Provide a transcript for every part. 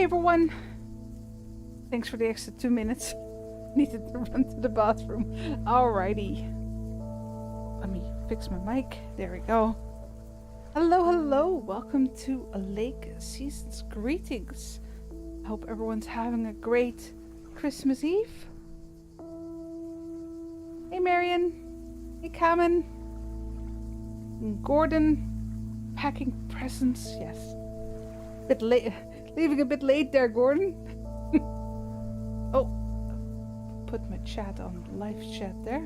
everyone. Thanks for the extra 2 minutes. Needed to run to the bathroom. Alrighty. Let me fix my mic. There we go. Hello, hello. Welcome to a Lake Seasons. Greetings. I hope everyone's having a great Christmas Eve. Hey, Marion. Hey, Carmen. And Gordon. Packing presents. Yes. Bit late. Leaving a bit late there, Gordon. Oh. Put my chat on live chat there.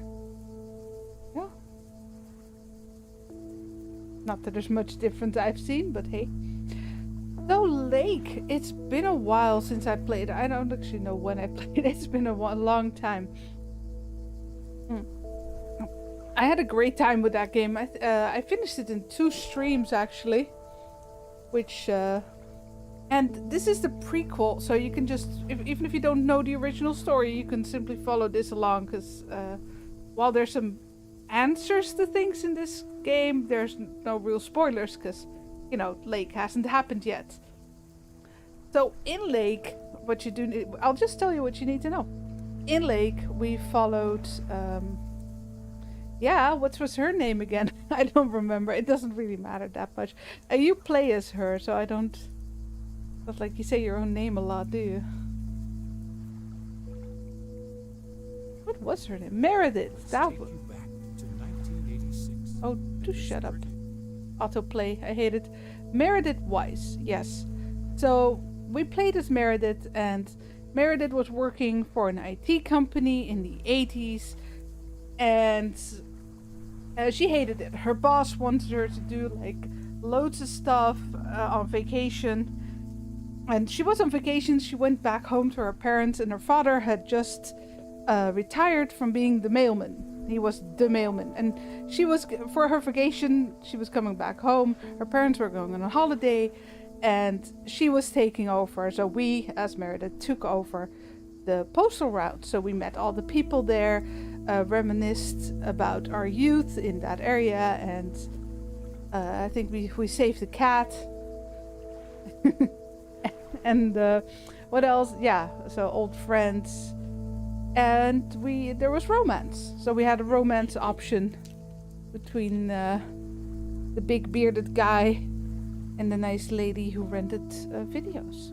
Yeah. Not that there's much difference I've seen, but hey. So Lake, it's been a while since I played. I don't actually know when I played. It's been a long time. I had a great time with that game. I finished it in 2 streams actually, which and this is the prequel, so you can just even if you don't know the original story, you can simply follow this along. Because while there's some answers to things in this game, there's no real spoilers because, you know, Lake hasn't happened yet. So in Lake, what you do, I'll just tell you what you need to know. In Lake, we followed, yeah, what was her name again? I don't remember. It doesn't really matter that much. You play as her, so I don't, not like you say your own name a lot, do you? What was her name? Meredith. That was. Oh, do shut up. Autoplay. I hate it. Meredith Weiss. Yes. So we played as Meredith, and Meredith was working for an IT company in the 80s, and she hated it. Her boss wanted her to do like loads of stuff on vacation, and she was on vacation. She went back home to her parents, and her father had just retired from being the mailman. He was the mailman, and she was, for her vacation, she was coming back home. Her parents were going on a holiday, and she was taking over. So we, as Meredith, took over the postal route. So we met all the people there, reminisced about our youth in that area, and I think we saved the cat. And what else? Yeah, so old friends. And there was romance. So we had a romance option between the big bearded guy and the nice lady who rented videos.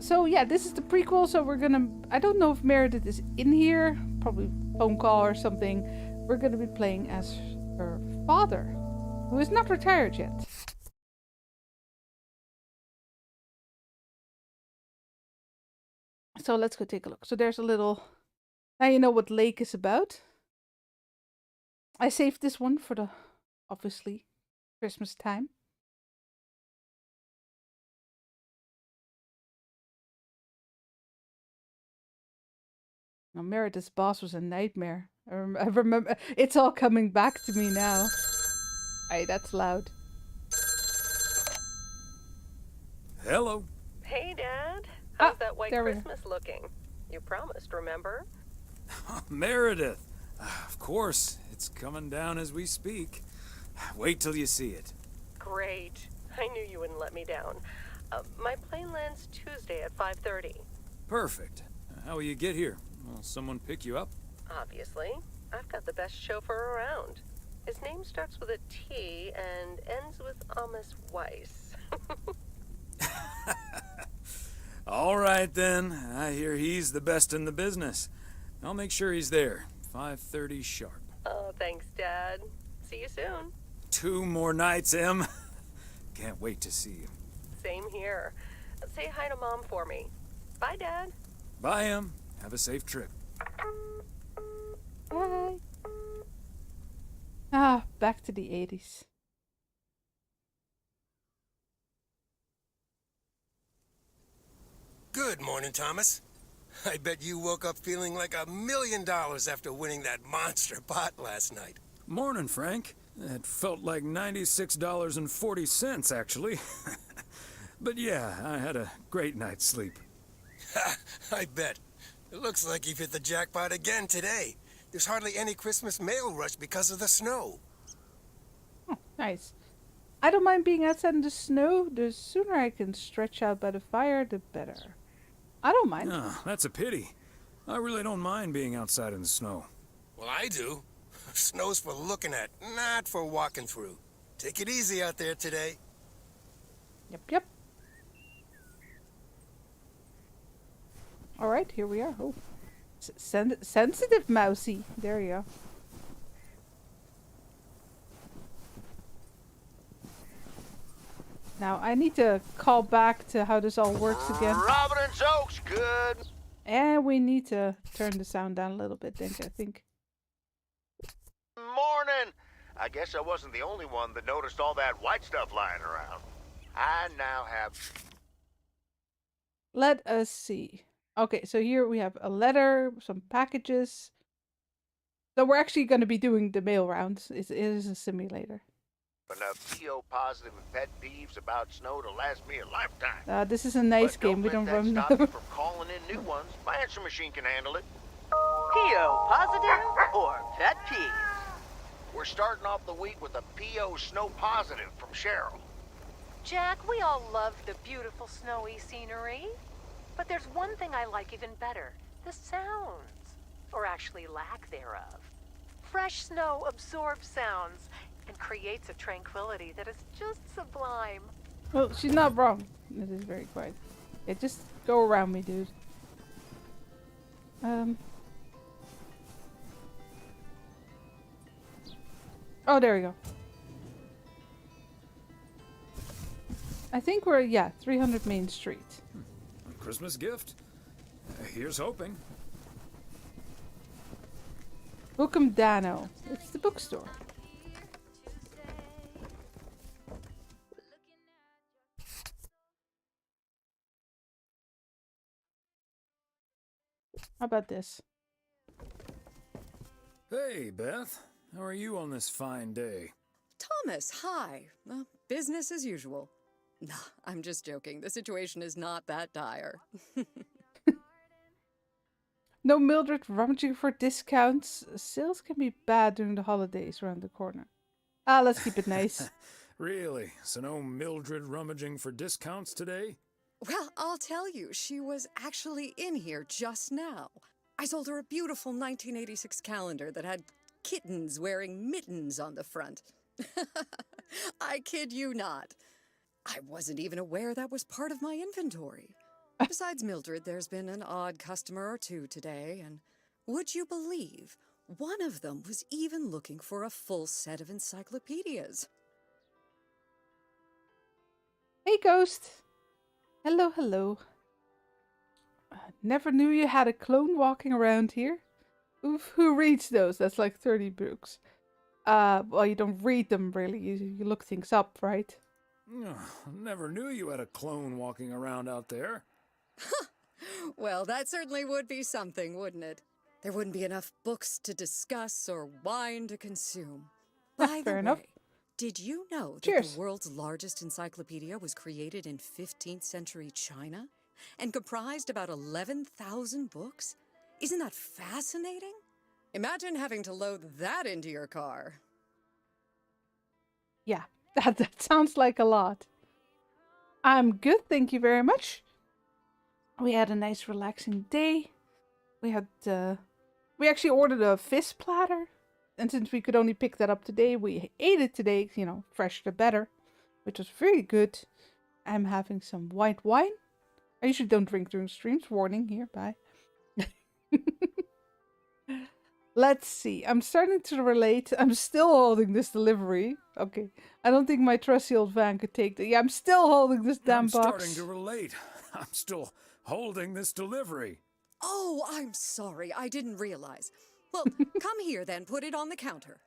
So yeah, this is the prequel. So we're gonna, I don't know if Meredith is in here, probably phone call or something. We're gonna be playing as her father, who is not retired yet. So let's go take a look. So there's a little, now you know what Lake is about. I saved this one for the, obviously, Christmas time. Now, Meredith's boss was a nightmare. I remember, it's all coming back to me now. Hey, that's loud. Hello. Hey, Dad. How's that white Christmas looking? You promised, remember? Meredith. Of course. It's coming down as we speak. Wait till you see it. Great. I knew you wouldn't let me down. My plane lands Tuesday at 5:30. Perfect. How will you get here? Will someone pick you up? Obviously. I've got the best chauffeur around. His name starts with a T and ends with Amos Weiss. All right, then. I hear he's the best in the business. I'll make sure he's there. 5:30 sharp. Oh, thanks, Dad. See you soon. 2 more nights, Em. Can't wait to see you. Same here. Say hi to Mom for me. Bye, Dad. Bye, Em. Have a safe trip. Bye. Ah, back to the 80s. Good morning, Thomas. I bet you woke up feeling like $1 million after winning that monster pot last night. Morning, Frank. It felt like $96.40, actually. But yeah, I had a great night's sleep. I bet. It looks like you've hit the jackpot again today. There's hardly any Christmas mail rush because of the snow. Oh, nice. I don't mind being outside in the snow. The sooner I can stretch out by the fire, the better. I don't mind. Ah, that's a pity. I really don't mind being outside in the snow. Well, I do. Snow's for looking at, not for walking through. Take it easy out there today. Yep. All right, here we are. Oh, sensitive mousy. There you go. Now I need to call back to how this all works again. Providence Oaks, good. And we need to turn the sound down a little bit, I think. Morning. I guess I wasn't the only one that noticed all that white stuff lying around. I now have... Let us see. Okay, so here we have a letter, some packages. So we're actually going to be doing the mail rounds. It is a simulator. enough PO positive and pet peeves about snow to last me a lifetime. This is a nice But game. We don't let that run stop them. you from calling in new ones. My answer machine can handle it. PO positive or pet peeves? We're starting off the week with a PO snow positive from Cheryl. Jack, we all love the beautiful snowy scenery. But there's one thing I like even better. The sounds. Or actually lack thereof. Fresh snow absorbs sounds and creates a tranquility that is just sublime. Well, she's not wrong. It is very quiet. Yeah, just go around me, dude. Oh, there we go. I think we're, 300 Main Street. A Christmas gift? Here's hoping. Welcome, Dano. It's the bookstore. How about this? Hey, Beth. How are you on this fine day? Thomas, hi. Business as usual. Nah, I'm just joking. The situation is not that dire. No Mildred rummaging for discounts. Sales can be bad during the holidays around the corner. Let's keep it nice. Really? So no Mildred rummaging for discounts today? Well, I'll tell you, she was actually in here just now. I sold her a beautiful 1986 calendar that had kittens wearing mittens on the front. I kid you not. I wasn't even aware that was part of my inventory. Besides Mildred, there's been an odd customer or two today, and would you believe, one of them was even looking for a full set of encyclopedias. Hey, Ghost. Hello. Never knew you had a clone walking around here. Oof, who reads those? That's like 30 books. Well, you don't read them, really. You look things up, right? Never knew you had a clone walking around out there. Well, that certainly would be something, wouldn't it? There wouldn't be enough books to discuss or wine to consume. By Fair the enough. way, did you know that Cheers. the world's largest encyclopedia was created in 15th century China and comprised about 11,000 books? Isn't that fascinating? Imagine having to load that into your car. Yeah, that sounds like a lot. I'm good, thank you very much. We had a nice relaxing day. We actually ordered a fish platter. And since we could only pick that up today, we ate it today, fresh the better. Which was very good. I'm having some white wine. I usually don't drink during streams. Warning here, bye. Let's see. I'm starting to relate. I'm still holding this delivery. Okay. I don't think my trusty old van could take the... Yeah, I'm still holding this damn I'm box. starting to relate. I'm still holding this delivery. Oh, I'm sorry. I didn't realize. Well, come here then. Put it on the counter.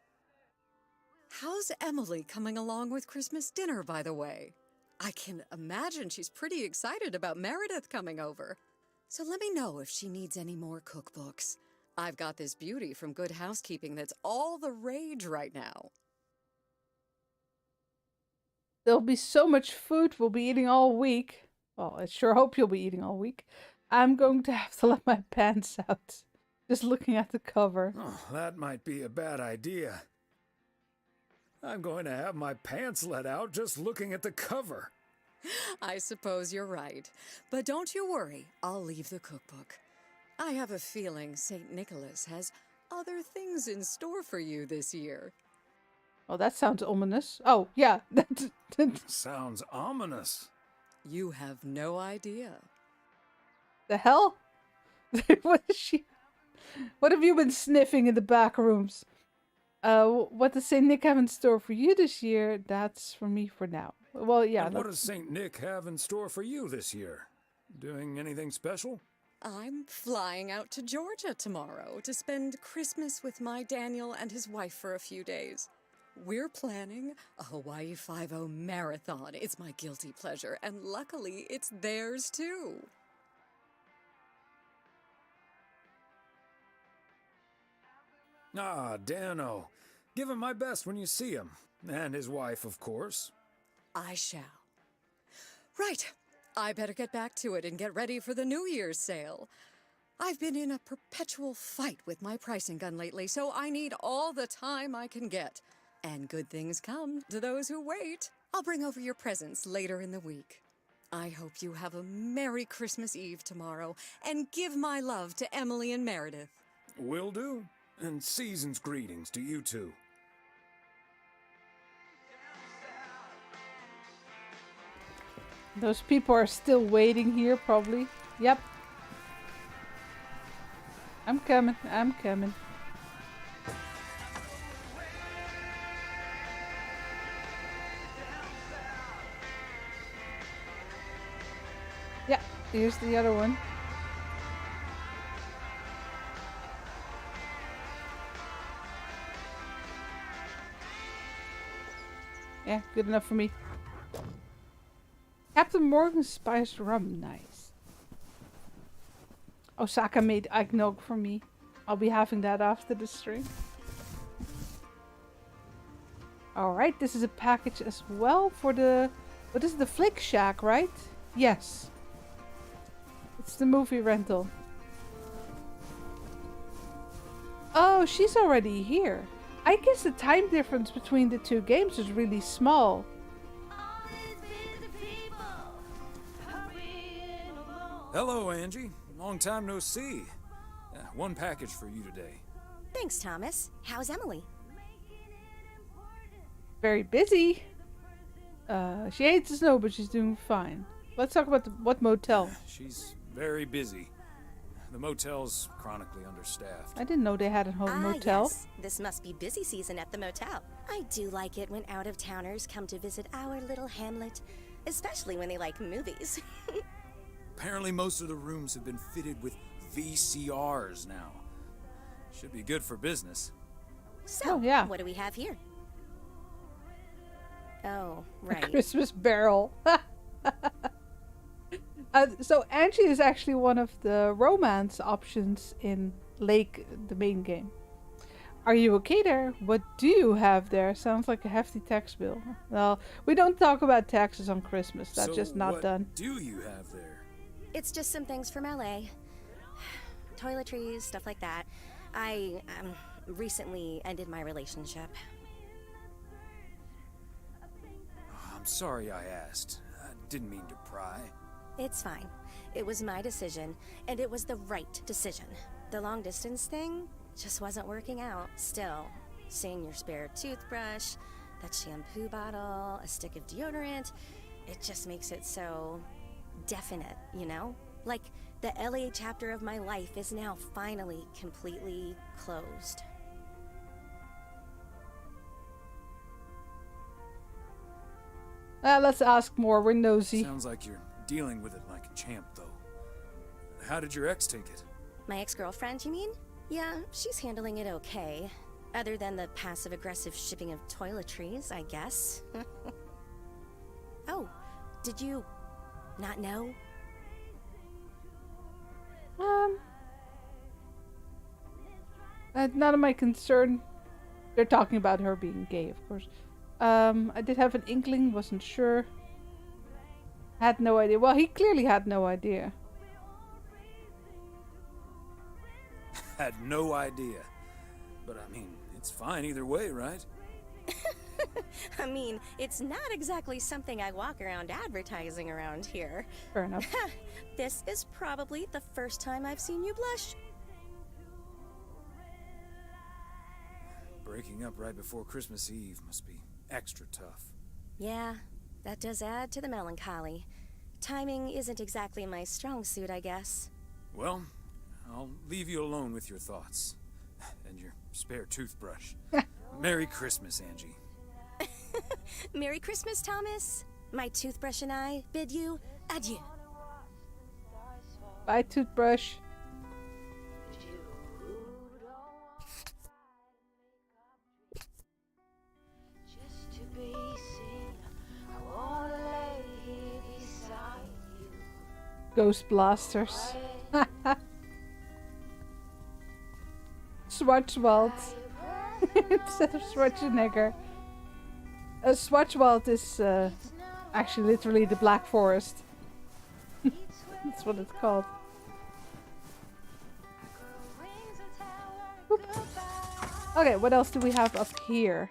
How's Emily coming along with Christmas dinner, by the way? I can imagine she's pretty excited about Meredith coming over. So let me know if she needs any more cookbooks. I've got this beauty from Good Housekeeping that's all the rage right now. There'll be so much food we'll be eating all week. Well, I sure hope you'll be eating all week. I'm going to have to let my pants out. Just looking at the cover. Oh, that might be a bad idea. I'm going to have my pants let out just looking at the cover. I suppose you're right. But don't you worry, I'll leave the cookbook. I have a feeling St. Nicholas has other things in store for you this year. Oh, that sounds ominous. Oh, yeah. Sounds ominous. You have no idea. The hell? What is she? What have you been sniffing in the back rooms? What does Saint Nick have in store for you this year? That's for me for now. Well, yeah. And what does St. Nick have in store for you this year? Doing anything special? I'm flying out to Georgia tomorrow to spend Christmas with my Daniel and his wife for a few days. We're planning a Hawaii 5-0 marathon. It's my guilty pleasure, and luckily it's theirs too. Ah, Dano. Give him my best when you see him. And his wife, of course. I shall. Right. I better get back to it and get ready for the New Year's sale. I've been in a perpetual fight with my pricing gun lately, so I need all the time I can get. And good things come to those who wait. I'll bring over your presents later in the week. I hope you have a Merry Christmas Eve tomorrow, and give my love to Emily and Meredith. Will do. And season's greetings to you two. Those people are still waiting here, probably. Yep. I'm coming. I'm coming. Yeah, here's the other one. Yeah, good enough for me. Captain Morgan's spiced rum, nice. Osaka made eggnog for me. I'll be having that after the stream. Alright, this is a package as well for the... What is it, the Flick Shack, right? Yes. It's the movie rental. Oh, she's already here. I guess the time difference between the two games is really small. Hello, Angie. Long time no see. One package for you today. Thanks, Thomas. How's Emily? Very busy. She hates the snow, but she's doing fine. Let's talk about what motel. She's very busy. The motel's chronically understaffed. I didn't know they had a home motel. Yes. This must be busy season at the motel. I do like it when out-of-towners come to visit our little hamlet, especially when they like movies. Apparently most of the rooms have been fitted with VCRs now. Should be good for business. So, Oh, yeah. what do we have here? Oh, right. A Christmas barrel. So Angie is actually one of the romance options in Lake, the main game. Are you okay there? What do you have there? Sounds like a hefty tax bill. Well, we don't talk about taxes on Christmas. That's So just not what done. do you have there? It's just some things from LA. Toiletries, stuff like that. I recently ended my relationship. Oh, I'm sorry I asked. I didn't mean to pry. It's fine. It was my decision, and it was the right decision. The long distance thing just wasn't working out. Still, seeing your spare toothbrush, that shampoo bottle, a stick of deodorant, it just makes it so definite, you know? Like the LA chapter of my life is now finally completely closed. Let's ask more. We're nosy. Sounds like you're dealing with it like a champ, though. How did your ex take it? My ex-girlfriend, you mean? Yeah, she's handling it okay. Other than the passive-aggressive shipping of toiletries, I guess. Oh, did you not know? None of my concern. They're talking about her being gay, of course. I did have an inkling, wasn't sure. Had no idea. Well, he clearly had no idea. Had no idea. But I mean, it's fine either way, right? I mean, it's not exactly something I walk around advertising around here. Fair enough. This is probably the first time I've seen you blush. Breaking up right before Christmas Eve must be extra tough. Yeah, that does add to the melancholy. Timing isn't exactly my strong suit, I guess. Well, I'll leave you alone with your thoughts. And your spare toothbrush. Merry Christmas, Angie. Merry Christmas, Thomas. My toothbrush and I bid you adieu. Bye, toothbrush. Ghost blasters. Schwarzwald. Instead of Schwarzenegger. Schwarzwald is actually literally the Black Forest. That's what it's called. Oop. Okay, what else do we have up here?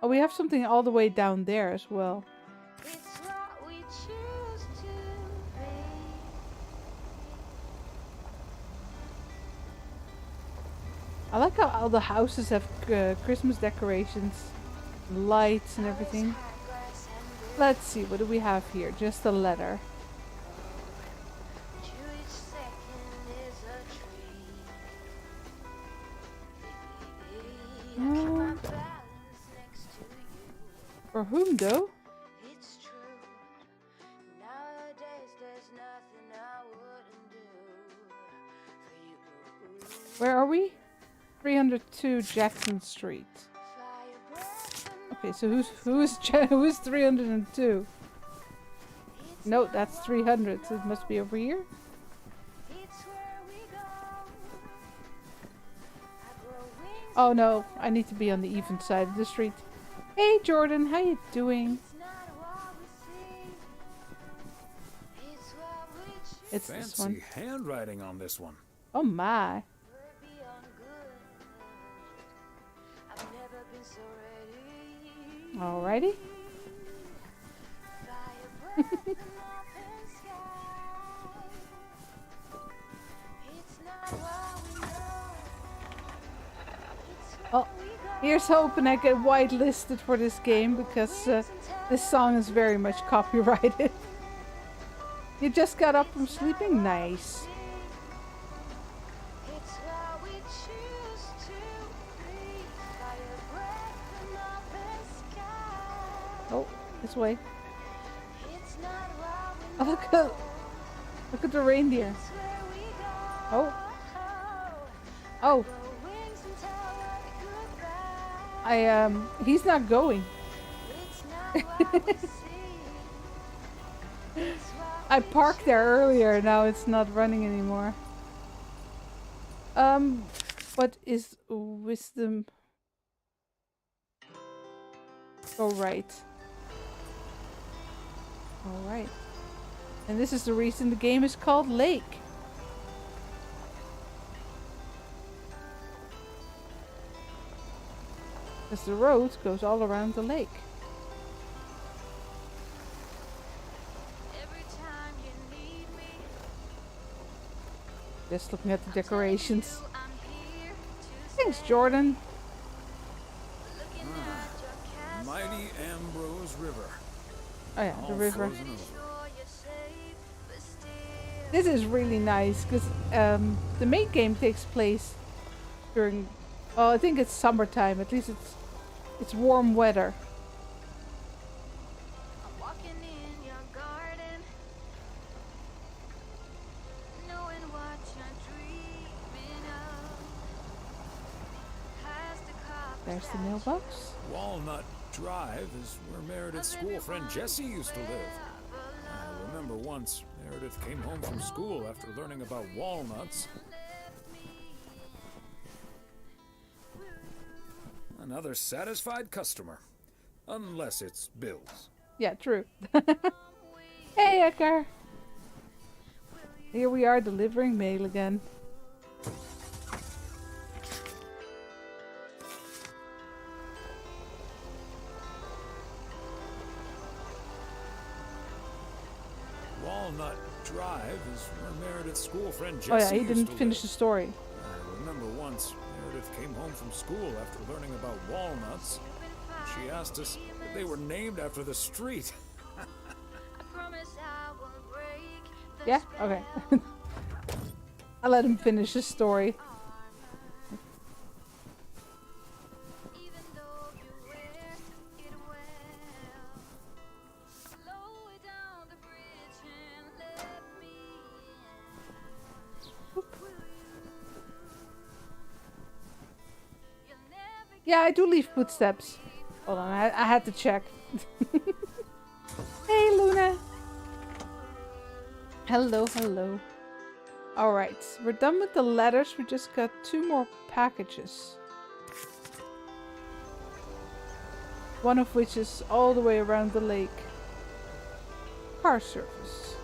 Oh, we have something all the way down there as well. I like how all the houses have Christmas decorations, lights and everything. Let's see, what do we have here? Just a letter. For whom though? Where are we? 302 Jackson Street. Okay, so who's 302? No, that's 300, so it must be over here. Oh no, I need to be on the even side of the street. Hey Jordan, how you doing? It's this one. Fancy handwriting on this one. Oh my. Alrighty. Oh, here's hoping I get whitelisted for this game because this song is very much copyrighted. You just got up from sleeping? Nice. Oh, this way. Oh, look at the reindeer. Oh. Oh. He's not going. I parked there earlier, now it's not running anymore. What is wisdom? Go right. Alright. And this is the reason the game is called Lake. Because the road goes all around the lake. Just looking at the decorations. Thanks, Jordan. Mighty Ambrose River. Oh yeah, the All river. frozen over. This is really nice because the main game takes place during, well, I think it's summertime. At least it's warm weather. There's the mailbox. Walnut Drive is where Meredith's school friend Jessie used to live. I remember once Meredith came home from school after learning about walnuts. Another satisfied customer. Unless it's Bill's. Yeah, true. Hey, Edgar. Here we are delivering mail again. Walnut Drive is where Meredith's school friend Jessie Oh yeah, he used didn't to finish live. the story. I remember once Meredith came home from school after learning about walnuts. She asked us if they were named after the street. Yeah? Okay. I'll let him finish his story. Yeah, I do leave footsteps. Hold on, I had to check. Hey, Luna. Hello, hello. Alright, we're done with the letters. We just got 2 more packages. One of which is all the way around the lake. Car service.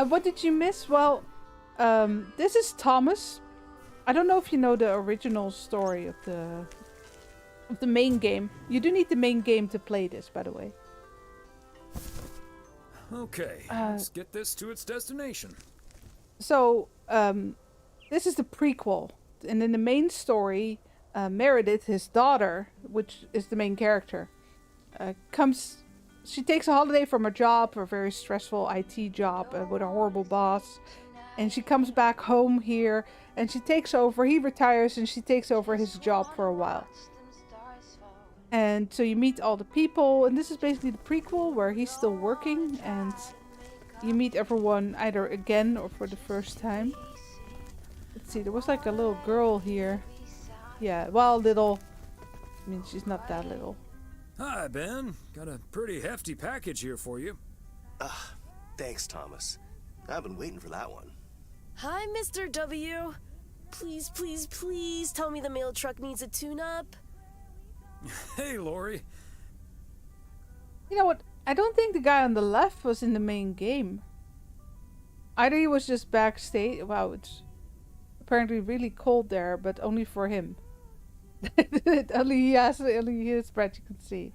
What did you miss? Well, this is Thomas. I don't know if you know the original story of the main game. You do need the main game to play this, by the way. Okay, let's get this to its destination. So, this is the prequel. And in the main story, Meredith, his daughter, which is the main character, she takes a holiday from her job, a very stressful IT job with a horrible boss. And she comes back home here and she takes over. He retires and she takes over his job for a while. And so you meet all the people. And this is basically the prequel where he's still working. And you meet everyone either again or for the first time. Let's see, there was like a little girl here. Yeah, well, little. I mean, she's not that little. Hi, Ben. Got a pretty hefty package here for you. Thanks, Thomas. I've been waiting for that one. Hi, Mr. W. Please, please, please tell me the mail truck needs a tune-up. Hey, Lori. You know what? I don't think the guy on the left was in the main game. Either he was just backstage. Wow, it's apparently really cold there, but only for him. only his breath you can see.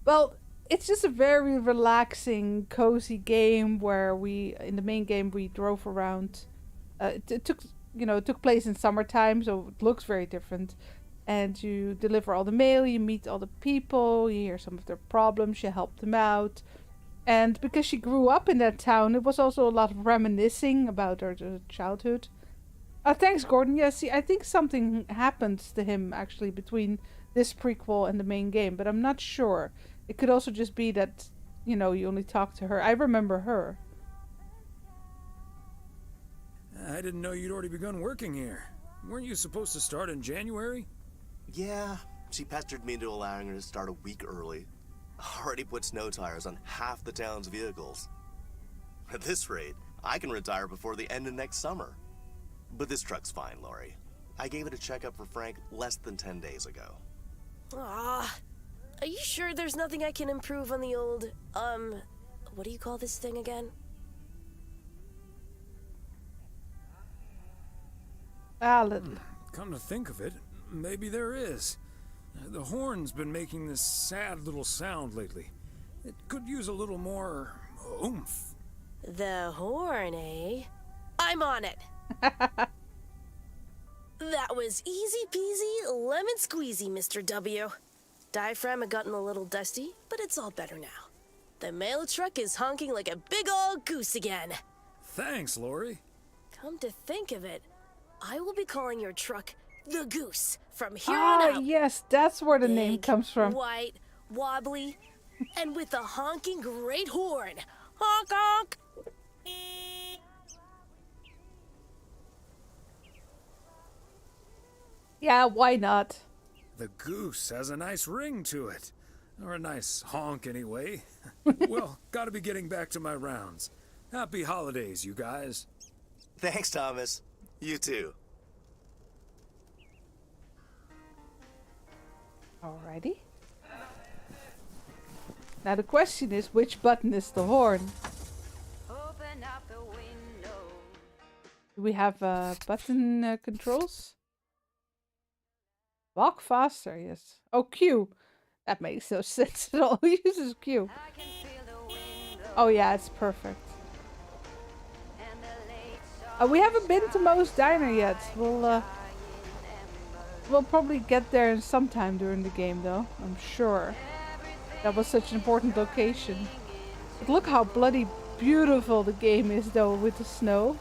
Well, it's just a very relaxing, cozy game where in the main game we drove around. It took place in summertime, so it looks very different. And you deliver all the mail, you meet all the people, you hear some of their problems, you help them out. And because she grew up in that town, it was also a lot of reminiscing about her childhood. Thanks, Gordon. Yeah, see, I think something happens to him, actually, between this prequel and the main game, but I'm not sure. It could also just be that, you only talk to her. I remember her. I didn't know you'd already begun working here. Weren't you supposed to start in January? Yeah, she pestered me into allowing her to start a week early. Already put snow tires on half the town's vehicles. At this rate, I can retire before the end of next summer. But this truck's fine, Lori. I gave it a checkup for Frank less than 10 days ago. Are you sure there's nothing I can improve on the old, what do you call this thing again? Alan. Come to think of it, maybe there is. The horn's been making this sad little sound lately. It could use a little more oomph. The horn, eh? I'm on it. That was easy peasy, lemon squeezy, Mr. W. Diaphragm had gotten a little dusty, but it's all better now. The mail truck is honking like a big old goose again. Thanks, Lori. Come to think of it, I will be calling your truck the Goose from here on out. Yes, that's where the Big, name comes from. White, wobbly, and with a honking great horn. Honk honk! Yeah, why not? The goose has a nice ring to it. Or a nice honk, anyway. Well, gotta be getting back to my rounds. Happy holidays, you guys. Thanks, Thomas. You too. Alrighty. Now the question is, which button is the horn? Do we have button controls? Walk faster, yes. Oh, Q. That makes no sense at all. Who uses Q? Oh yeah, it's perfect. We haven't been to Moe's Diner yet. We'll probably get there sometime during the game, though. I'm sure. That was such an important location. But look how bloody beautiful the game is, though, with the snow.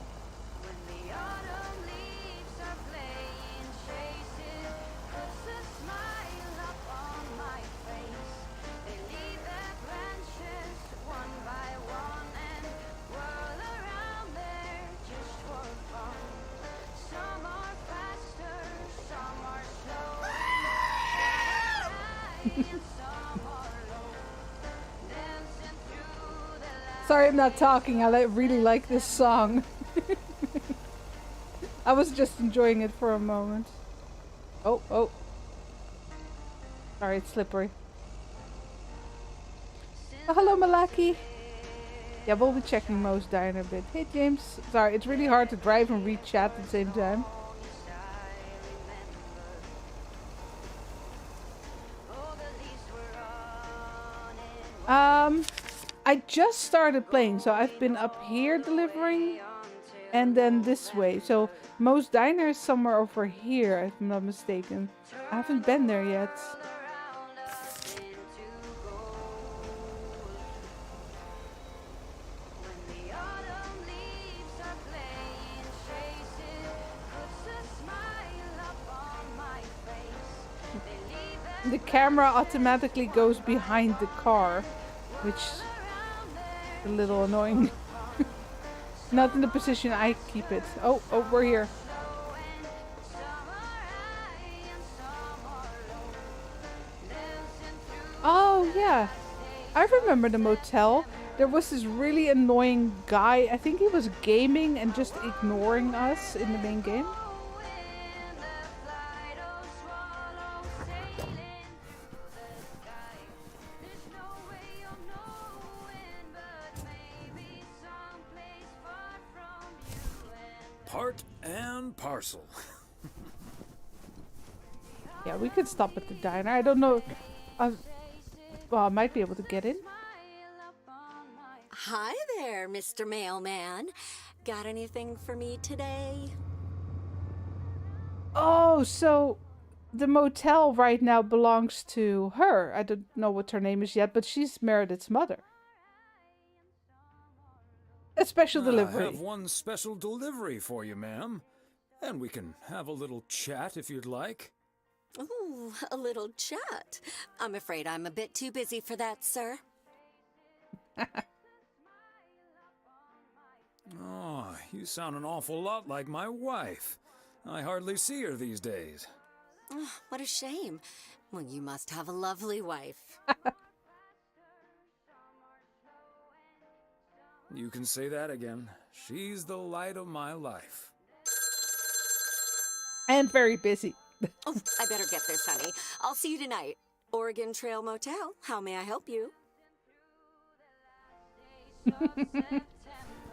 Sorry I'm not talking, I really like this song. I was just enjoying it for a moment. Oh. Sorry, it's slippery. Oh, hello, Malaki. Yeah, we'll be checking Moe's Diner a bit. Hey, James. Sorry, it's really hard to drive and read chat at the same time. I just started playing, so I've been up here delivering and then this way. So Moe's Diner is somewhere over here, if I'm not mistaken. I haven't been there yet. The camera automatically goes behind the car, which is a little annoying. Not in the position I keep it. Oh, we're here. Oh, yeah. I remember the motel. There was this really annoying guy. I think he was gaming and just ignoring us in the main game. Part and parcel. Yeah, we could stop at the diner. I don't know. Well, I might be able to get in. Hi there, Mr. Mailman. Got anything for me today? Oh, so the motel right now belongs to her. I don't know what her name is yet, but she's Meredith's mother. A special delivery. I have one special delivery for you, ma'am. And we can have a little chat if you'd like. Ooh, a little chat. I'm afraid I'm a bit too busy for that, sir. Oh, you sound an awful lot like my wife. I hardly see her these days. Oh, what a shame. Well, you must have a lovely wife. You can say that again. She's the light of my life. And very busy. Oh, I better get this, honey. I'll see you tonight. Oregon Trail Motel. How may I help you?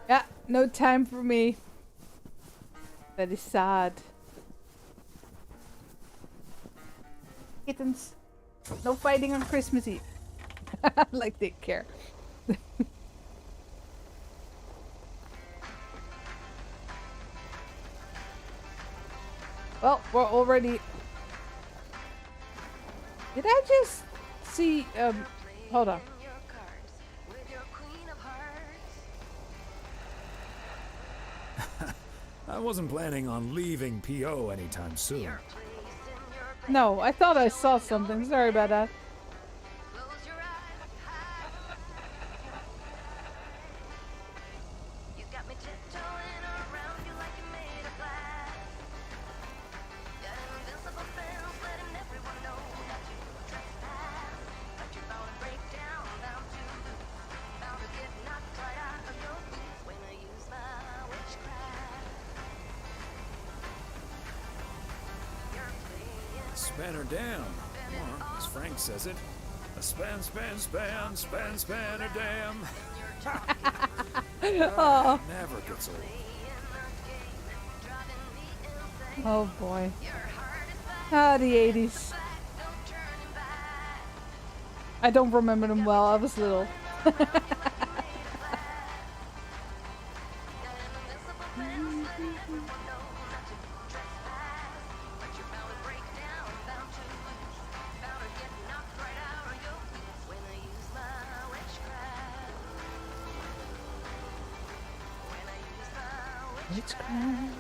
Yeah, no time for me. That is sad. Kittens. No fighting on Christmas Eve. Like they care. Well, we're already... Did I just see... hold on. I wasn't planning on leaving PO anytime soon. No, I thought I saw something. Sorry about that. Spanner down, or as Frank says it, Span, span, span, span, span a damn. Oh. Never gets old. Oh boy. Ah, the 80s. I don't remember them well. I was little. Witchcraft.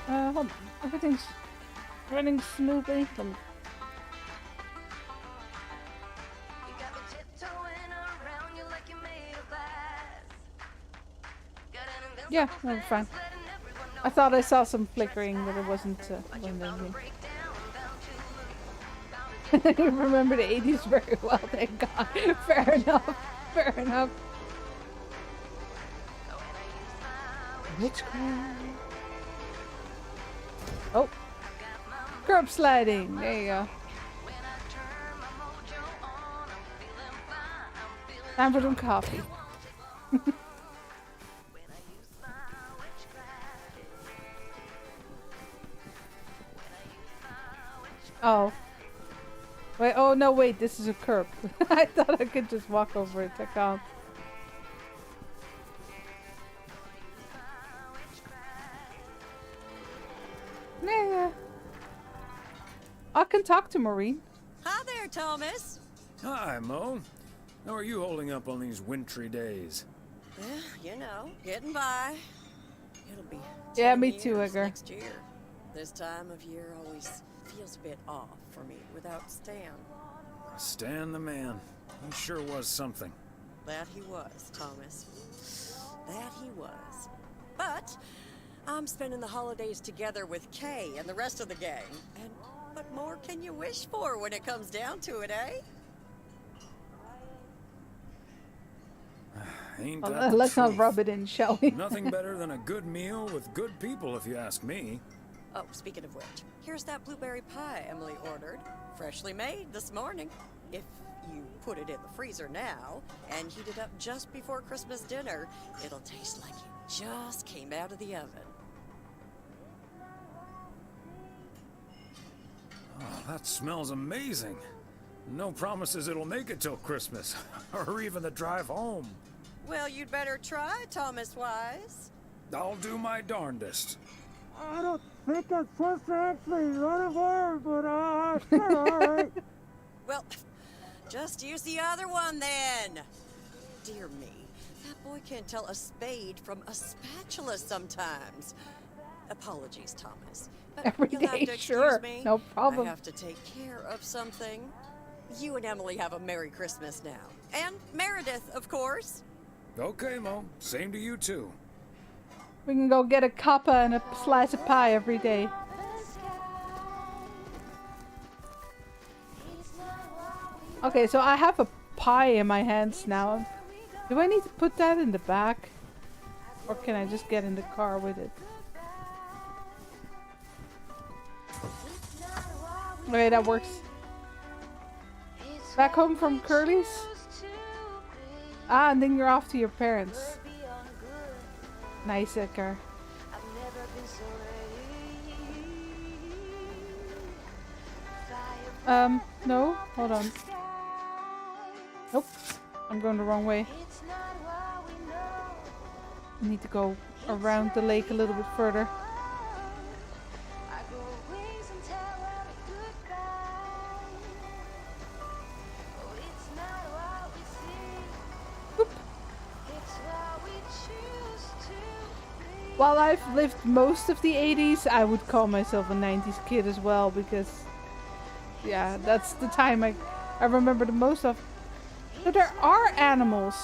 Hold on. Everything's running smoothly. Yeah, no, fine. I thought I saw some flickering, but it wasn't when I remember the 80s very well, thank God. Fair enough. Fair enough. Witchcraft. Oh. Curb sliding. There you go. Time for some coffee. Oh. Wait, oh no, wait, this is a curb. I thought I could just walk over it. I can't. Yeah. I can talk to Maureen. Hi there, Thomas. Hi, Mo. How are you holding up on these wintry days? Yeah, you know, getting by. It'll be Yeah, 10 me too, years Edgar. next year. This time of year always feels a bit off for me without Stan. Stan the man. He sure was something. That he was, Thomas. That he was. But I'm spending the holidays together with Kay and the rest of the gang. And what more can you wish for when it comes down to it, eh? Ain't Oh, that the let's not truth? rub it in, shall we? Nothing better than a good meal with good people, if you ask me. Oh, speaking of which, here's that blueberry pie Emily ordered. Freshly made this morning. If you put it in the freezer now and heat it up just before Christmas dinner, it'll taste like it just came out of the oven. Oh, that smells amazing. No promises it'll make it till Christmas, or even the drive home. Well, you'd better try, Thomas Wise. I'll do my darndest. I don't think I'm supposed to actually run a bar, but alright. Well, just use the other one then. Dear me, that boy can't tell a spade from a spatula sometimes. Apologies, Thomas. But Every you'll have day, to excuse sure. me. No problem. I have to take care of something. You and Emily have a Merry Christmas now. And Meredith, of course. Okay, Mo. Same to you, too. We can go get a cuppa and a slice of pie every day. Okay, so I have a pie in my hands now. Do I need to put that in the back? Or can I just get in the car with it? Okay, that works. Back home from Curly's? Ah, and then you're off to your parents. Nice, Edgar. No, hold on. Nope, I'm going the wrong way. I need to go around the lake a little bit further. Boop. While I've lived most of the 80s, I would call myself a 90s kid as well, because yeah, that's the time I remember the most of. But there are animals.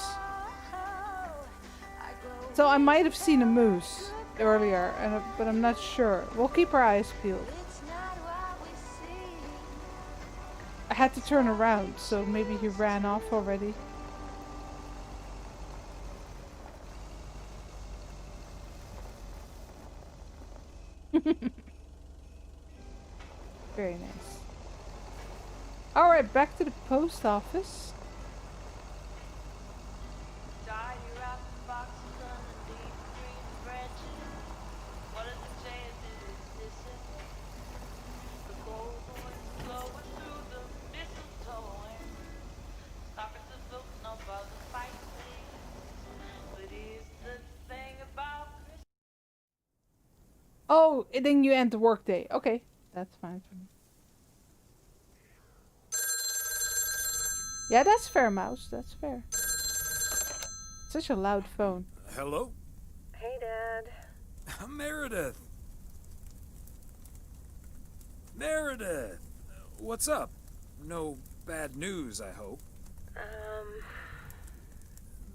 So I might have seen a moose earlier, but I'm not sure. We'll keep our eyes peeled. I had to turn around, so maybe he ran off already. Very nice. Alright, back to the post office. Oh, and then you end the workday. Okay, that's fine for me. Yeah, that's fair, Mouse. That's fair. Such a loud phone. Hello? Hey, Dad. Meredith! Meredith! What's up? No bad news, I hope.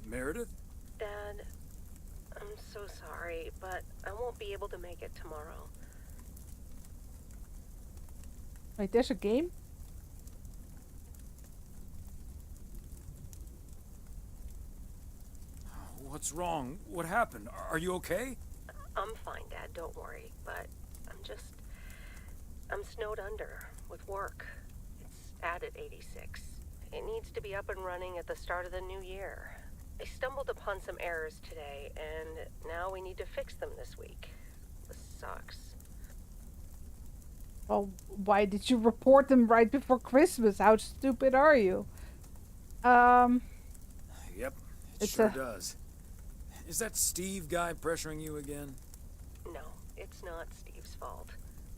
Meredith? Dad, I'm so sorry, but I won't be able to make it tomorrow. Wait, there's a game? What's wrong? What happened? Are you okay? I'm fine, Dad, don't worry, but I'm snowed under with work. It's added 86. It needs to be up and running at the start of the new year. I stumbled upon some errors today, and now we need to fix them this week. This sucks. Well, why did you report them right before Christmas? How stupid are you? Yep, it sure does. Is that Steve guy pressuring you again? No, it's not Steve's fault.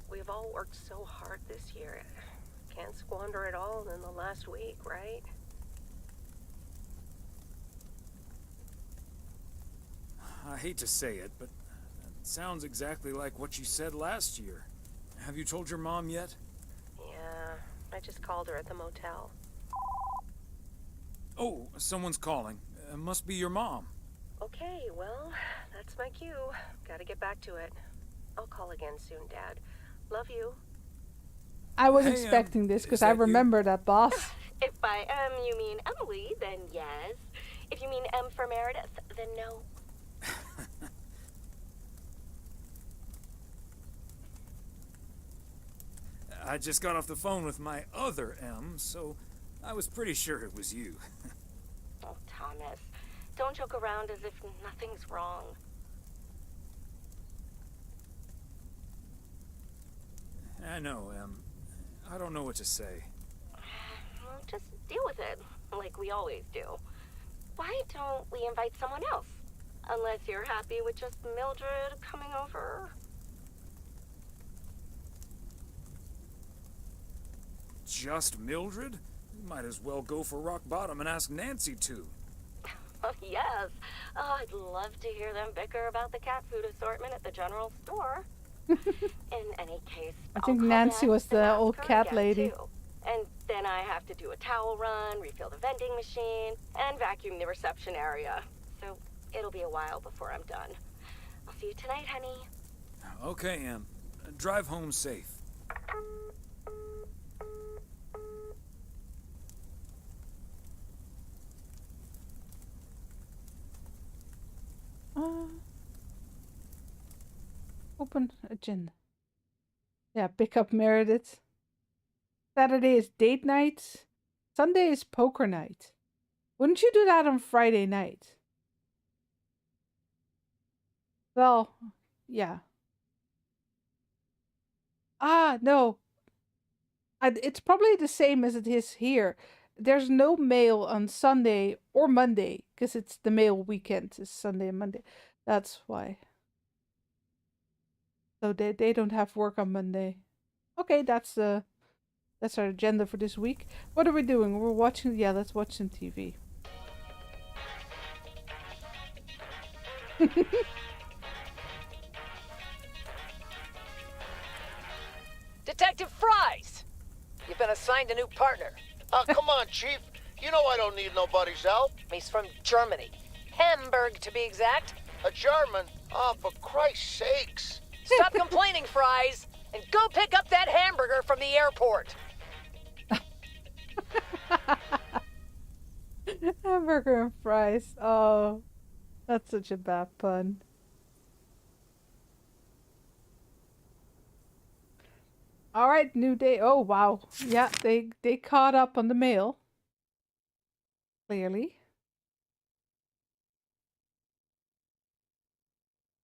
We've all worked so hard this year. Can't squander it all in the last week, right? I hate to say it, but it sounds exactly like what you said last year. Have you told your mom yet? Yeah, I just called her at the motel. Oh, someone's calling. Must be your mom. Okay, well, that's my cue. Gotta get back to it. I'll call again soon, Dad. Love you. I was expecting this because I remember that, boss. If by you mean Emily, then yes. If you mean M for Meredith, then no. I just got off the phone with my other M, so I was pretty sure it was you. Oh, Thomas, don't joke around as if nothing's wrong. I know, Em. I don't know what to say. Well, just deal with it, like we always do. Why don't we invite someone else? Unless you're happy with just Mildred coming over. Just Mildred? Might as well go for rock bottom and ask Nancy to. Oh, yes. Oh, I'd love to hear them bicker about the cat food assortment at the general store. In any case, I think Nancy was the old cat lady. Too. And then I have to do a towel run, refill the vending machine, and vacuum the reception area. So it'll be a while before I'm done. I'll see you tonight, honey. Okay, Em. Drive home safe. Open agenda. Yeah, pick up Meredith. Saturday is date night. Sunday is poker night. Wouldn't you do that on Friday night? Well, yeah. Ah, no. It's probably the same as it is here. There's no mail on Sunday or Monday because it's the mail weekend. It's Sunday and Monday. That's why. So they don't have work on Monday. Okay, that's our agenda for this week. What are we doing? We're watching. Yeah, let's watch some TV. Detective Fries! You've been assigned a new partner. Come on, Chief. You know I don't need nobody's help. He's from Germany. Hamburg, to be exact. A German? Oh, for Christ's sakes. Stop complaining, Fries, and go pick up that hamburger from the airport. Hamburger and fries. Oh, that's such a bad pun. All right, new day. Oh wow, yeah, they caught up on the mail. Clearly,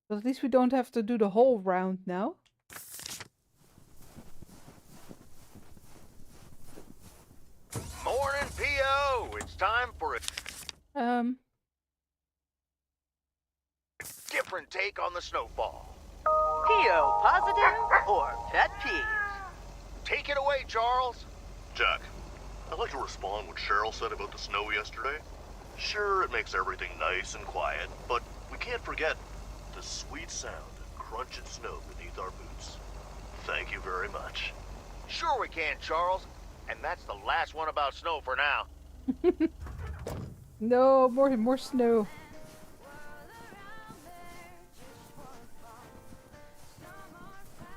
but at least we don't have to do the whole round now. Morning, P.O. It's time for a different take on the snowfall. P.O. positive or pet peeves? Take it away, Charles. Jack, I'd like to respond what Cheryl said about the snow yesterday. Sure, it makes everything nice and quiet, but we can't forget the sweet sound of crunching snow beneath our boots. Thank you very much. Sure we can, Charles. And that's the last one about snow for now. No, more snow.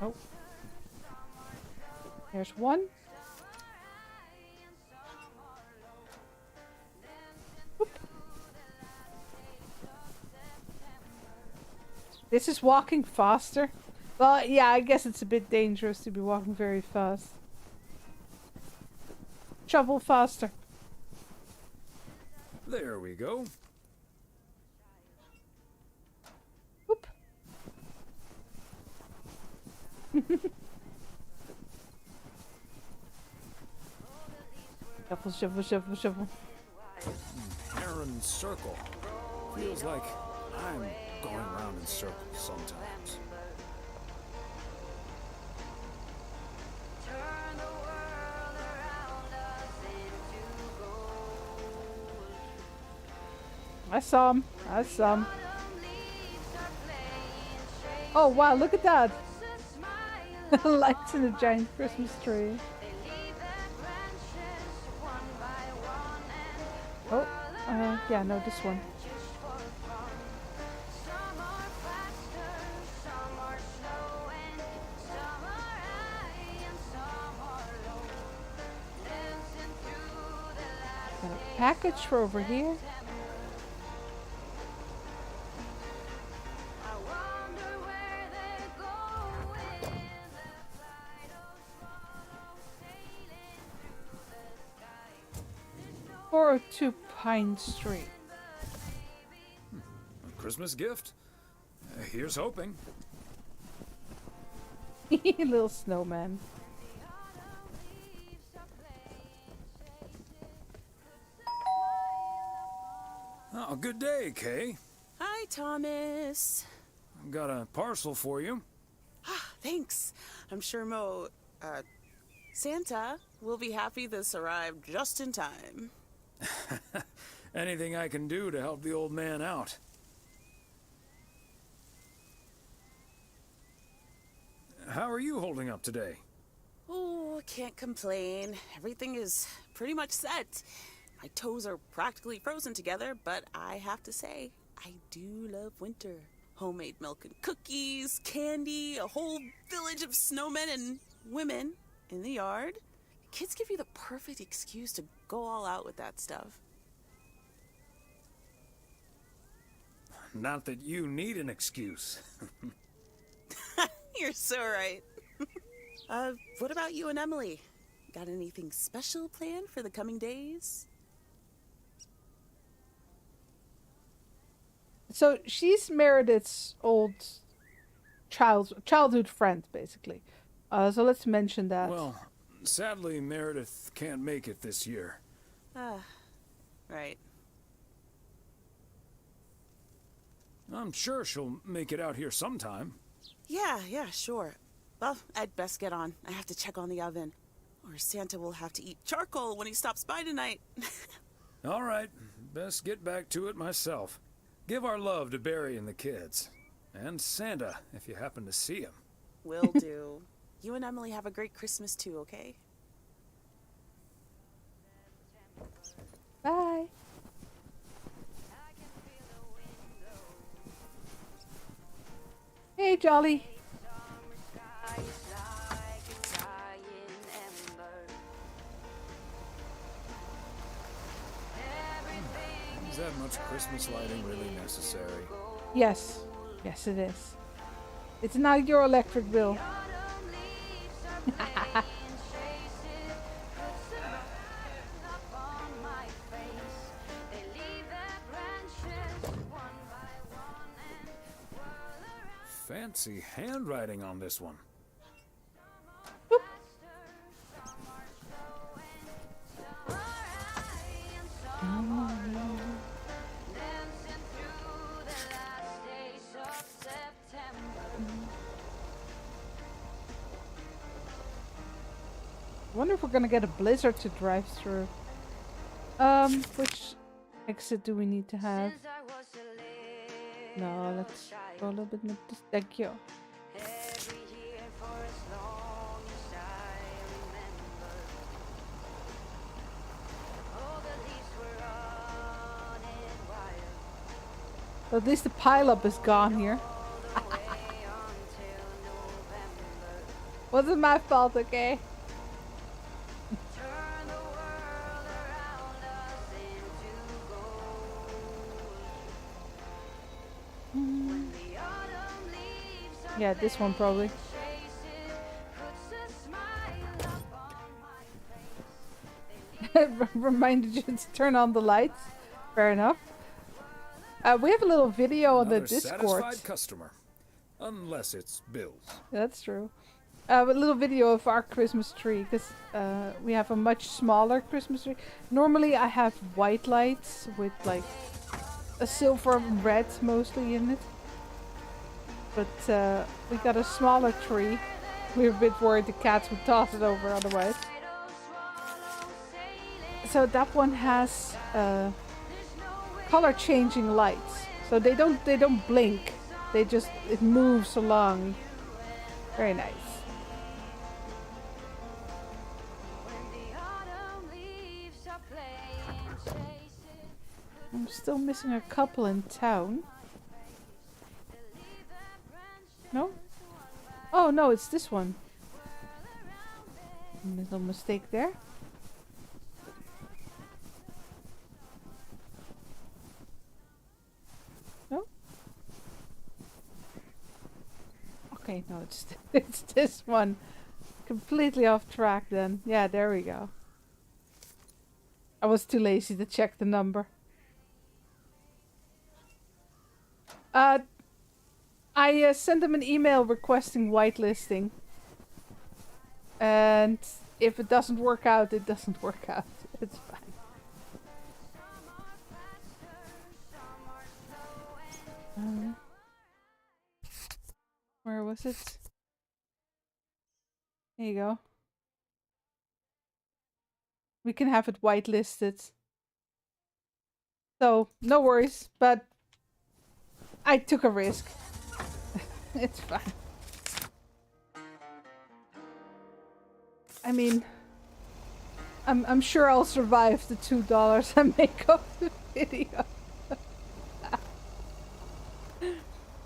Oh. There's one. Oop. This is walking faster. Well, yeah, I guess it's a bit dangerous to be walking very fast. Shovel faster. There we go. Oop. Shuffle, shuffle, shuffle, shuffle. Errand circle. Feels like I'm going around in circles sometimes. I saw him. I saw him. Oh wow, look at that. Lights in a giant Christmas tree. Oh, yeah, no, this one. Got a package for over here. To Pine Street. A Christmas gift? Here's hoping. Little snowman. Oh, good day, Kay. Hi, Thomas. I've got a parcel for you. Thanks. I'm sure Santa will be happy this arrived just in time. Anything I can do to help the old man out. How are you holding up today? Oh, can't complain. Everything is pretty much set. My toes are practically frozen together, but I have to say, I do love winter. Homemade milk and cookies, candy, a whole village of snowmen and women in the yard. Kids give you the perfect excuse to go all out with that stuff. Not that you need an excuse. You're so right. What about you and Emily? Got anything special planned for the coming days? So she's Meredith's old childhood friend, basically. So let's mention that. Well, sadly, Meredith can't make it this year. Right. I'm sure she'll make it out here sometime. Yeah, sure. Well, I'd best get on. I have to check on the oven. Or Santa will have to eat charcoal when he stops by tonight. All right, best get back to it myself. Give our love to Barry and the kids. And Santa, if you happen to see him. Will do. You and Emily have a great Christmas too, okay? Bye. Hey, Jolly. Is that much Christmas lighting really necessary? Yes. Yes, it is. It's not your electric bill. fancy handwriting on this one. I wonder if we're gonna get a blizzard to drive through. Which exit do we need to have? No, let's go a little bit more. Thank you. So at least the pileup is gone here. Wasn't my fault, okay? Yeah, this one probably. Reminded you to turn on the lights. Fair enough. We have a little video on the Discord. Satisfied customer, unless it's Bill's. That's true. A little video of our Christmas tree because we have a much smaller Christmas tree. Normally, I have white lights with like a silver and red mostly in it. But we got a smaller tree. We were a bit worried the cats would toss it over otherwise. So that one has color changing lights. So they don't blink. It moves along. Very nice. I'm still missing a couple in town. No? Oh no, it's this one. Little mistake there. No? Okay, no, it's this one. Completely off track then. Yeah, there we go. I was too lazy to check the number. I sent them an email requesting whitelisting. And if it doesn't work out, it doesn't work out. It's fine. Where was it? There you go. We can have it whitelisted. So, no worries, but I took a risk. It's fine. I mean, I'm sure I'll survive the $2 I make off the video.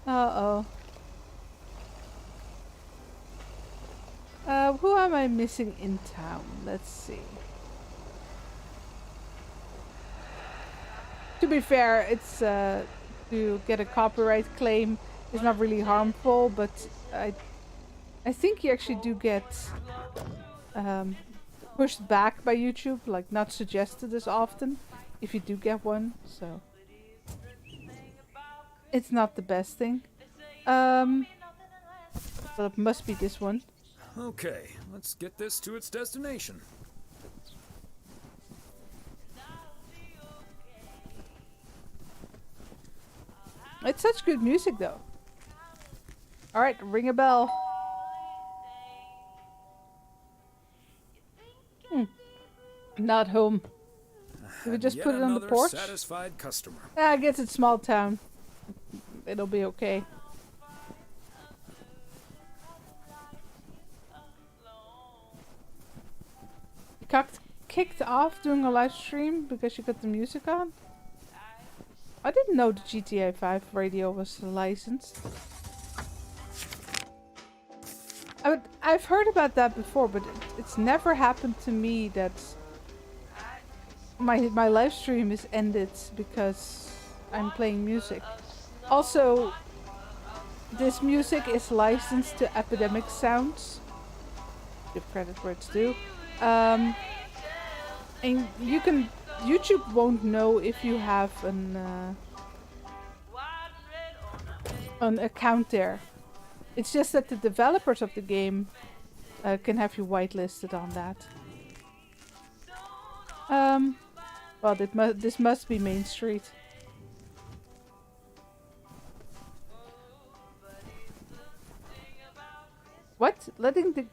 Uh-oh. Who am I missing in town? Let's see. To be fair, it's to get a copyright claim is not really harmful, but I think you actually do get pushed back by YouTube, like not suggested as often if you do get one, so it's not the best thing. But it must be this one. Okay, let's get this to its destination. It's such good music though. Alright, ring a bell. Not home. Did we just put it on the porch? Satisfied customer. Yeah, I guess it's small town. It'll be okay. You got kicked off doing a live stream because you got the music on? I didn't know the GTA 5 radio was licensed. I've heard about that before, but it's never happened to me that my live stream is ended because I'm playing music. Also, this music is licensed to Epidemic Sounds. Give credit where it's due. And YouTube won't know if you have an account there. It's just that the developers of the game can have you whitelisted on that. Well, this must be Main Street. What? Letting the...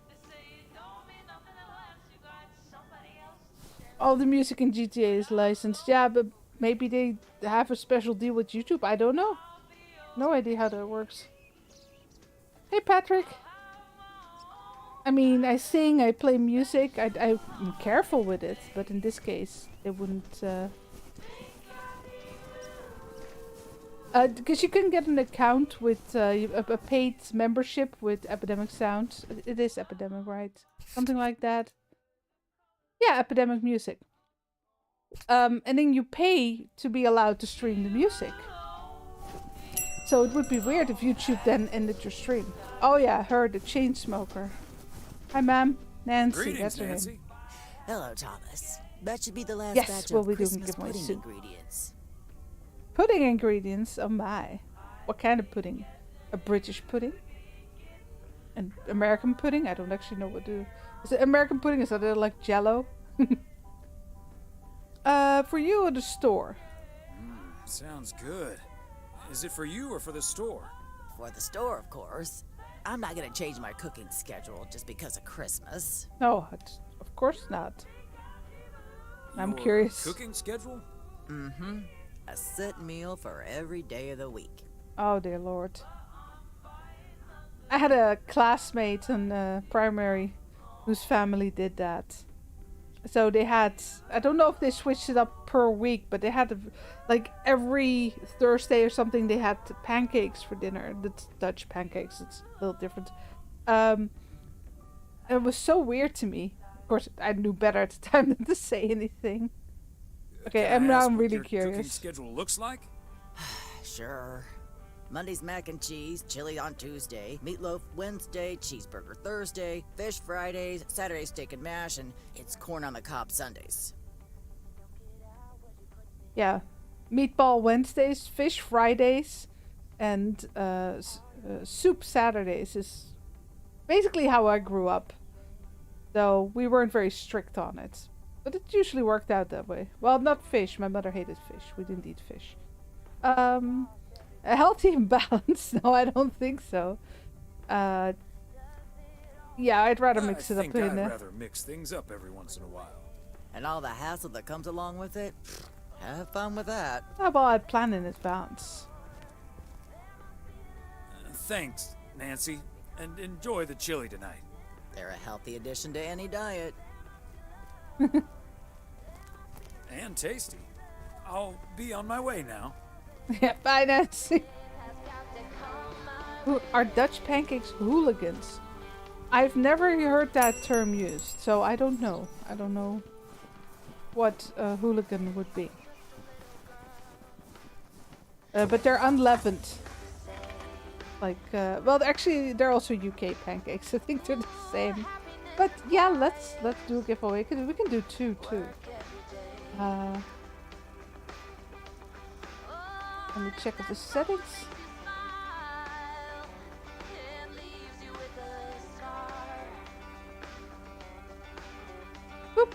All the music in GTA is licensed. Yeah, but maybe they have a special deal with YouTube. I don't know. No idea how that works. Hey, Patrick. I mean, I sing, I play music. I'm careful with it, but in this case, it wouldn't... because you can get an account with a paid membership with Epidemic Sound. It is Epidemic, right? Something like that. Yeah, Epidemic Music. And then you pay to be allowed to stream the music. So it would be weird if YouTube then ended your stream. Oh yeah, her, the chain smoker. Hi, ma'am. Nancy, Greetings, that's her Nancy. name. Hello, Thomas. That should be the last Yes, batch we'll of be doing Christmas giveaway pudding soon. ingredients. Pudding ingredients? Oh my. What kind of pudding? A British pudding? An American pudding? I don't actually know what to do. Is it American pudding? Is that like Jello? For you or the store? Sounds good. Is it for you or for the store? For the store, of course. I'm not gonna change my cooking schedule just because of Christmas. No, of course not. I'm Your curious. Cooking schedule? Mm-hmm. A set meal for every day of the week. Oh dear lord. I had a classmate in primary whose family did that. So they had, I don't know if they switched it up per week, but they had like every Thursday or something they had pancakes for dinner. That's Dutch pancakes, it's a little different. It was so weird to me. Of course, I knew better at the time than to say anything. Okay, I'm really Your cooking curious. schedule looks like? Sure. Monday's mac and cheese, chili on Tuesday, meatloaf Wednesday, cheeseburger Thursday, fish Fridays, Saturday steak and mash, and it's corn on the cob Sundays. Yeah, meatball Wednesdays, fish Fridays, and soup Saturdays is basically how I grew up. Though we weren't very strict on it. But it usually worked out that way. Well, not fish. My mother hated fish. We didn't eat fish. A healthy and balanced? No, I don't think so. Yeah, I'd rather mix it up in I'd rather mix things up every once in a while. And all the hassle that comes along with it? Have fun with that. How about I plan in advance? Thanks, Nancy. And enjoy the chili tonight. They're a healthy addition to any diet. And tasty. I'll be on my way now. Yeah, bye, Nancy. Are Dutch pancakes hooligans? I've never heard that term used, so I don't know. I don't know what a hooligan would be. But they're unleavened. Like, well, actually, they're also UK pancakes. I think they're the same. But yeah, let's do a giveaway. We can do two too. Let me check the settings. Boop.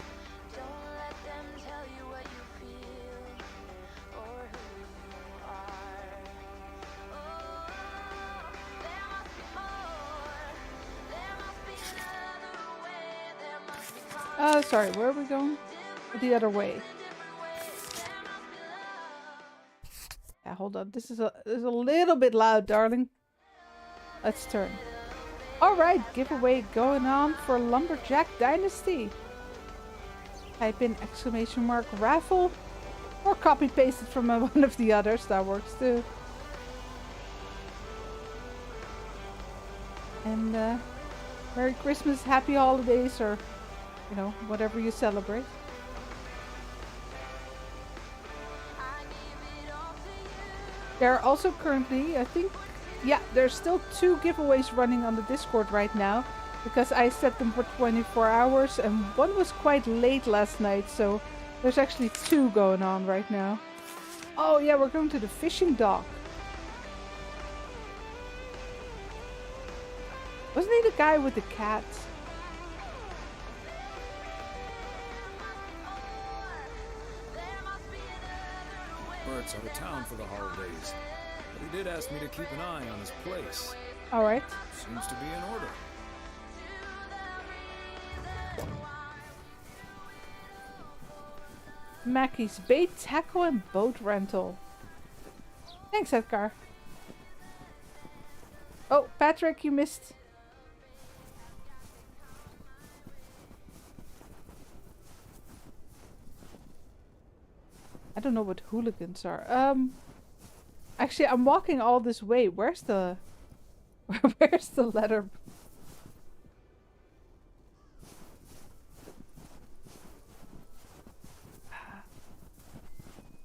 Sorry, where are we going? The other way. Yeah, hold on. This is a little bit loud, darling. Let's turn. Alright, giveaway going on for Lumberjack Dynasty. Type in ! raffle or copy paste it from one of the others. That works too. And Merry Christmas, Happy Holidays, or you know, whatever you celebrate. There are also currently, I think, yeah, there's still 2 giveaways running on the Discord right now, because I set them for 24 hours and one was quite late last night, so there's actually 2 going on right now. Oh yeah, we're going to the fishing dock. Wasn't he the guy with the cat? Bert's out of town for the holidays, but he did ask me to keep an eye on his place. All right. Seems to be in order. Mackey's bait, tackle, and boat rental. Thanks, Edgar. Oh, Patrick, you missed. I don't know what hooligans are. Actually, I'm walking all this way. Where's the letter?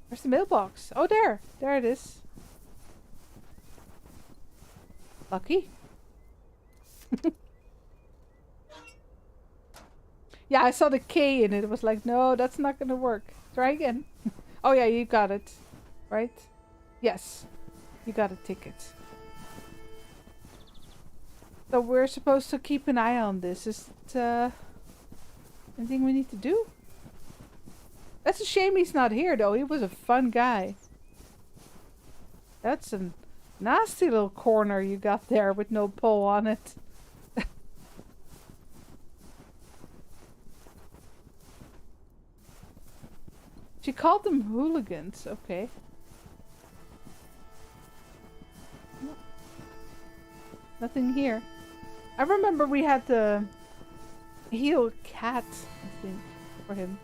Where's the mailbox? Oh, there. There it is. Lucky. Yeah, I saw the K in it. It was like, no, that's not gonna work. Try again. Oh yeah, you got it. Right? Yes. You got a ticket. So we're supposed to keep an eye on this. Is it anything we need to do? That's a shame he's not here though. He was a fun guy. That's a nasty little corner you got there with no pole on it. She called them hooligans. Okay. Nothing here. I remember we had the heel cat, I think, for him.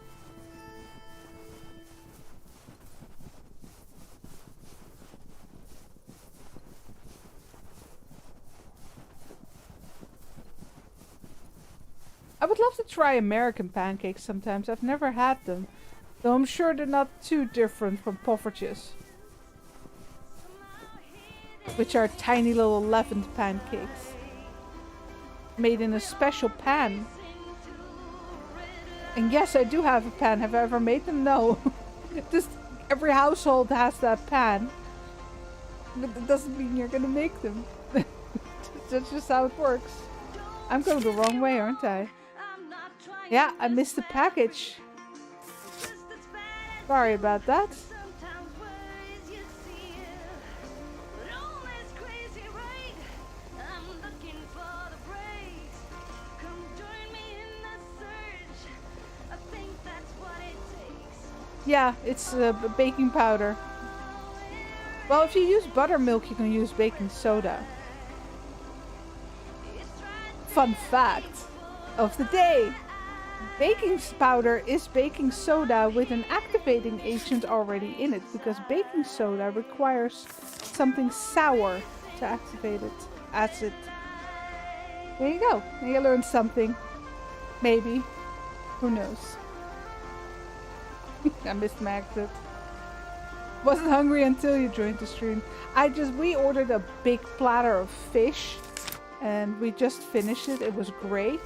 I would love to try American pancakes sometimes. I've never had them. Though I'm sure they're not too different from poffertjes. Which are tiny little leavened pancakes. Made in a special pan. And yes, I do have a pan. Have I ever made them? No. Just every household has that pan. But that doesn't mean you're gonna make them. That's just how it works. I'm going the wrong way, aren't I? Yeah, I missed the package. Sorry about that. Yeah, it's baking powder. Well, if you use buttermilk, you can use baking soda. Fun fact of the day. Baking powder is baking soda with an activating agent already in it, because baking soda requires something sour to activate it. Acid. There you go. You learned something. Maybe. Who knows? I missed my exit. Wasn't hungry until you joined the stream. We ordered a big platter of fish and we just finished it. It was great.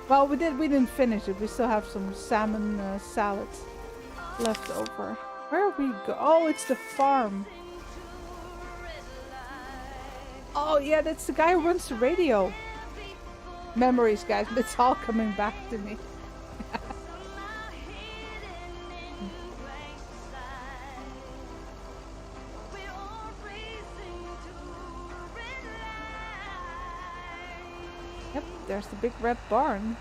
Well, we didn't finish it. We still have some salmon salad left over. Where we go? Oh, it's the farm. Oh yeah, that's the guy who runs the radio. Memories, guys. It's all coming back to me. Yep, there's the big red barn.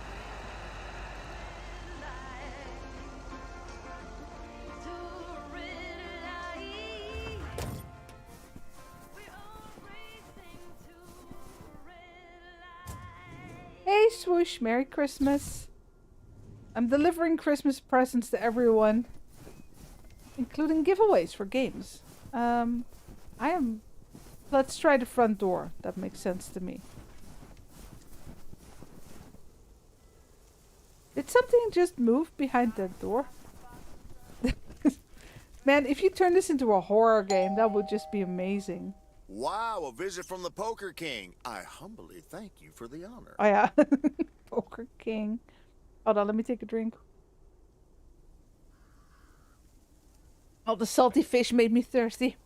Hey Swoosh, Merry Christmas. I'm delivering Christmas presents to everyone, including giveaways for games. Let's try the front door. That makes sense to me. Did something just move behind that door? Man, if you turn this into a horror game, that would just be amazing. Wow, a visit from the Poker King. I humbly thank you for the honor. Oh yeah, Poker King. Hold on, let me take a drink. Oh, the salty fish made me thirsty.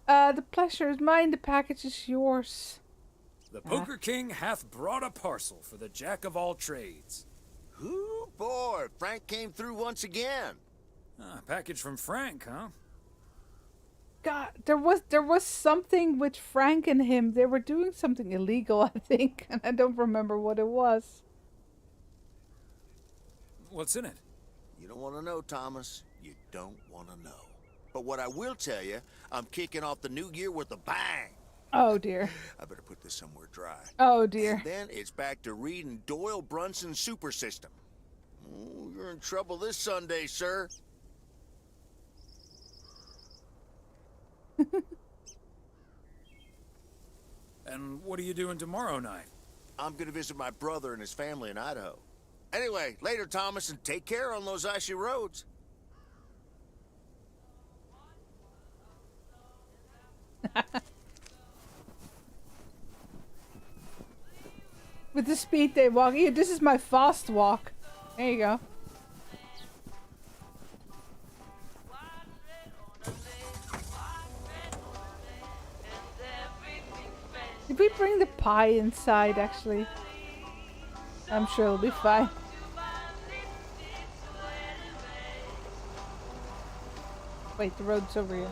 The pleasure is mine, the package is yours. The Poker King hath brought a parcel for the jack of all trades. Ooh, boy, Frank came through once again. Package from Frank, huh? God, there was something with Frank and him. They were doing something illegal, I think, and I don't remember what it was. What's in it? You don't want to know, Thomas. You don't want to know. But what I will tell you, I'm kicking off the new year with a bang. Oh, dear. I better put this somewhere dry. Oh, dear. And then it's back to reading Doyle Brunson's Super System. Oh, you're in trouble this Sunday, sir. And what are you doing tomorrow night? I'm gonna visit my brother and his family in Idaho. Anyway, later, Thomas, and take care on those icy roads. With the speed they walk. Here, this is my fast walk. There you go. Did we bring the pie inside, actually? I'm sure it'll be fine. Wait, the road's over here.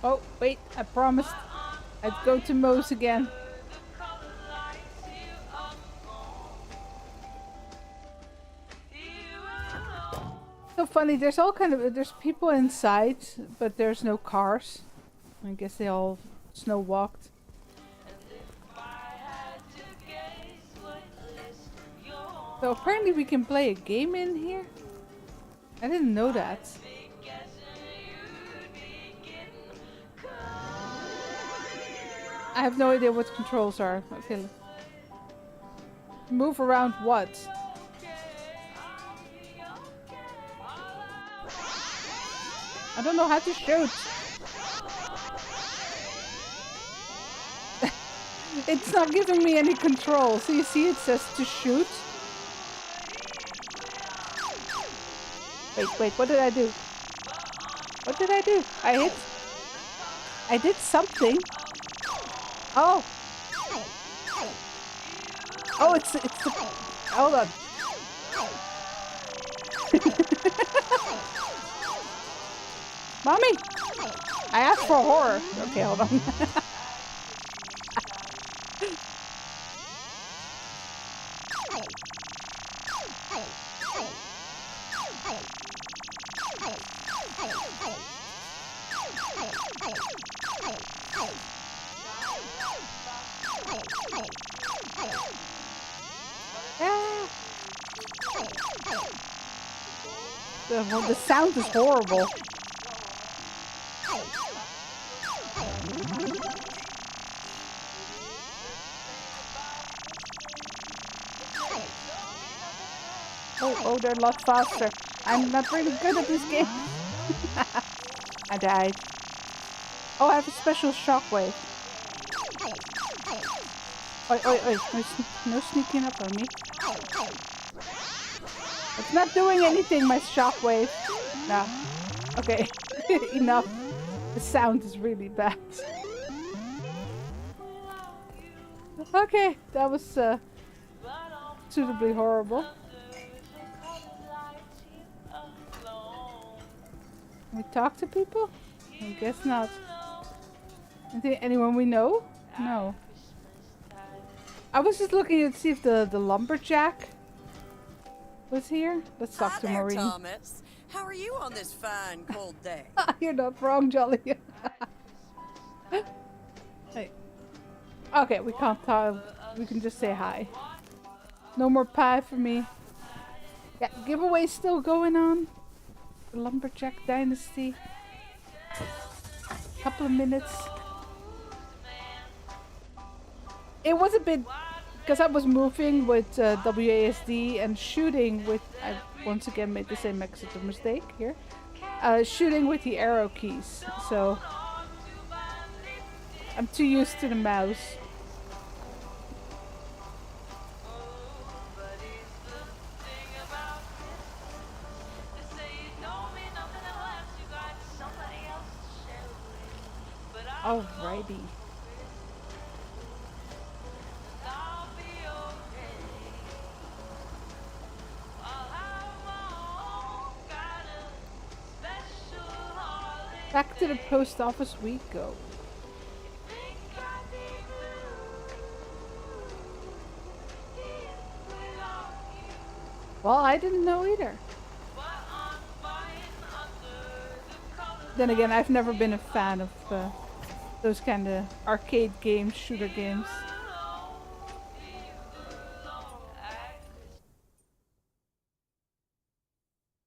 Oh, wait, I promised I'd go to Moe's again. So funny, there's there's people inside, but there's no cars. I guess they all snow walked. So apparently we can play a game in here? I didn't know that. I have no idea what controls are. Okay. Move around what? I don't know how to shoot. It's not giving me any control. So you see it says to shoot. Wait, what did I do? What did I do? I did something. Oh. Oh, it's the, hold on. Mommy! I asked for horror. Okay, hold on. The sound is horrible. Oh, they're a lot faster. I'm not really good at this game. I died. Oh, I have a special shockwave. Oi. No sneaking up on me. It's not doing anything, my shockwave. No. Okay. Enough. The sound is really bad. Okay, that was suitably horrible. Can we talk to people? I guess not. Anyone we know? No. I was just looking to see if the lumberjack was here. Let's talk to there, Maureen. Thomas. How are you on this fine, cold day? You're not wrong, Jolly. Hey. Okay, we can't talk. We can just say hi. No more pie for me. Yeah, giveaway still going on. The Lumberjack Dynasty. Couple of minutes. It was a bit because I was moving with WASD and shooting with. I once again made the same Mexican mistake here. Shooting with the arrow keys, so I'm too used to the mouse. Alrighty. Back to the post office we go. Well, I didn't know either. Then again, I've never been a fan of those kind of arcade games, shooter games.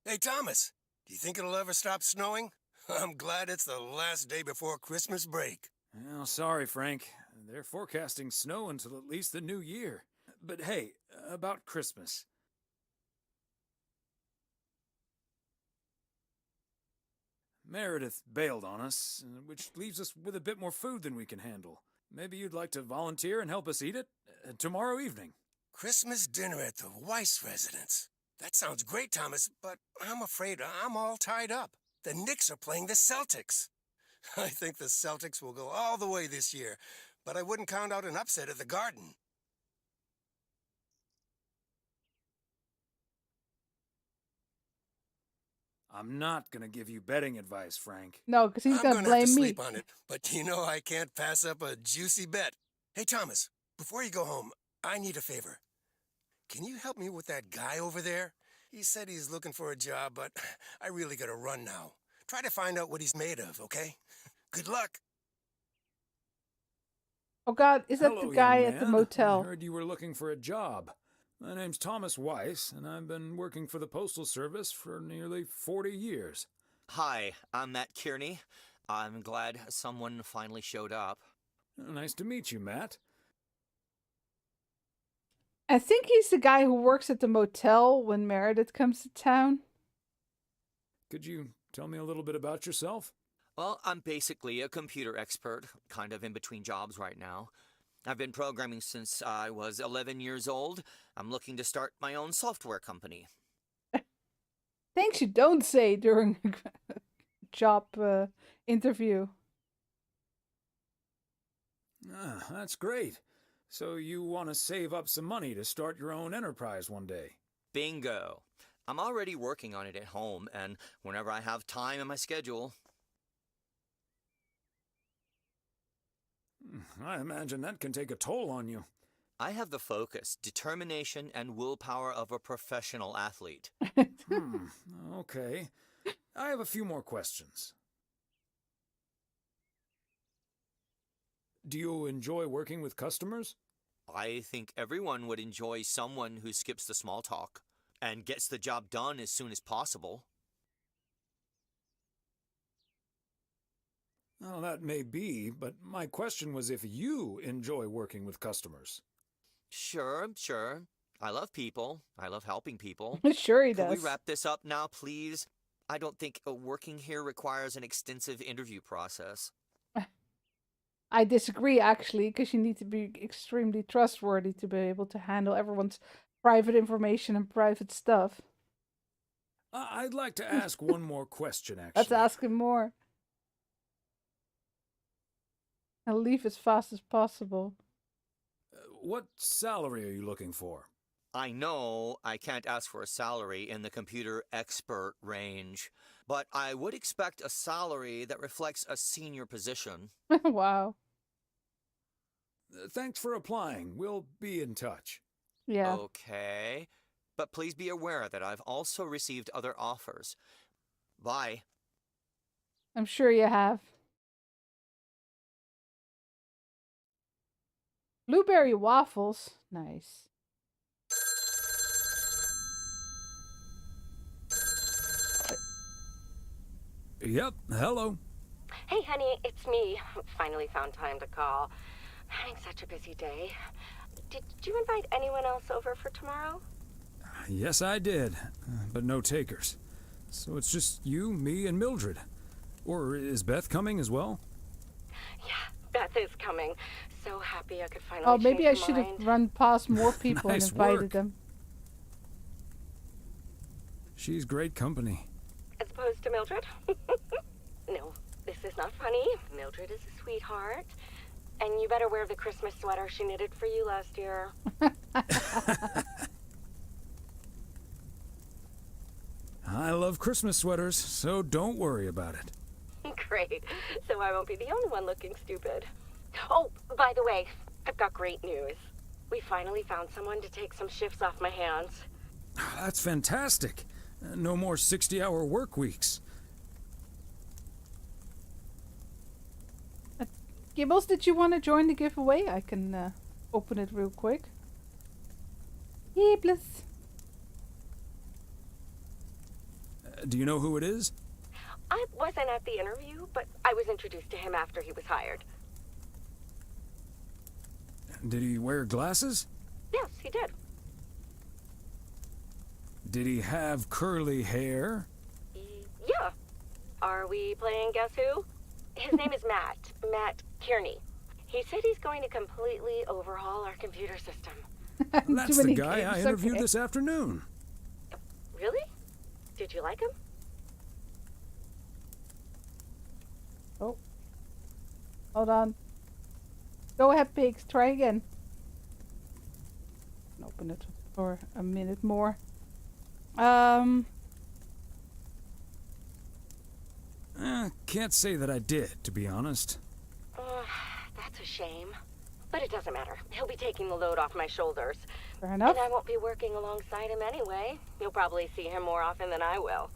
Hey, Thomas, do you think it'll ever stop snowing? I'm glad it's the last day before Christmas break. Well, sorry, Frank. They're forecasting snow until at least the new year. But hey, about Christmas. Meredith bailed on us, which leaves us with a bit more food than we can handle. Maybe you'd like to volunteer and help us eat it tomorrow evening. Christmas dinner at the Weiss residence. That sounds great, Thomas, but I'm afraid I'm all tied up. The Knicks are playing the Celtics. I think the Celtics will go all the way this year, but I wouldn't count out an upset at the Garden. I'm not gonna give you betting advice, Frank. No, because he's gonna have blame to me. sleep on it, but you know I can't pass up a juicy bet. Hey, Thomas, before you go home, I need a favor. Can you help me with that guy over there? He said he's looking for a job, but I really gotta run now. Try to find out what he's made of, okay? Good luck. Oh God, is that Hello, the guy young at the man. motel? I heard you were looking for a job. My name's Thomas Weiss, and I've been working for the Postal Service for nearly 40 years. Hi, I'm Matt Kearney. I'm glad someone finally showed up. Nice to meet you, Matt. I think he's the guy who works at the motel when Meredith comes to town. Could you tell me a little bit about yourself? Well, I'm basically a computer expert, kind of in between jobs right now. I've been programming since I was 11 years old. I'm looking to start my own software company. Things you don't say during a job interview. Ah, that's great. So you want to save up some money to start your own enterprise one day? Bingo. I'm already working on it at home, and whenever I have time in my schedule. I imagine that can take a toll on you. I have the focus, determination, and willpower of a professional athlete. Okay. I have a few more questions. Do you enjoy working with customers? I think everyone would enjoy someone who skips the small talk and gets the job done as soon as possible. Well, that may be, but my question was if you enjoy working with customers. Sure. I love people. I love helping people. Sure he Could does. we wrap this up now, please? I don't think working here requires an extensive interview process. I disagree, actually, because you need to be extremely trustworthy to be able to handle everyone's private information and private stuff. I'd like to ask one more question, actually. Let's ask him more. I'll leave as fast as possible. What salary are you looking for? I know I can't ask for a salary in the computer expert range, but I would expect a salary that reflects a senior position. Wow. Thanks for applying. We'll be in touch. Yeah. Okay. But please be aware that I've also received other offers. Bye. I'm sure you have. Blueberry waffles. Nice. Yep, hello. Hey, honey, it's me. Finally found time to call. Having such a busy day. Did you invite anyone else over for tomorrow? Yes, I did, but no takers. So it's just you, me, and Mildred. Or is Beth coming as well? Yeah, Beth is coming. So happy I could finally Oh, maybe I change should my have mind. run past more people Nice and invited work. them. She's great company. As opposed to Mildred? No, this is not funny. Mildred is a sweetheart. And you better wear the Christmas sweater she knitted for you last year. I love Christmas sweaters, so don't worry about it. Great. So I won't be the only one looking stupid. Oh, by the way, I've got great news. We finally found someone to take some shifts off my hands. That's fantastic. No more 60-hour work weeks. Gibbles, did you want to join the giveaway? I can open it real quick. Gibbles. Do you know who it is? I wasn't at the interview, but I was introduced to him after he was hired. Did he wear glasses? Yes, he did. Did he have curly hair? Yeah. Are we playing Guess Who? His name is Matt. Matt Kearney. He said he's going to completely overhaul our computer system. That's the guy I interviewed this afternoon. Really? Did you like him? Oh. Hold on. Go ahead, pigs. Try again. Open it for a minute more. Can't say that I did, to be honest. That's a shame. But it doesn't matter. He'll be taking the load off my shoulders. Fair enough. And I won't be working alongside him anyway. You'll probably see him more often than I will.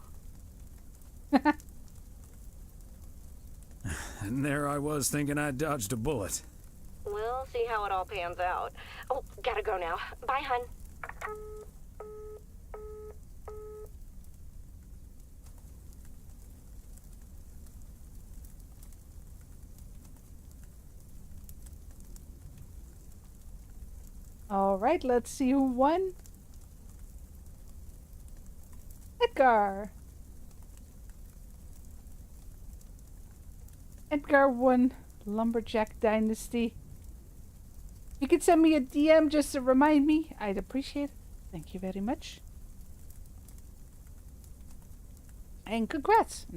And there I was thinking I dodged a bullet. We'll see how it all pans out. Oh, gotta go now. Bye, hun. All right, let's see who won. Edgar. Edgar won Lumberjack Dynasty. You could send me a DM just to remind me. I'd appreciate it. Thank you very much. And congrats.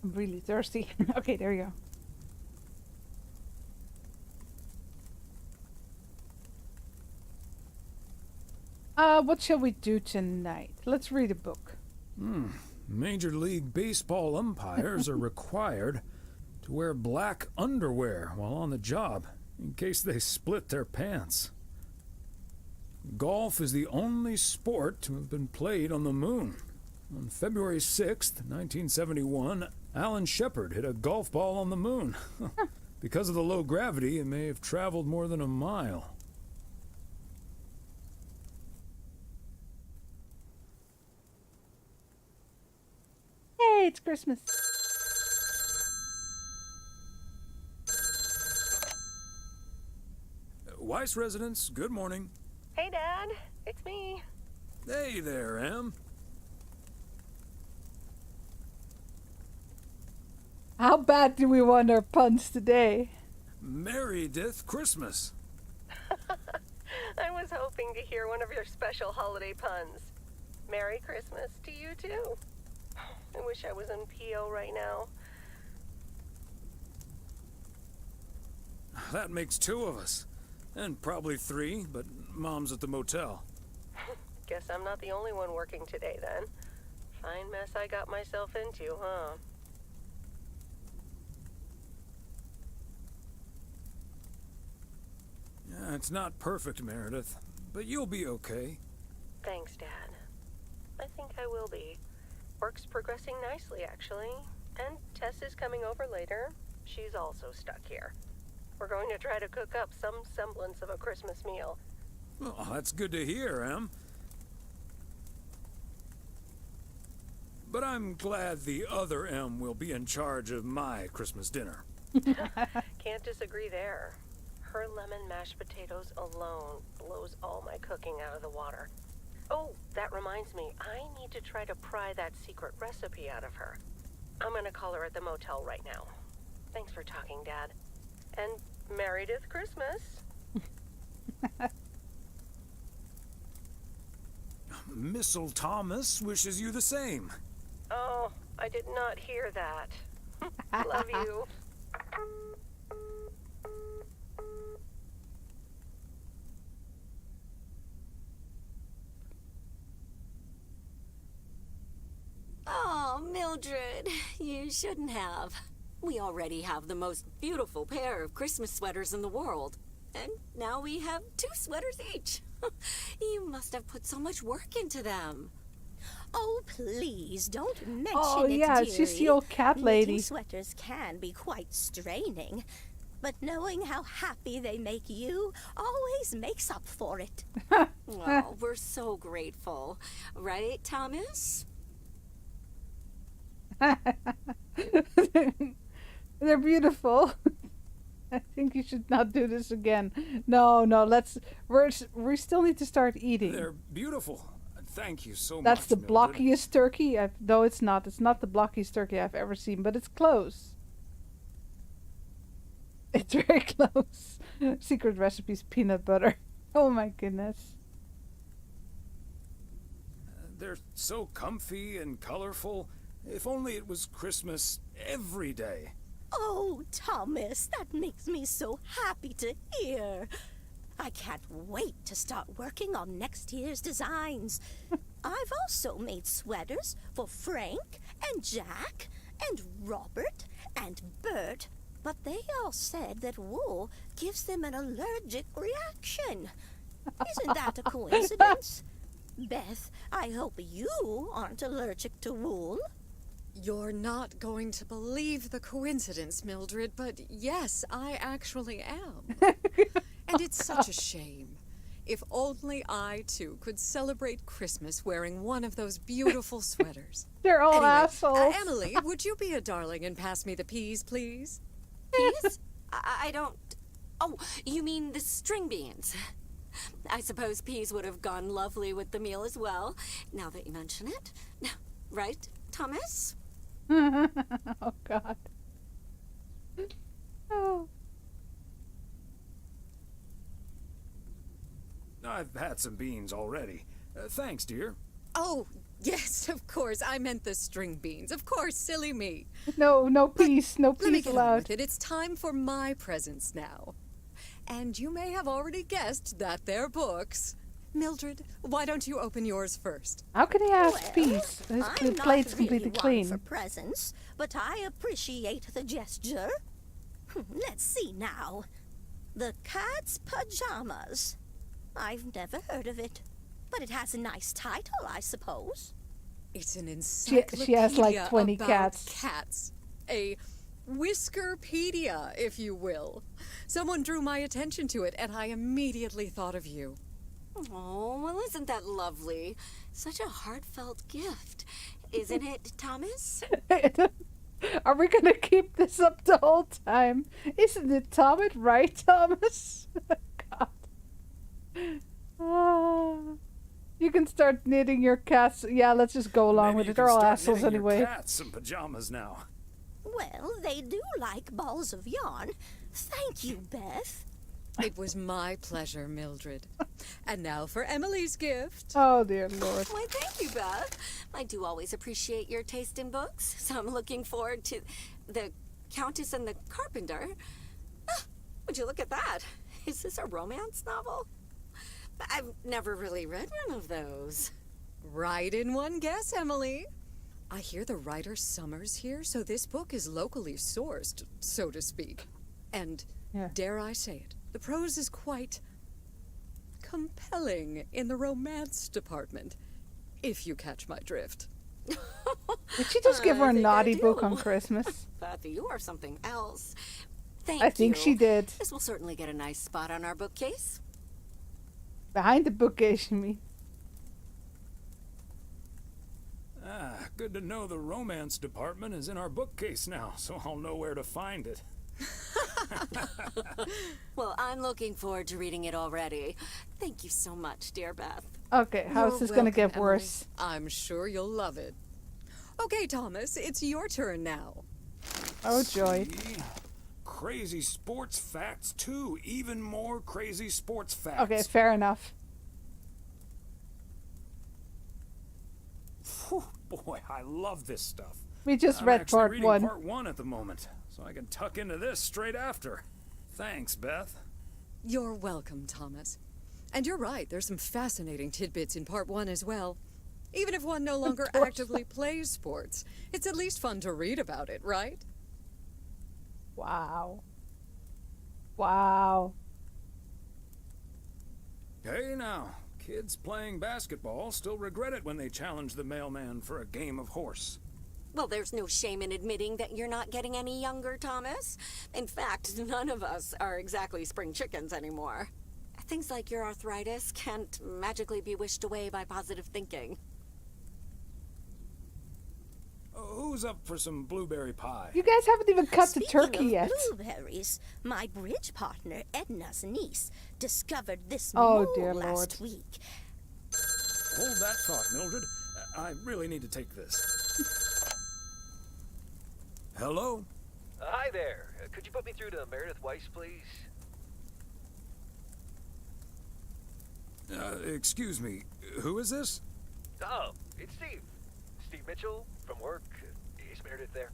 I'm really thirsty. Okay, there you go. What shall we do tonight? Let's read a book. Major League Baseball umpires are required to wear black underwear while on the job in case they split their pants. Golf is the only sport to have been played on the moon. On February 6th, 1971, Alan Shepard hit a golf ball on the moon. Because of the low gravity, it may have traveled more than a mile. Hey, it's Christmas. Weiss residence, good morning. Hey, Dad. It's me. Hey there, Em. How bad do we want our puns today? Meredith Christmas. I was hoping to hear one of your special holiday puns. Merry Christmas to you, too. I wish I was in PO right now. That makes two of us. And probably three, but Mom's at the motel. Guess I'm not the only one working today, then. Fine mess I got myself into, huh? Yeah, it's not perfect, Meredith, but you'll be okay. Thanks, Dad. I think I will be. Work's progressing nicely, actually. And Tess is coming over later. She's also stuck here. We're going to try to cook up some semblance of a Christmas meal. Well, that's good to hear, Em. But I'm glad the other M will be in charge of my Christmas dinner. Can't disagree there. Her lemon mashed potatoes alone blows all my cooking out of the water. Oh, that reminds me, I need to try to pry that secret recipe out of her. I'm gonna call her at the motel right now. Thanks for talking, Dad. And Meredith Christmas. Missile Thomas wishes you the same. Oh, I did not hear that. Love you. Oh, Mildred, you shouldn't have. We already have the most beautiful pair of Christmas sweaters in the world. And now we have 2 sweaters each. You must have put so much work into them. Oh, please, don't mention Oh, it, yeah, dearie. she's the old cat lady. Knitting sweaters can be quite straining, but knowing how happy they make you always makes up for it. Well, we're so grateful. Right, Thomas? They're beautiful. I think you should not do this again. No, let's. We still need to start eating. They're beautiful. Thank you so much. That's the Mildred. blockiest turkey. No, it's not. It's not the blockiest turkey I've ever seen, but it's close. It's very close. Secret recipes peanut butter. Oh my goodness. They're so comfy and colorful. If only it was Christmas every day. Oh, Thomas, that makes me so happy to hear. I can't wait to start working on next year's designs. I've also made sweaters for Frank and Jack and Robert and Bert, but they all said that wool gives them an allergic reaction. Isn't that a coincidence? Beth, I hope you aren't allergic to wool. You're not going to believe the coincidence, Mildred, but yes, I actually am. And it's such a shame. If only I, too, could celebrate Christmas wearing one of those beautiful sweaters. They're all Anyway, assholes. Emily, would you be a darling and pass me the peas, please? Peas? I don't... Oh, you mean the string beans. I suppose peas would have gone lovely with the meal as well, now that you mention it. Right, Thomas? Oh, God. Oh. I've had some beans already. Thanks, dear. Oh, yes, of course. I meant the string beans. Of course, silly me. No peace. No Let me peace get on allowed. with it. It's time for my presents now. And you may have already guessed that they're books. Mildred, why don't you open yours first? How can he have Well, peace? His I'm plate's not completely really clean. one for presents, but I appreciate the gesture. Let's see now. The Cat's Pajamas. I've never heard of it, but it has a nice title, I suppose. It's an She encyclopedia has like 20 about cats. cats. A Whiskerpedia, if you will. Someone drew my attention to it, and I immediately thought of you. Oh, well, isn't that lovely? Such a heartfelt gift. Isn't it, Thomas? Are we gonna keep this up the whole time? Isn't it Thomas? Right, Thomas? God. You can start knitting your cats. Yeah, let's just go along Maybe with you it. can They're all start assholes knitting your anyway. cats some pajamas now. Well, they do like balls of yarn. Thank you, Beth. It was my pleasure, Mildred. And now for Emily's gift. Oh, dear Lord. Why, thank you, Beth. I do always appreciate your taste in books, so I'm looking forward to The Countess and the Carpenter. Ah, would you look at that? Is this a romance novel? I've never really read one of those. Right in one guess, Emily. I hear the writer Summers here, so this book is locally sourced, so to speak. And, dare I say it, the prose is quite compelling in the romance department, if you catch my drift. Did she just give her a I think naughty I book do. on Christmas? Beth, you are something else. Thank you. I think she did. This will certainly get a nice spot on our bookcase. Behind the bookcase, you mean? Good to know the romance department is in our bookcase now, so I'll know where to find it. Well, I'm looking forward to reading it already. Thank you so much, dear Beth. Okay, how's You're this gonna welcome, get worse? Emily. I'm sure you'll love it. Okay, Thomas, it's your turn now. Oh, joy. See? Crazy sports facts, too. Even more crazy sports facts. Okay, fair enough. Whew, boy, I love this stuff. We just I'm read actually part reading one. part 1 at the moment, so I can tuck into this straight after. Thanks, Beth. You're welcome, Thomas. And you're right, there's some fascinating tidbits in part 1 as well. Even if one no longer actively plays sports, it's at least fun to read about it, right? Wow. Wow. Hey now, kids playing basketball still regret it when they challenge the mailman for a game of horse. Well, there's no shame in admitting that you're not getting any younger, Thomas. In fact, none of us are exactly spring chickens anymore. Things like your arthritis can't magically be wished away by positive thinking. Who's up for some blueberry pie? You guys haven't even cut the Speaking turkey of yet. blueberries, my bridge partner, Edna's niece, discovered this Oh, mole dear last Lord. week. Hold that thought, Mildred. I really need to take this. Hello? Hi there. Could you put me through to Meredith Weiss, please? Excuse me. Who is this? Oh, it's Steve. Steve Mitchell from work. Is Meredith there?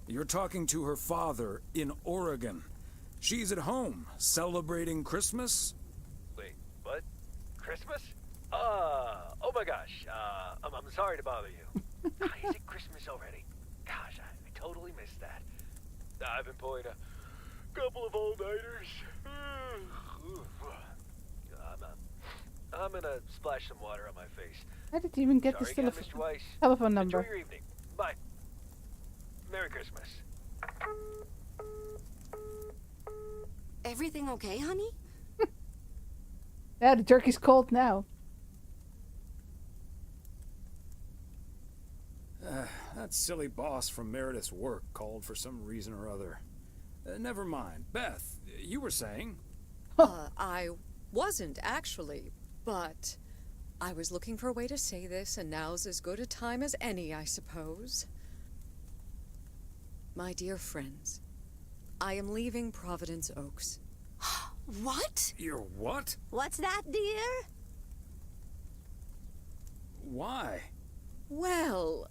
You're talking to her father in Oregon. She's at home, celebrating Christmas. Wait, what? Christmas? Oh my gosh. I'm sorry to bother you. Is it Christmas already? Gosh, I totally missed that. I've been pulling a couple of all-nighters. I'm gonna splash some water on my face. How did you even get Sorry this again, Mr. Weiss. telephone number? Enjoy your evening. Bye. Merry Christmas. Everything okay, honey? Yeah, the turkey's cold now. That silly boss from Meredith's work called for some reason or other. Never mind. Beth, you were saying? I wasn't, actually, but I was looking for a way to say this, and now's as good a time as any, I suppose. My dear friends, I am leaving Providence Oaks. What? You're what? What's that, dear? Why? Well,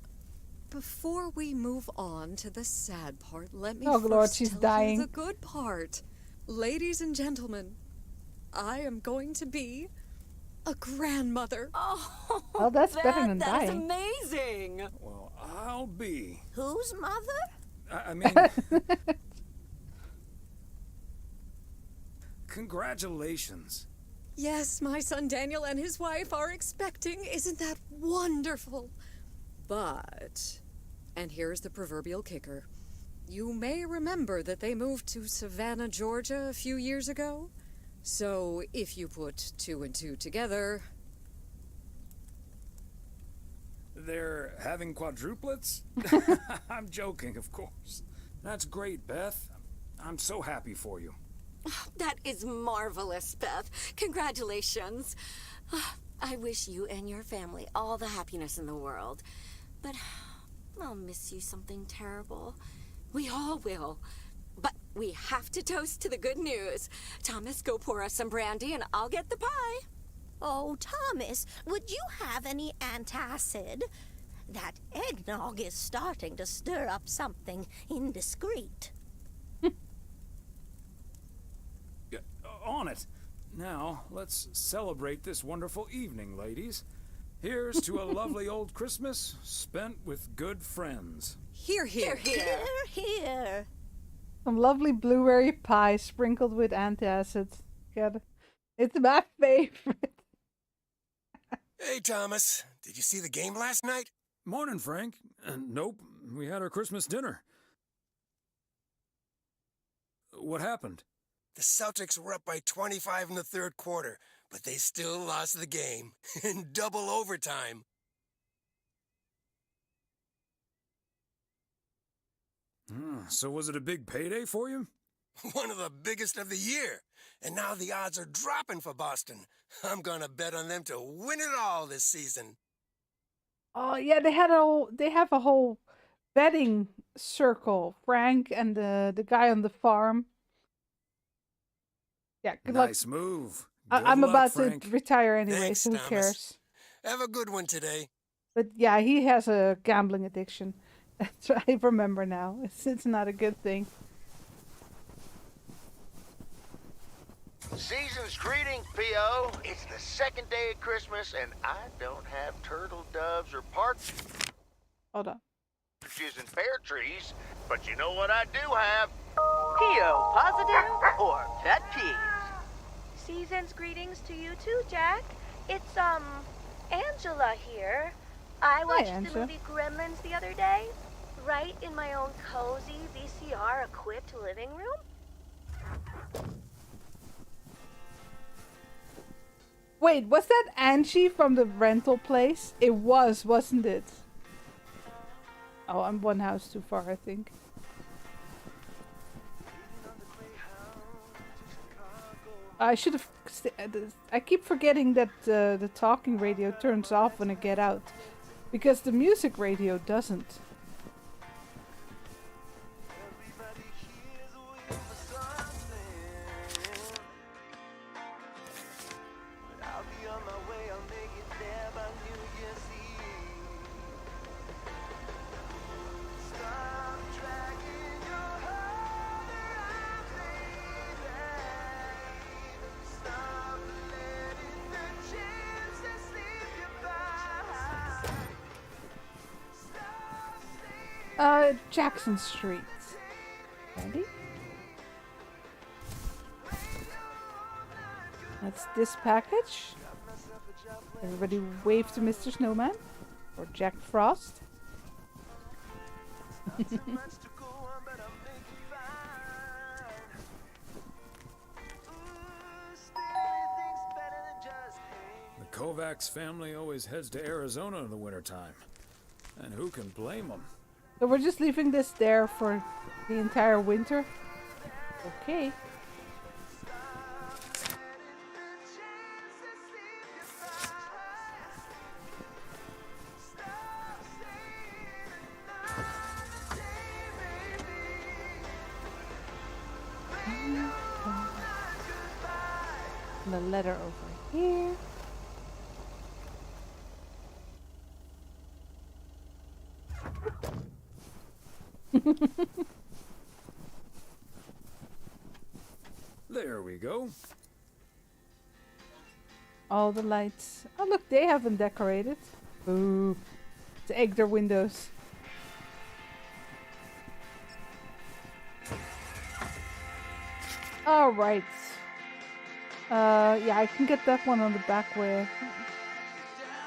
before we move on to the sad part, let me Oh, first Lord, she's tell dying. you the good part. Ladies and gentlemen, I am going to be a grandmother. Oh, Well, that's better than that is dying. amazing. Well, I'll be. Whose mother? I mean... Congratulations. Yes, my son Daniel and his wife are expecting. Isn't that wonderful? But, and here's the proverbial kicker. You may remember that they moved to Savannah, Georgia a few years ago. So if you put 2 and 2 together... They're having quadruplets? I'm joking, of course. That's great, Beth. I'm so happy for you. That is marvelous, Beth. Congratulations. I wish you and your family all the happiness in the world. But I'll miss you something terrible. We all will. But we have to toast to the good news. Thomas, go pour us some brandy and I'll get the pie. Oh, Thomas, would you have any antacid? That eggnog is starting to stir up something indiscreet. On it. Now, let's celebrate this wonderful evening, ladies. Here's to a lovely old Christmas spent with good friends. Hear, hear, Hear, hear. Some lovely blueberry pie sprinkled with antacids. God, it's my favorite. Hey, Thomas. Did you see the game last night? Morning, Frank. Nope, we had our Christmas dinner. What happened? The Celtics were up by 25 in the third quarter, but they still lost the game in double overtime. So was it a big payday for you? One of the biggest of the year. And now the odds are dropping for Boston. I'm gonna bet on them to win it all this season. Oh yeah, they have a whole betting circle. Frank and the guy on the farm. Yeah, good luck. Nice move. I'm luck, about Frank. to retire anyway, Thanks, so who Thomas. cares? Have a good one today. But yeah, he has a gambling addiction. That's what I remember now. It's not a good thing. Season's greetings, P.O. It's the second day of Christmas, and I don't have turtle doves or Hold on. partridges and pear trees, but you know what I do have? P.O. positive or pet peeves? Season's greetings to you too, Jack. It's, Angela here. I watched the Angela. movie Gremlins the other day, right in my own cozy VCR-equipped living room. Wait, was that Angie from the rental place? It was, wasn't it? Oh, I'm one house too far, I think. I should have... I keep forgetting that the talking radio turns off when I get out. Because the music radio doesn't. Jackson Street. Ready? That's this package. Everybody wave to Mr. Snowman. Or Jack Frost. The Kovacs family always heads to Arizona in the wintertime. And who can blame them? So we're just leaving this there for the entire winter? Okay. The letter over here. There we go. All the lights. Oh look, they haven't decorated. Boo. To egg their windows. Alright. Yeah, I can get that one on the back way.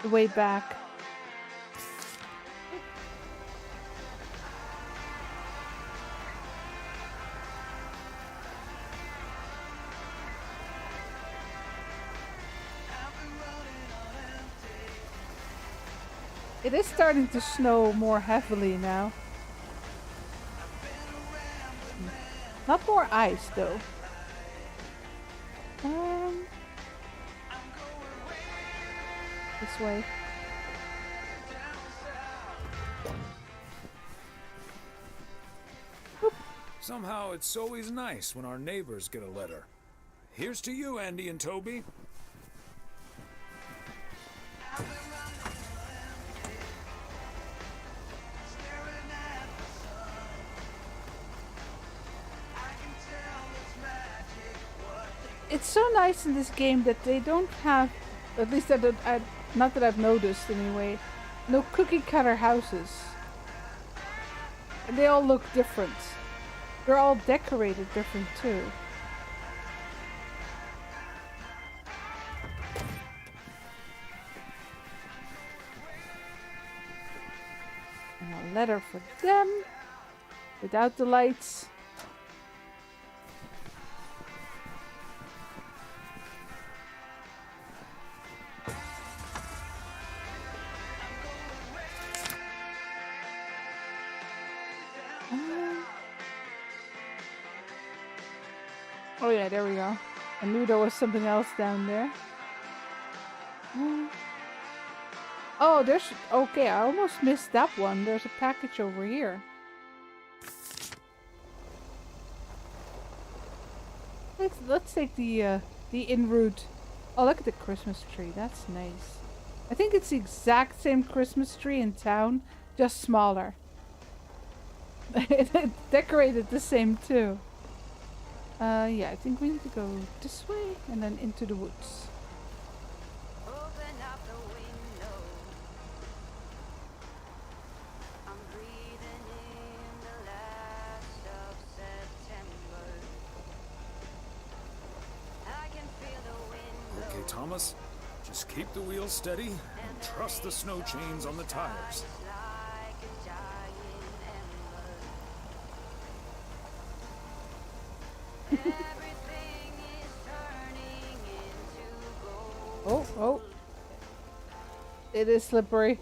The way back. It is starting to snow more heavily now. Not more ice though. This way. Somehow it's always nice when our neighbors get a letter. Here's to you, Andy and Toby. It's so nice in this game that they don't have, at least not that I've noticed anyway, no cookie cutter houses. And they all look different. They're all decorated different too. And a letter for them, without the lights. Oh yeah, there we go. I knew there was something else down there. Oh, there's... Okay, I almost missed that one. There's a package over here. Let's take the in route. Oh, look at the Christmas tree. That's nice. I think it's the exact same Christmas tree in town, just smaller. It's decorated the same too. Yeah, I think we need to go this way and then into the woods. Okay, Thomas. Just keep the wheels steady and trust the snow chains on the tires. Oh. It is slippery.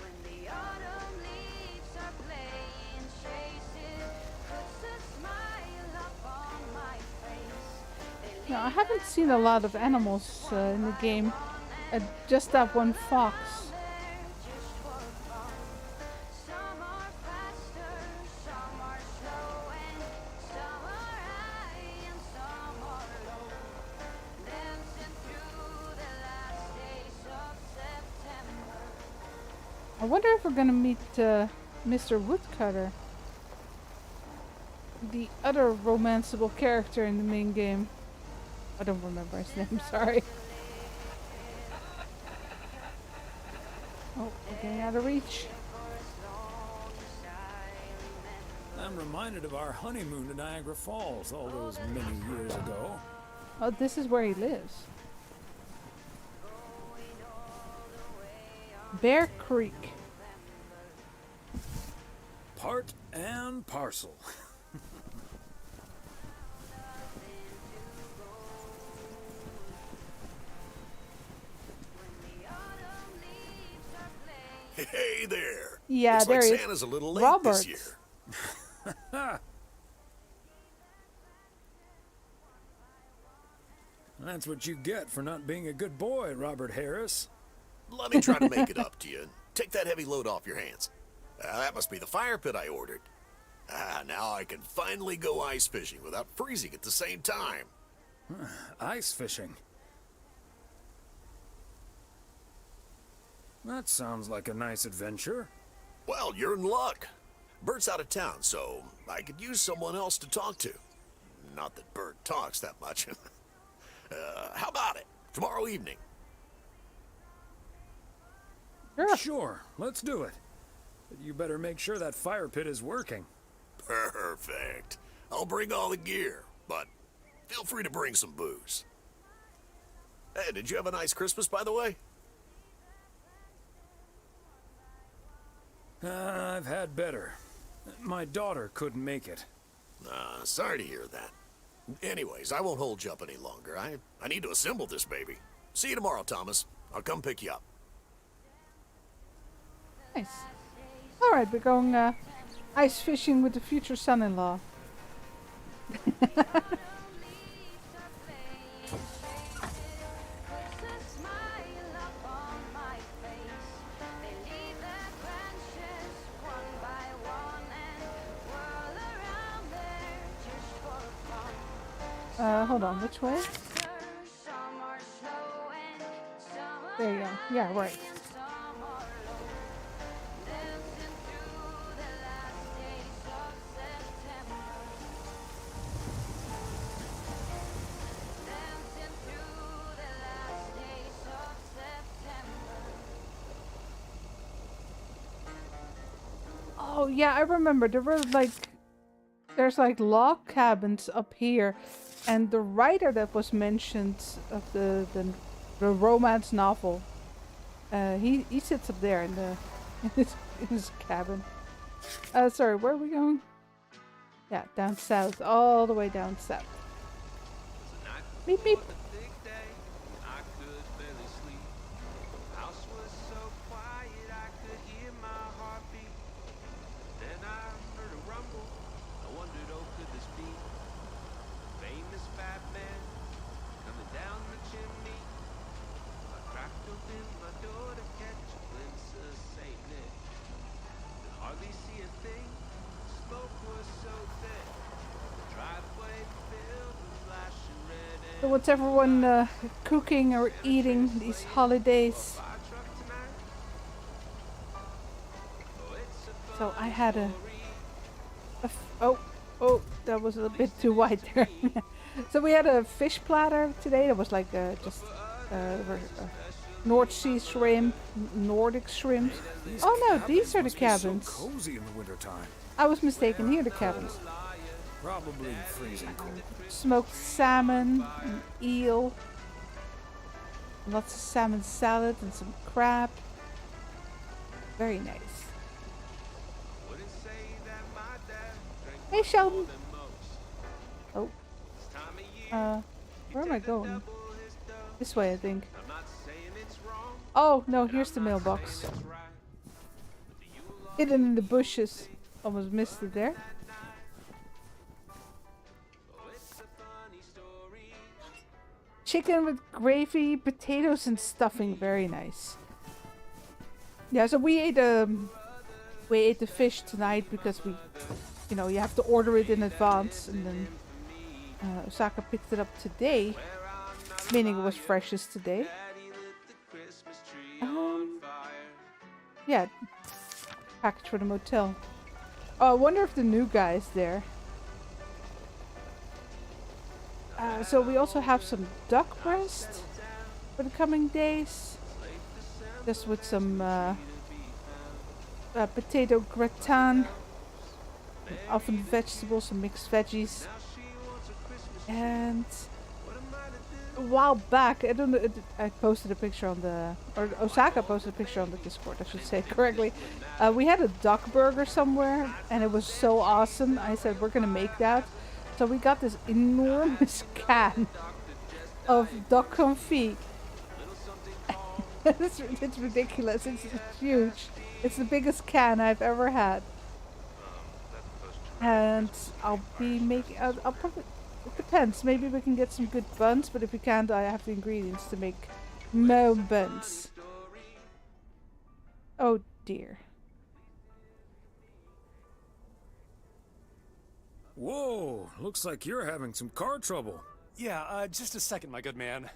No, I haven't seen a lot of animals in the game. Just that one fox. I wonder if we're gonna meet Mr. Woodcutter, the other romanceable character in the main game. I don't remember his name, sorry. Oh, we're getting out of reach. I'm reminded of our honeymoon to Niagara Falls all those many years ago. Oh, this is where he lives. Bear Creek. Part and parcel. Hey there. Yeah, looks there like he is. Santa's a little late Robert. this year. That's what you get for not being a good boy, Robert Harris. Let me try to make it up to you. Take that heavy load off your hands. That must be the fire pit I ordered. Now I can finally go ice fishing without freezing at the same time. Ice fishing. That sounds like a nice adventure. Well, you're in luck. Bert's out of town, so I could use someone else to talk to. Not that Bert talks that much. How about it? Tomorrow evening. Sure, let's do it. But you better make sure that fire pit is working. Perfect. I'll bring all the gear, but feel free to bring some booze. Hey, did you have a nice Christmas, by the way? I've had better. My daughter couldn't make it. Sorry to hear that. Anyways, I won't hold you up any longer. I need to assemble this baby. See you tomorrow, Thomas. I'll come pick you up. Nice. Alright, we're going ice fishing with the future son-in-law. Hold on, which way? There you go. Yeah, right. Oh yeah, I remember there were there's log cabins up here, and the writer that was mentioned of the romance novel, he sits up there in his cabin. Sorry, where are we going? Yeah, down south, all the way down south. Beep beep. So what's everyone cooking or eating these holidays? So I had oh, that was a bit too wide there. So we had a fish platter today. That was like just North Sea shrimp, Nordic shrimp. Oh no, these are the cabins. So cozy in the wintertime. I was mistaken. Here are the cabins. Probably freezing cold. Smoked salmon, and eel. Lots of salmon salad and some crab. Very nice. Hey Sheldon. Oh. Where am I going? This way, I think. Oh, no, here's the mailbox. Hidden in the bushes. Almost missed it there. Chicken with gravy, potatoes and stuffing. Very nice. Yeah, so we ate the fish tonight because you have to order it in advance, and then Osaka picked it up today, meaning it was freshest today. Yeah, package for the motel. Oh, I wonder if the new guy is there. So we also have some duck breast for the coming days, just with some potato gratin, often vegetables, some mixed veggies. And a while back, I don't know, I posted a picture on or Osaka posted a picture on the Discord, I should say correctly. We had a duck burger somewhere, and it was so awesome. I said, we're gonna make that. So we got this enormous can of duck confit. It's ridiculous. It's huge. It's the biggest can I've ever had. And I'll be making... I'll probably... It depends. Maybe we can get some good buns, but if we can't, I have the ingredients to make my own buns. Oh dear. Whoa, looks like you're having some car trouble. Yeah, just a second, my good man.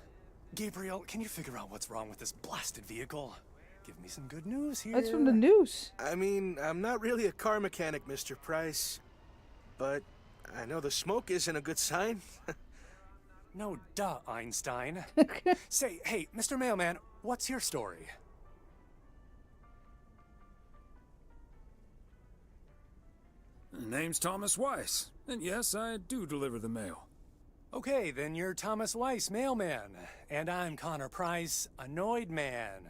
Gabriel, can you figure out what's wrong with this blasted vehicle? Give me some good news here. That's from the news. I mean, I'm not really a car mechanic, Mr. Price. But I know the smoke isn't a good sign. No, duh, Einstein. Say, hey, Mr. Mailman, what's your story? Name's Thomas Weiss, and yes, I do deliver the mail. Okay, then you're Thomas Weiss, mailman, and I'm Connor Price, annoyed man.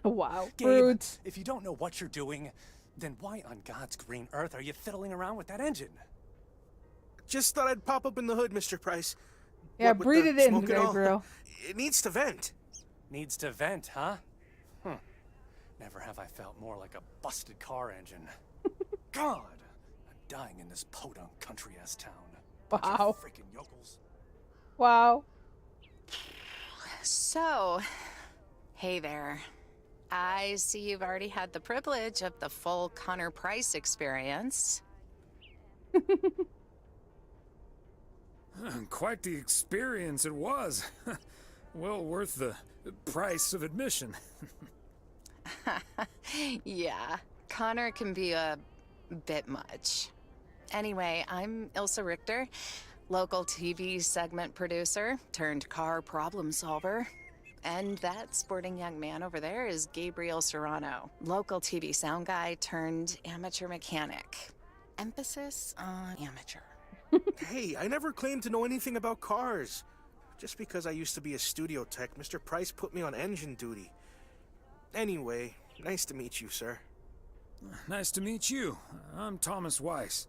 Wow, Gabe, rude. if you don't know what you're doing, then why on God's green earth are you fiddling around with that engine? Just thought I'd pop up in the hood, Mr. Price. Yeah, What with breathe the it in, smoke and all, Gabriel. It needs to vent. Needs to vent, huh? Never have I felt more like a busted car engine. God! Dying in this podunk country-ass town. Wow. Freaking yokels. Wow. So, hey there. I see you've already had the privilege of the full Connor Price experience. Quite the experience it was. Well worth the price of admission. Yeah, Connor can be a bit much. Anyway, I'm Ilsa Richter, local TV segment producer turned car problem solver. And that sporting young man over there is Gabriel Serrano, local TV sound guy turned amateur mechanic. Emphasis on amateur. Hey, I never claimed to know anything about cars. Just because I used to be a studio tech, Mr. Price put me on engine duty. Anyway, nice to meet you, sir. Nice to meet you. I'm Thomas Weiss.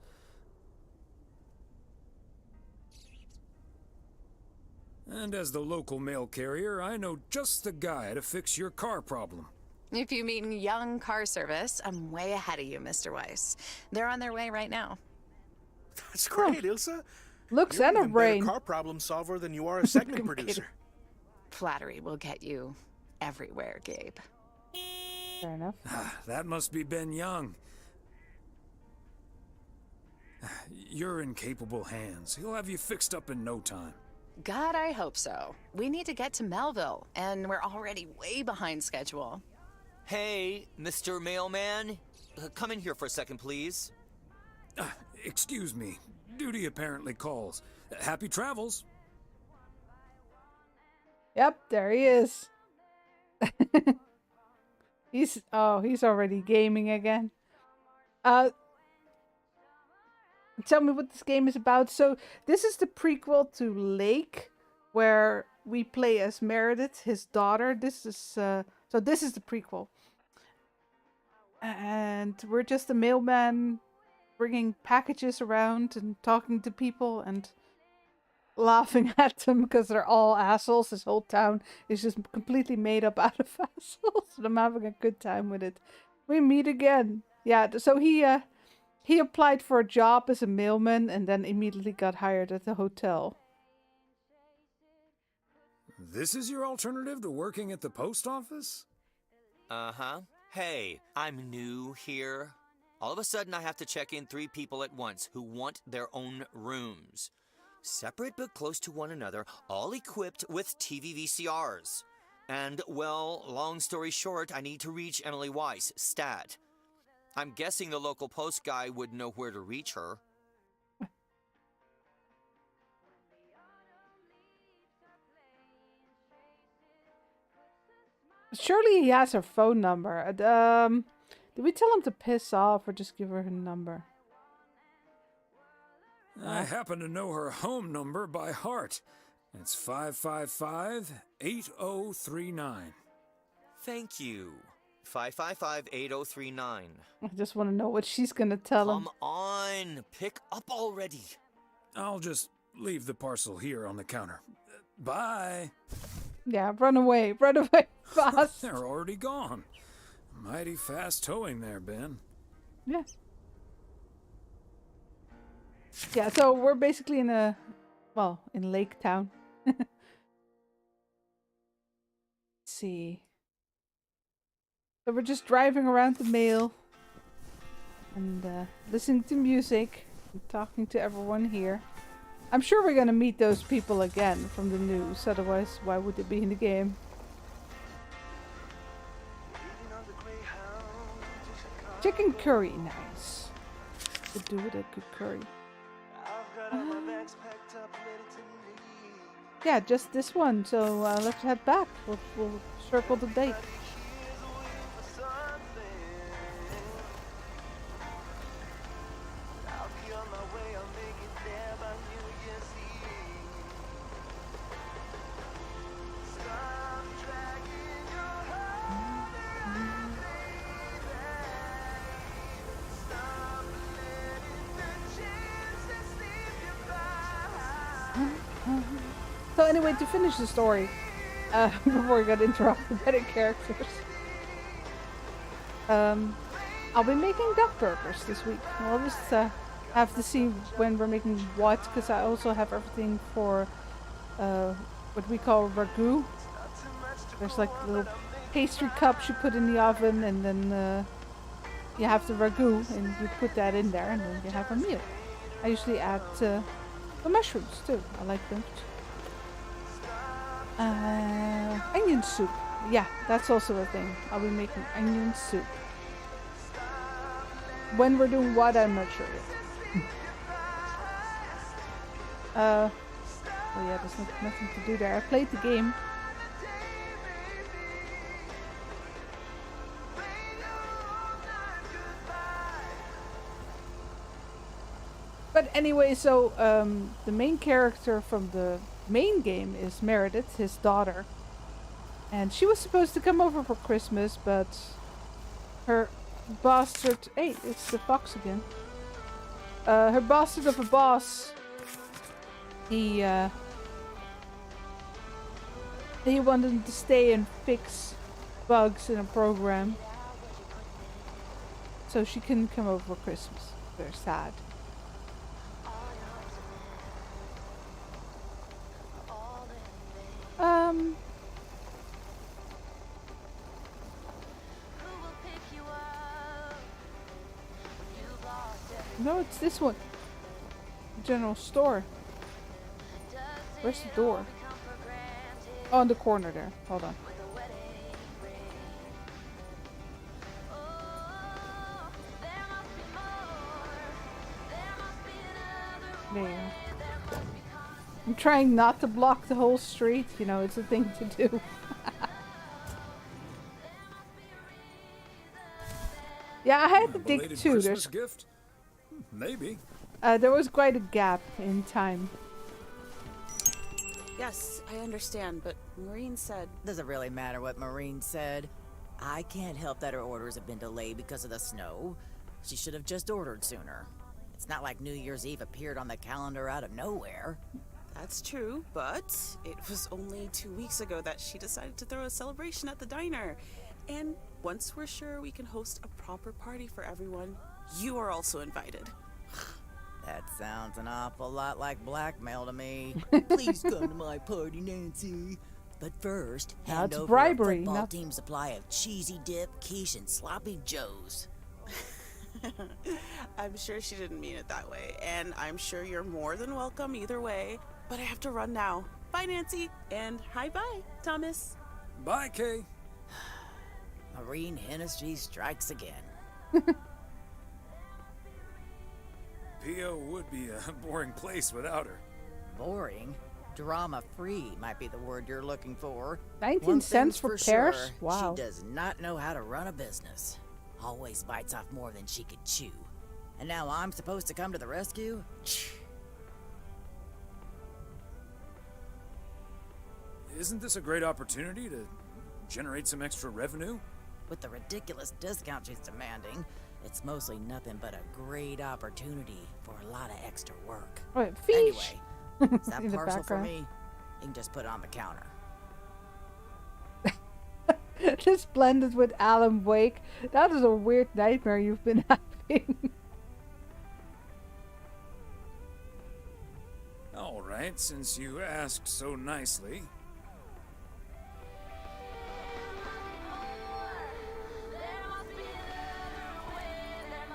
And as the local mail carrier, I know just the guy to fix your car problem. If you mean young car service, I'm way ahead of you, Mr. Weiss. They're on their way right now. That's great, Ilsa. Looks You're and a even brain. better car problem solver than you are a segment producer. Flattery will get you everywhere, Gabe. Fair enough. That must be Ben Young. You're in capable hands. He'll have you fixed up in no time. God, I hope so. We need to get to Melville, and we're already way behind schedule. Hey, Mr. Mailman. Come in here for a second, please. Excuse me. Duty apparently calls. Happy travels. Yep, there he is. He's already gaming again. Tell me what this game is about. So this is the prequel to Lake, where we play as Meredith, his daughter. This is this is the prequel, and we're just a mailman bringing packages around and talking to people and laughing at them because they're all assholes. This whole town is just completely made up out of assholes, and I'm having a good time with it. We meet again. Yeah, so he applied for a job as a mailman and then immediately got hired at the hotel. This is your alternative to working at the post office? Uh-huh. Hey, I'm new here. All of a sudden I have to check in 3 people at once who want their own rooms. Separate but close to one another, all equipped with TV VCRs. And, well, long story short, I need to reach Emily Weiss, stat. I'm guessing the local post guy would know where to reach her. Surely he has her phone number. Did we tell him to piss off or just give her number? I happen to know her home number by heart. It's 555-8039. Thank you. 555-8039. I just want to know what she's going to tell him. Come on, pick up already. I'll just leave the parcel here on the counter. Bye. Yeah, run away fast. They're already gone. Mighty fast towing there, Ben. Yeah. Yeah, so we're basically in Lake Town. Let's see. So we're just driving around the mail and listening to music and talking to everyone here. I'm sure we're gonna meet those people again from the news, otherwise why would it be in the game? Chicken curry, nice. Could do with a good curry. Yeah, just this one, so let's head back. We'll circle the date. So anyway, to finish the story, before we got interrupted by the characters, I'll be making duck burgers this week. We'll just have to see when we're making what, because I also have everything for what we call ragu. There's like little pastry cups you put in the oven, and then you have the ragu, and you put that in there, and then you have a meal. I usually add the mushrooms too. I like them. Onion soup. Yeah, that's also a thing. I'll be making onion soup. When we're doing what, I'm not sure yet. Oh yeah, there's nothing to do there. I played the game. But anyway, so the main character from the main game is Meredith, his daughter. And she was supposed to come over for Christmas, but her bastard... Hey, it's the fox again. Her bastard of a boss, he wanted to stay and fix bugs in a program. So she couldn't come over for Christmas. Very sad. No, it's this one. general store. Where's the door? Oh, in the corner there. Hold on. There. I'm trying not to block the whole street. You know, it's a thing to do. Yeah, I had to dig Belated too. Christmas gift? Maybe. There was quite a gap in time. Yes, I understand, but Maureen said... Doesn't really matter what Maureen said. I can't help that her orders have been delayed because of the snow. She should have just ordered sooner. It's not like New Year's Eve appeared on the calendar out of nowhere. That's true, but it was only 2 weeks ago that she decided to throw a celebration at the diner. And once we're sure we can host a proper party for everyone, you are also invited. That sounds an awful lot like blackmail to me. Please come to my party, Nancy. But first, hand over bribery, a football not... team supply of cheesy dip, quiche, and sloppy joes. I'm sure she didn't mean it that way, and I'm sure you're more than welcome either way. But I have to run now. Bye, Nancy, and hi-bye, Thomas. Bye, Kay. Maureen Hennessy strikes again. P.O. would be a boring place without her. Boring? Drama-free might be the word you're looking for. 19 cents for pears? Sure, Wow. She does not know how to run a business. Always bites off more than she could chew. And now I'm supposed to come to the rescue? Isn't this a great opportunity to generate some extra revenue? With the ridiculous discount she's demanding, it's mostly nothing but a great opportunity for a lot of extra work. Wait, anyway, is that In the parcel for background. me? You can just put it on the counter. This blended with Alan Wake. That is a weird nightmare you've been having. All right, since you asked so nicely.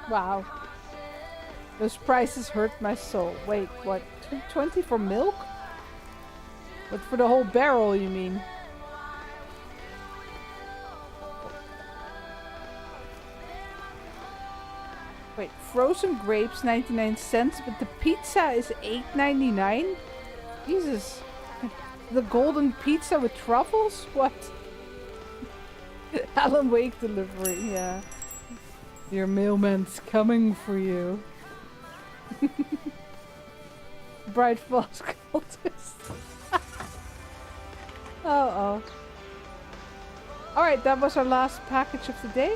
Wow. Those prices hurt my soul. Wait, what? $2.20 for milk? But for the whole barrel, you mean? Wait, frozen grapes 99 cents, but the pizza is $8.99? Jesus. The golden pizza with truffles? What? Alan Wake delivery, yeah. Your mailman's coming for you. Bright false cultist. Oh. Alright, that was our last package of the day.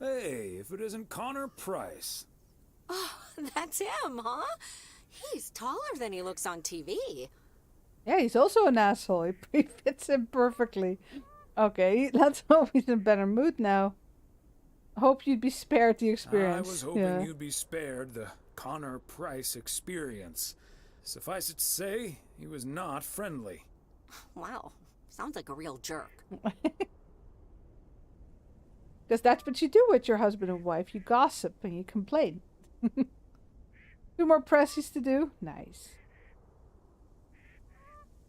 Hey, if it isn't Connor Price. Oh, that's him, huh? He's taller than he looks on TV. Yeah, he's also an asshole. He fits him perfectly. Okay, let's hope he's in a better mood now. Hope you'd be spared the experience. I was hoping you'd be spared the Connor Price experience. Suffice it to say, he was not friendly. Wow, sounds like a real jerk. Because that's what you do with your husband and wife. You gossip and you complain. 2 more presses to do. Nice.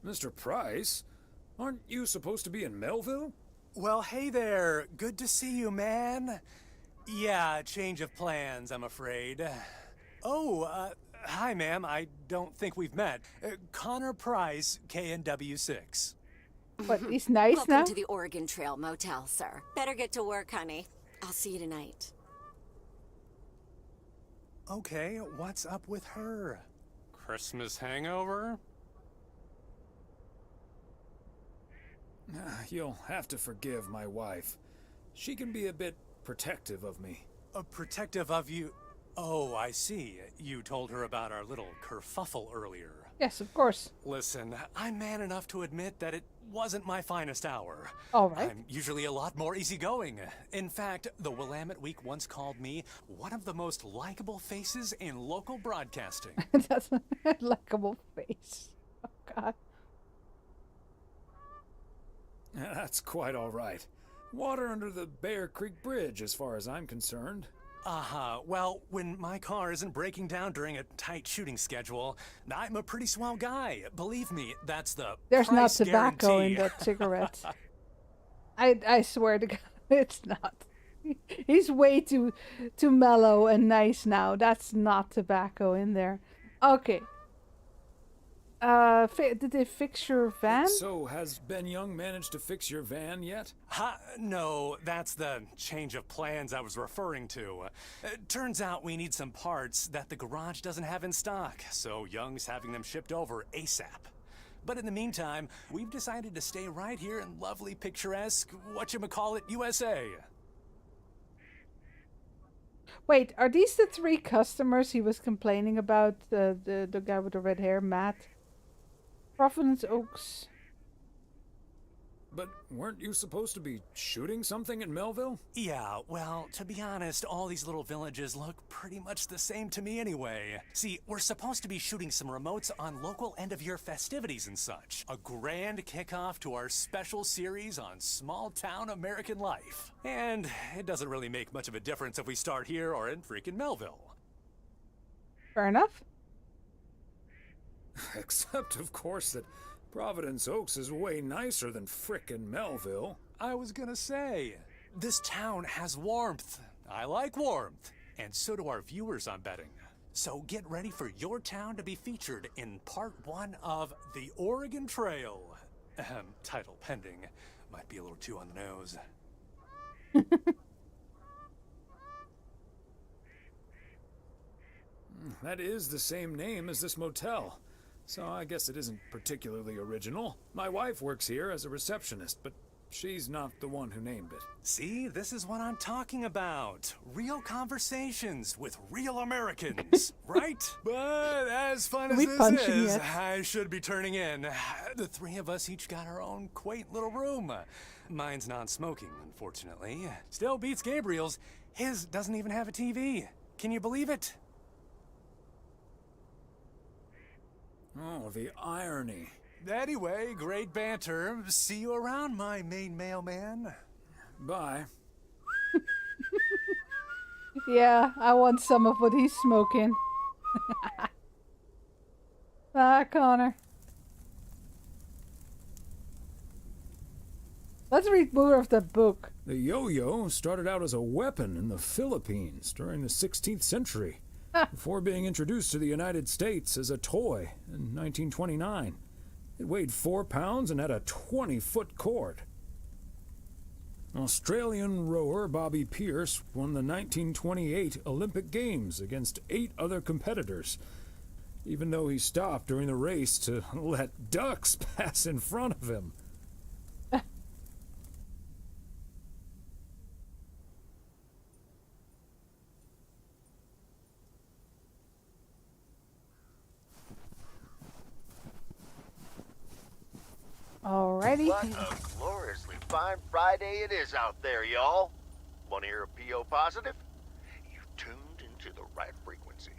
Mr. Price, aren't you supposed to be in Melville? Well, hey there. Good to see you, man. Yeah, change of plans, I'm afraid. Oh, hi, ma'am. I don't think we've met. Connor Price, KNW6. But he's nice Welcome now? to the Oregon Trail Motel, sir. Better get to work, honey. I'll see you tonight. Okay, what's up with her? Christmas hangover? You'll have to forgive my wife. She can be a bit protective of me. Protective of you? Oh, I see. You told her about our little kerfuffle earlier. Yes, of course. Listen, I'm man enough to admit that it wasn't my finest hour. All right. I'm usually a lot more easygoing. In fact, the Willamette Week once called me one of the most likable faces in local broadcasting. That's a likable face. Oh, God. That's quite all right. Water under the Bear Creek Bridge, as far as I'm concerned. Well, when my car isn't breaking down during a tight shooting schedule, I'm a pretty swell guy. Believe me, that's the There's not price tobacco guarantee. in that cigarette. I swear to God, it's not. He's way too mellow and nice now. That's not tobacco in there. Okay. Did they fix your van? So, has Ben Young managed to fix your van yet? No, that's the change of plans I was referring to. Turns out we need some parts that the garage doesn't have in stock, so Young's having them shipped over ASAP. But in the meantime, we've decided to stay right here in lovely, picturesque, whatchamacallit, USA. Wait, are these the 3 customers he was complaining about? The guy with the red hair, Matt? Providence Oaks. But weren't you supposed to be shooting something in Melville? Yeah, well, to be honest, all these little villages look pretty much the same to me anyway. See, we're supposed to be shooting some remotes on local end-of-year festivities and such. A grand kickoff to our special series on small-town American life. And it doesn't really make much of a difference if we start here or in freaking Melville. Fair enough. Except, of course, that Providence Oaks is way nicer than frickin' Melville. I was gonna say, this town has warmth. I like warmth. And so do our viewers, I'm betting. So get ready for your town to be featured in part 1 of The Oregon Trail. Title pending. Might be a little too on the nose. That is the same name as this motel. So I guess it isn't particularly original. My wife works here as a receptionist, but she's not the one who named it. See, this is what I'm talking about. Real conversations with real Americans, right? But as fun as this is, I should be turning in. The 3 of us each got our own quaint little room. Mine's non-smoking, unfortunately. Still beats Gabriel's. His doesn't even have a TV. Can you believe it? Oh, the irony. Anyway, great banter. See you around, my main mailman. Bye. Yeah, I want some of what he's smoking. Connor. Let's read more of that book. The yo-yo started out as a weapon in the Philippines during the 16th century. Before being introduced to the United States as a toy in 1929. It weighed 4 pounds and had a 20-foot cord. Australian rower Bobby Pierce won the 1928 Olympic Games against 8 other competitors, even though he stopped during the race to let ducks pass in front of him. Alrighty. What a gloriously fine Friday it is out there, y'all. Want to hear a P.O. positive? You tuned into the right frequency.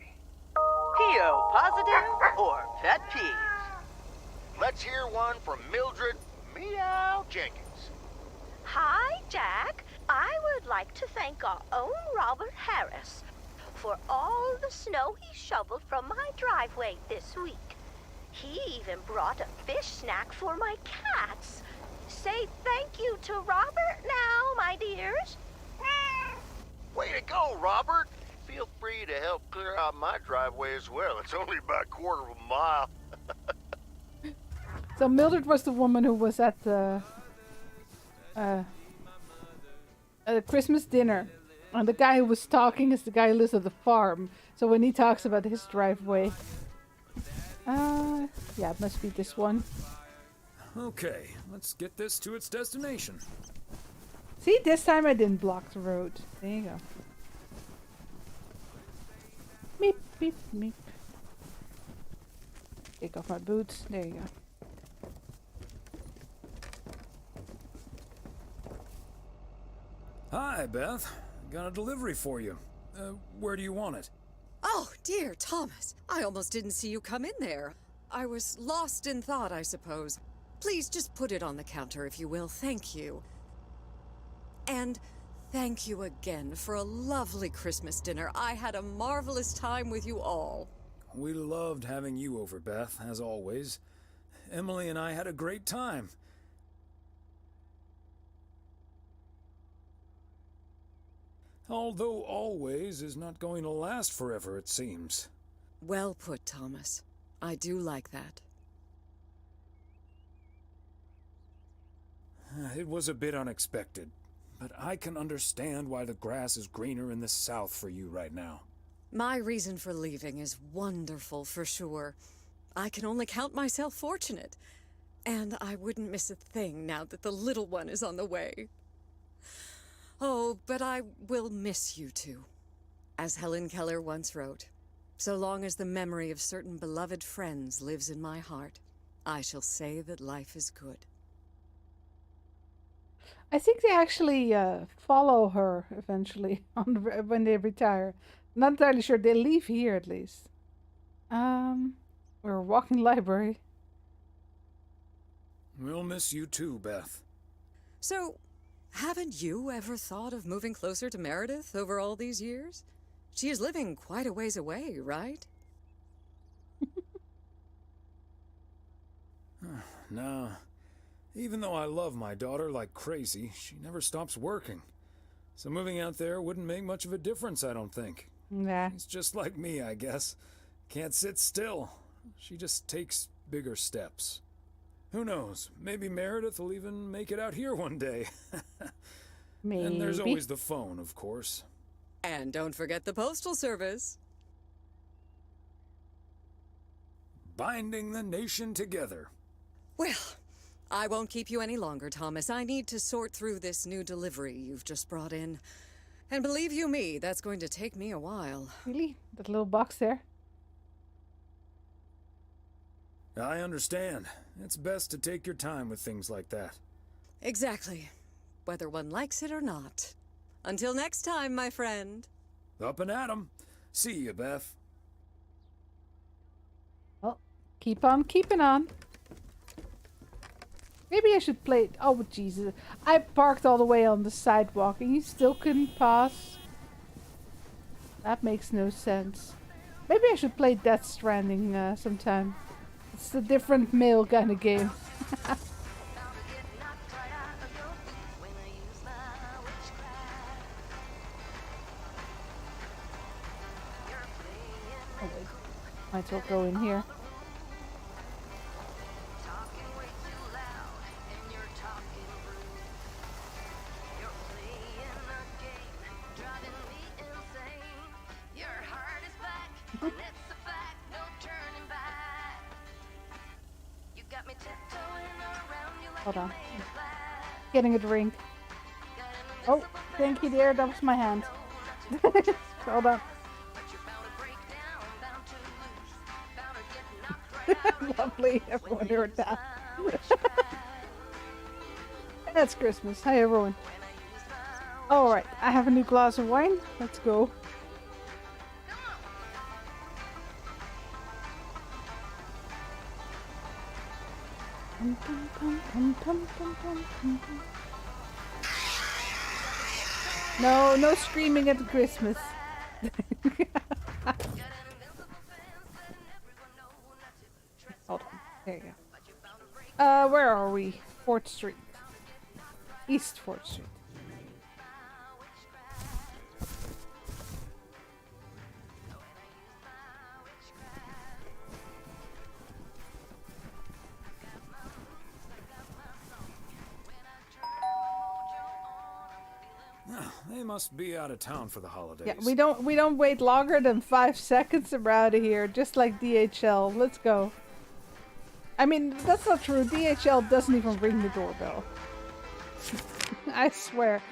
P.O. positive or pet peeve? Let's hear one from Mildred Meow Jenkins. Hi, Jack. I would like to thank our own Robert Harris for all the snow he shoveled from my driveway this week. He even brought a fish snack for my cats. Say thank you to Robert now, my dears. Way to go, Robert. Feel free to help clear out my driveway as well. It's only about a quarter of a mile. So Mildred was the woman who was at the Christmas dinner. And the guy who was talking is the guy who lives at the farm. So when he talks about his driveway... yeah, it must be this one. Okay, let's get this to its destination. See, this time I didn't block the road. There you go. Meep, beep, meep. Take off my boots. There you go. Hi, Beth. Got a delivery for you. Where do you want it? Oh, dear Thomas. I almost didn't see you come in there. I was lost in thought, I suppose. Please just put it on the counter, if you will. Thank you. And thank you again for a lovely Christmas dinner. I had a marvelous time with you all. We loved having you over, Beth, as always. Emily and I had a great time. Although always is not going to last forever, it seems. Well put, Thomas. I do like that. It was a bit unexpected, but I can understand why the grass is greener in the south for you right now. My reason for leaving is wonderful, for sure. I can only count myself fortunate. And I wouldn't miss a thing now that the little one is on the way. Oh, but I will miss you two. As Helen Keller once wrote, so long as the memory of certain beloved friends lives in my heart, I shall say that life is good. I think they actually follow her eventually when they retire. Not entirely sure. They leave here at least. We're a walking library. We'll miss you too, Beth. So, haven't you ever thought of moving closer to Meredith over all these years? She is living quite a ways away, right? No. Even though I love my daughter like crazy, she never stops working. So moving out there wouldn't make much of a difference, I don't think. Nah. She's just like me, I guess. Can't sit still. She just takes bigger steps. Who knows? Maybe Meredith will even make it out here one day. Maybe. And there's always the phone, of course. And don't forget the postal service. Binding the nation together. Well, I won't keep you any longer, Thomas. I need to sort through this new delivery you've just brought in. And believe you me, that's going to take me a while. Really? That little box there? I understand. It's best to take your time with things like that. Exactly. Whether one likes it or not. Until next time, my friend. Up and at 'em. See you, Beth. Well, keep on keeping on. Maybe I should play... Oh, Jesus. I parked all the way on the sidewalk and you still couldn't pass. That makes no sense. Maybe I should play Death Stranding sometime. It's a different male kind of game. Oh, wait. Might as well go in here. Hold on. Getting a drink. Oh, thank you, dear. That was my hand. Hold on. Lovely. Everyone heard that. That's Christmas. Hi, everyone. Alright, I have a new glass of wine. Let's go. No, no screaming at Christmas. Hold on. There you go. Where are we? 4th Street. East 4th Street. They must be out of town for the holidays. Yeah, we don't wait longer than 5 seconds and we're out of here, just like DHL. Let's go. I mean, that's not true. DHL doesn't even ring the doorbell. I swear.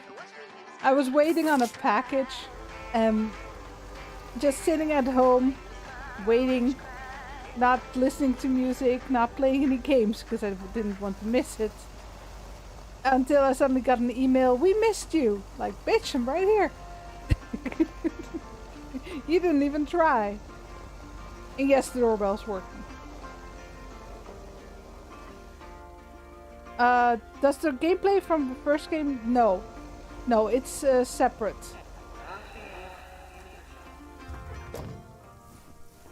I was waiting on a package, just sitting at home, waiting, not listening to music, not playing any games because I didn't want to miss it. Until I suddenly got an email, "We missed you." Like, bitch, I'm right here. You didn't even try. And yes, the doorbell's working. Does the gameplay from the first game? No. No, it's separate.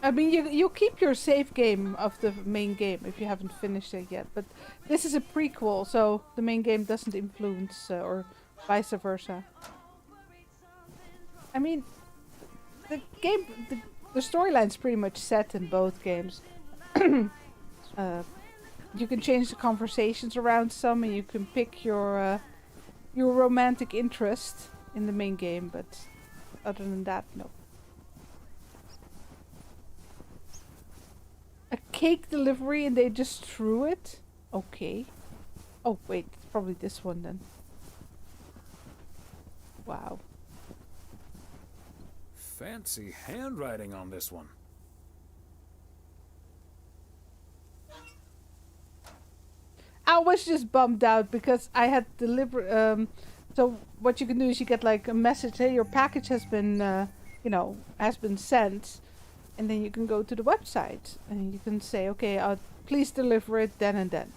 I mean, you keep your save game of the main game if you haven't finished it yet, but this is a prequel, so the main game doesn't influence or vice versa. I mean, the storyline's pretty much set in both games. You can change the conversations around some, and you can pick your romantic interest in the main game, but other than that, no. A cake delivery and they just threw it? Okay. Oh, wait. It's probably this one then. Wow. Fancy handwriting on this one. I was just bummed out because I had so what you can do is you get like a message, hey, your package has been, has been sent. And then you can go to the website and you can say, okay, please deliver it then and then.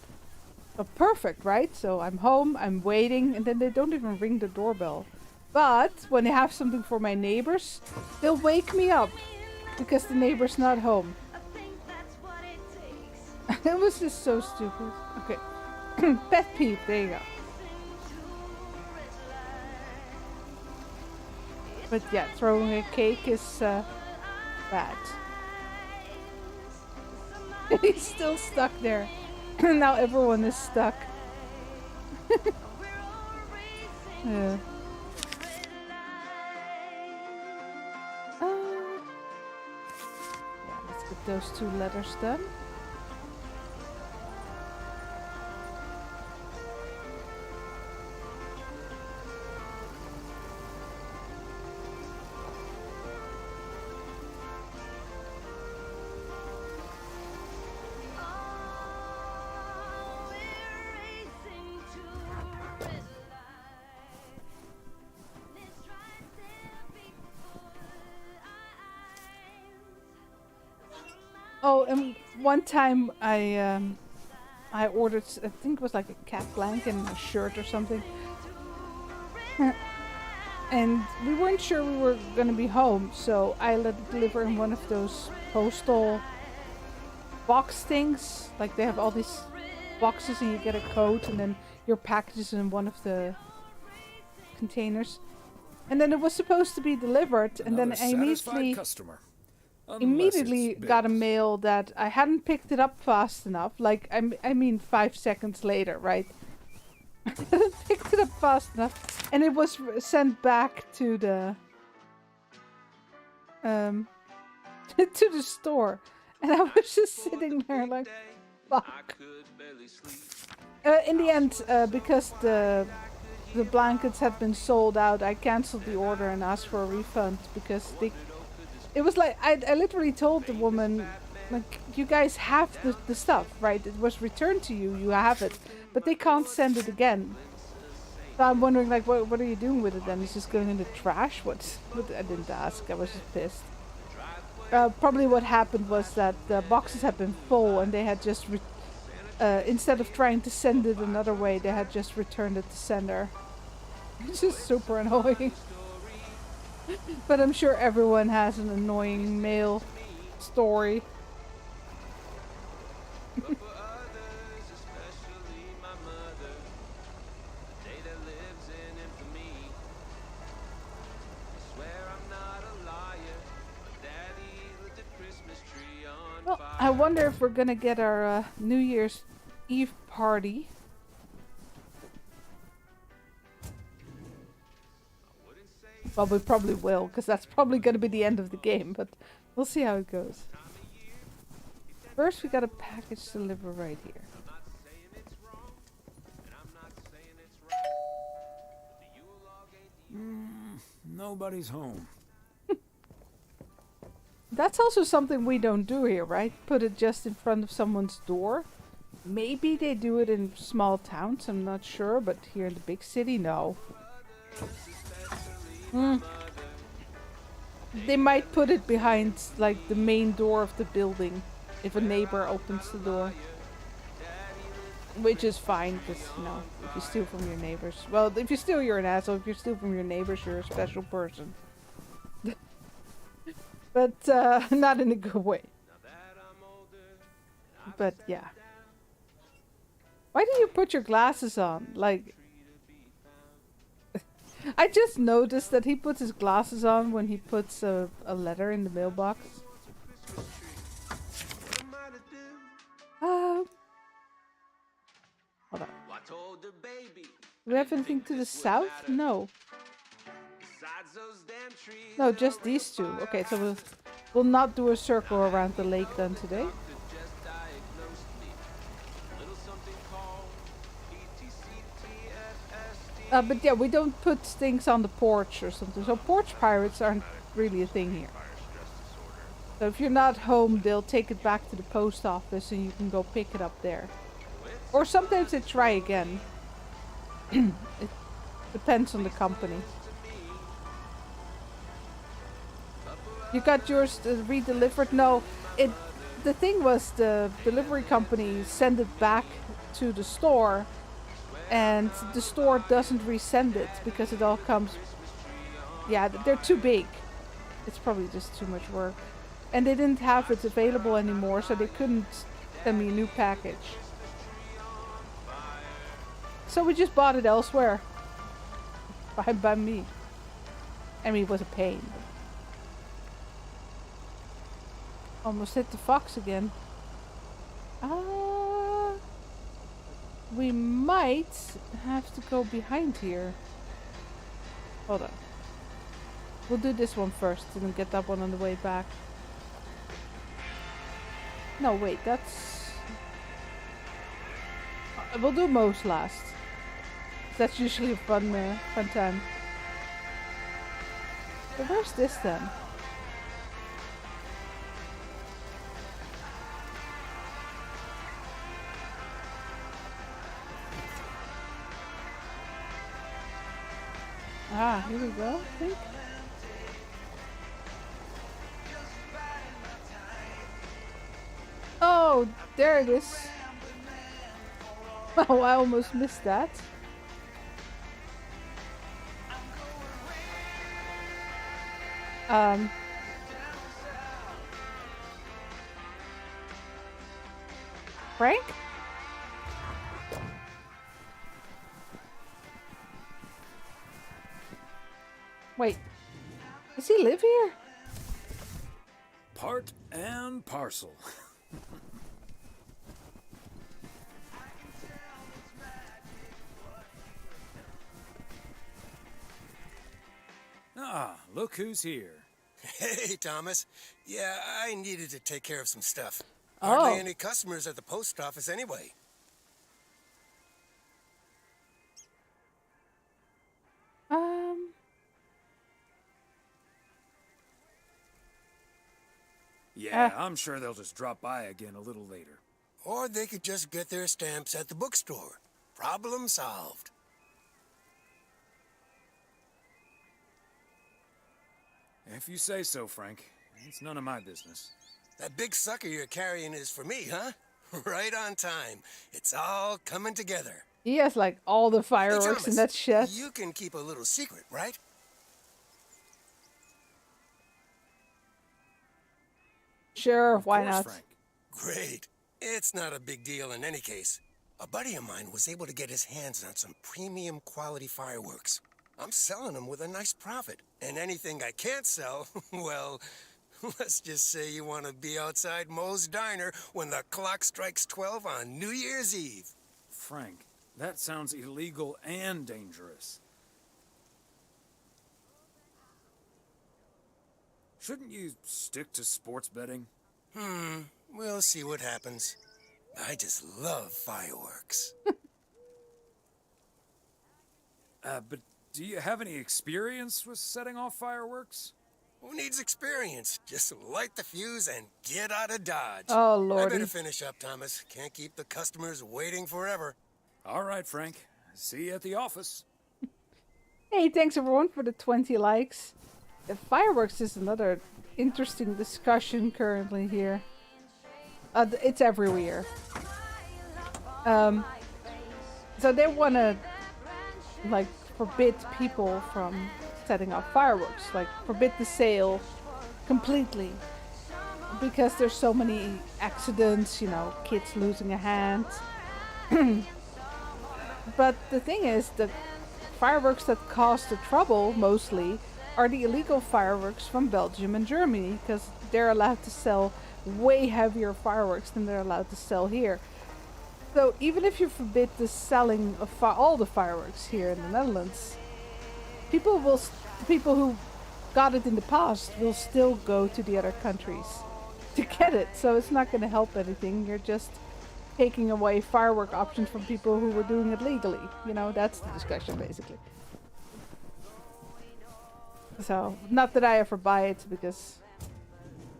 Oh, perfect, right? So I'm home, I'm waiting, and then they don't even ring the doorbell. But when they have something for my neighbors, they'll wake me up because the neighbor's not home. It was just so stupid. Okay. Pet peeve, there you go. But yeah, throwing a cake is bad. He's still stuck there. Now everyone is stuck. Yeah. Let's get those 2 letters done. Oh, and one time I ordered, I think it was like a cat blanket and a shirt or something. And we weren't sure we were going to be home, so I let it deliver in one of those postal box things. Like they have all these boxes and you get a code and then your package is in one of the containers. And then it was supposed to be delivered, and then I immediately got a mail that I hadn't picked it up fast enough. Like, I mean 5 seconds later, right? I hadn't picked it up fast enough, and it was sent back to the to the store, and I was just sitting there like, fuck. In the end, because the blankets had been sold out, I cancelled the order and asked for a refund because it was like I literally told the woman, like, you guys have the stuff, right? It was returned to you, you have it, but they can't send it again. So I'm wondering, like, what are you doing with it then? It's just going in the trash? What? I didn't ask. I was just pissed. Probably what happened was that the boxes had been full and they had just instead of trying to send it another way, they had just returned it to sender. It's just super annoying. But I'm sure everyone has an annoying mail story. Well, I wonder if we're gonna get our New Year's Eve party. Well, we probably will, because that's probably going to be the end of the game, but we'll see how it goes. First, we got a package to deliver right here. Nobody's home. That's also something we don't do here, right? Put it just in front of someone's door. Maybe they do it in small towns, I'm not sure, but here in the big city, no. They might put it behind, like, the main door of the building, if a neighbor opens the door. Which is fine, because, you know, if you steal from your neighbors... Well, if you steal, you're an asshole. If you steal from your neighbors, you're a special person. But, not in a good way. But, yeah. Why do you put your glasses on? Like... I just noticed that he puts his glasses on when he puts a letter in the mailbox. Hold on. Do we have anything to the south? No. No, just these two. Okay, so we'll not do a circle around the lake then today. But yeah, we don't put things on the porch or something. So porch pirates aren't really a thing here. So if you're not home, they'll take it back to the post office and you can go pick it up there. Or sometimes they try again. It depends on the company. You got yours re-delivered? No, the thing was the delivery company sent it back to the store. And the store doesn't resend it because it all comes... Yeah, they're too big. It's probably just too much work. And they didn't have it available anymore, so they couldn't send me a new package. So we just bought it elsewhere. By me. I mean, it was a pain. Almost hit the fox again. We might have to go behind here. Hold on. We'll do this one first and then get that one on the way back. No, wait, that's... We'll do Moe's last. That's usually a fun time. But where's this then? Ah, here we go, I think. Oh, there it is. Oh, I almost missed that. Frank? Wait, does he live here? Part and parcel. Ah, look who's here. Hey, Thomas. Yeah, I needed to take care of some stuff. Hardly any customers at the post office anyway. Yeah, I'm sure they'll just drop by again a little later. Or they could just get their stamps at the bookstore. Problem solved. If you say so, Frank. It's none of my business. That big sucker you're carrying is for me, huh? Right on time. It's all coming together. He has like all the fireworks and that shit. You can keep a little secret, right? Sure, why not? Frank. Great. It's not a big deal in any case. A buddy of mine was able to get his hands on some premium quality fireworks. I'm selling them with a nice profit. And anything I can't sell, well, let's just say you want to be outside Moe's Diner when the clock strikes 12 on New Year's Eve. Frank, that sounds illegal and dangerous. Shouldn't you stick to sports betting? We'll see what happens. I just love fireworks. But do you have any experience with setting off fireworks? Who needs experience? Just light the fuse and get out of Dodge. Oh, I lordy. better finish up, Thomas. Can't keep the customers waiting forever. All right, Frank. See you at the office. Hey, thanks everyone for the 20 likes. The fireworks is another interesting discussion currently here. It's everywhere. So they want to, like, forbid people from setting off fireworks. Like, forbid the sale completely. Because there's so many accidents, you know, kids losing a hand. But the thing is, the fireworks that cause the trouble, mostly, are the illegal fireworks from Belgium and Germany. Because they're allowed to sell way heavier fireworks than they're allowed to sell here. So even if you forbid the selling of all the fireworks here in the Netherlands, people who got it in the past will still go to the other countries to get it. So it's not going to help anything. You're just taking away firework options from people who were doing it legally. You know, that's the discussion basically. So, not that I ever buy it because,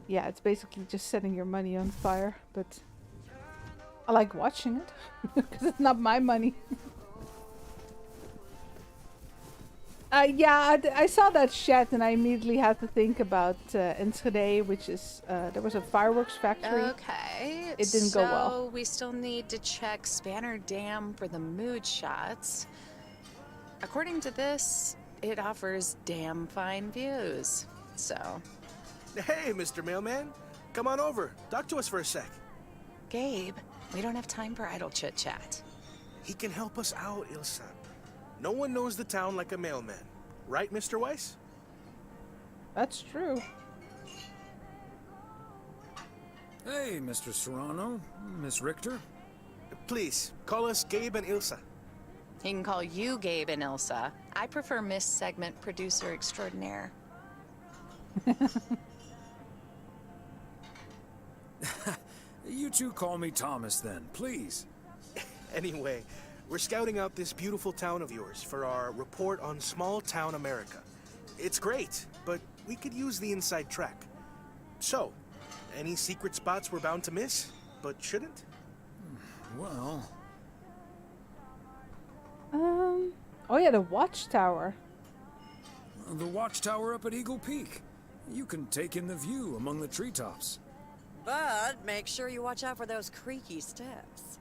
yeah, it's basically just setting your money on fire, but I like watching it because it's not my money. Yeah, I saw that shed and I immediately had to think about Enschede, which is, there was a fireworks factory. Okay. It didn't go well. So we still need to check Spanner Dam for the mood shots. According to this, it offers damn fine views. So. Hey, Mr. Mailman. Come on over. Talk to us for a sec. Gabe, we don't have time for idle chit-chat. He can help us out, Ilsa. No one knows the town like a mailman. Right, Mr. Weiss? That's true. Hey, Mr. Serrano, Miss Richter. Please, call us Gabe and Ilsa. He can call you Gabe and Ilsa. I prefer Miss Segment Producer Extraordinaire. You two call me Thomas then, please. Anyway, we're scouting out this beautiful town of yours for our report on small town America. It's great, but we could use the inside track. So, any secret spots we're bound to miss, but shouldn't? Well... Oh yeah, the watchtower. The watchtower up at Eagle Peak. You can take in the view among the treetops. But make sure you watch out for those creaky steps.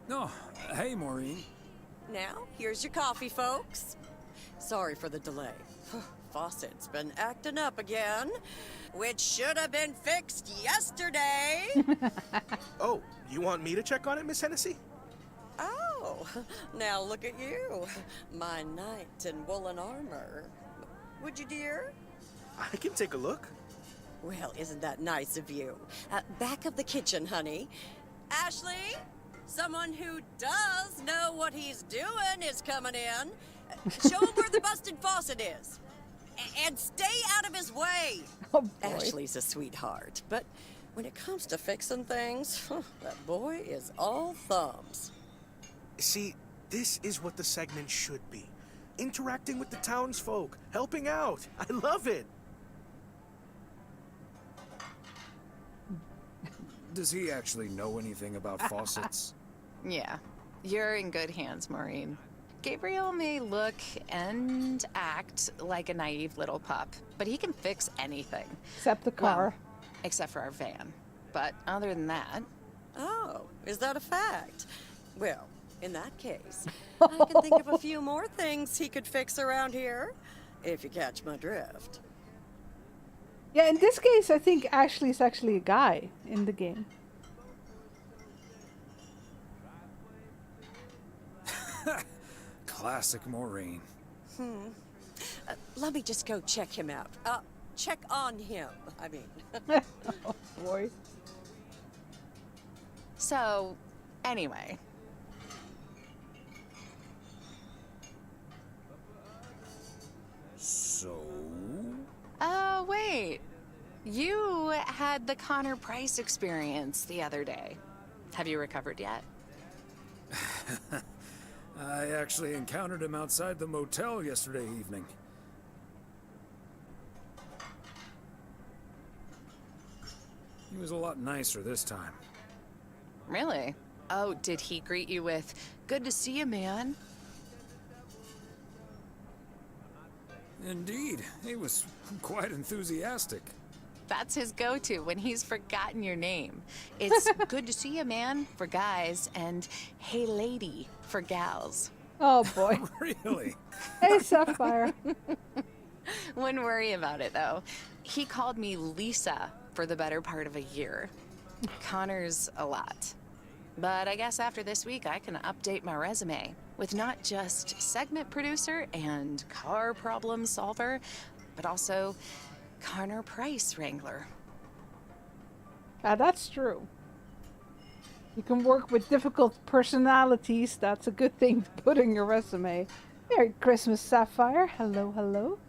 Oh, hey, Maureen. Now, here's your coffee, folks. Sorry for the delay. Faucet's been acting up again, which should have been fixed yesterday. Oh, you want me to check on it, Miss Hennessy? Oh, now look at you. My knight in woolen armor. Would you, dear? I can take a look. Well, isn't that nice of you? Back of the kitchen, honey. Ashley, someone who does know what he's doing is coming in. Show him where the busted faucet is. And stay out of his way. Oh, boy. Ashley's a sweetheart, but when it comes to fixing things, that boy is all thumbs. See, this is what the segment should be. Interacting with the townsfolk, helping out. I love it. Does he actually know anything about faucets? Yeah, you're in good hands, Maureen. Gabriel may look and act like a naive little pup, but he can fix anything. Except the car. Well, except for our van. But other than that... Oh, is that a fact? Well, in that case, I can think of a few more things he could fix around here, if you catch my drift. Yeah, in this case, I think Ashley's actually a guy in the game. Classic Maureen. Let me just go check him out. Check on him, I mean. Oh, boy. So, anyway. So? Wait. You had the Connor Price experience the other day. Have you recovered yet? I actually encountered him outside the motel yesterday evening. was a lot nicer this time. Really? Oh, did he greet you with, "Good to see you, man"? Indeed, he was quite enthusiastic. That's his go-to when he's forgotten your name. It's "Good to see you, man" for guys and "Hey, lady" for gals. Oh, boy. Really? Hey, Sapphire. Wouldn't worry about it, though. He called me Lisa for the better part of a year. Connor's a lot. But I guess after this week, I can update my resume with not just segment producer and car problem solver, but also Connor Price wrangler. That's true. You can work with difficult personalities. That's a good thing to put in your resume. Merry Christmas, Sapphire. Hello, hello.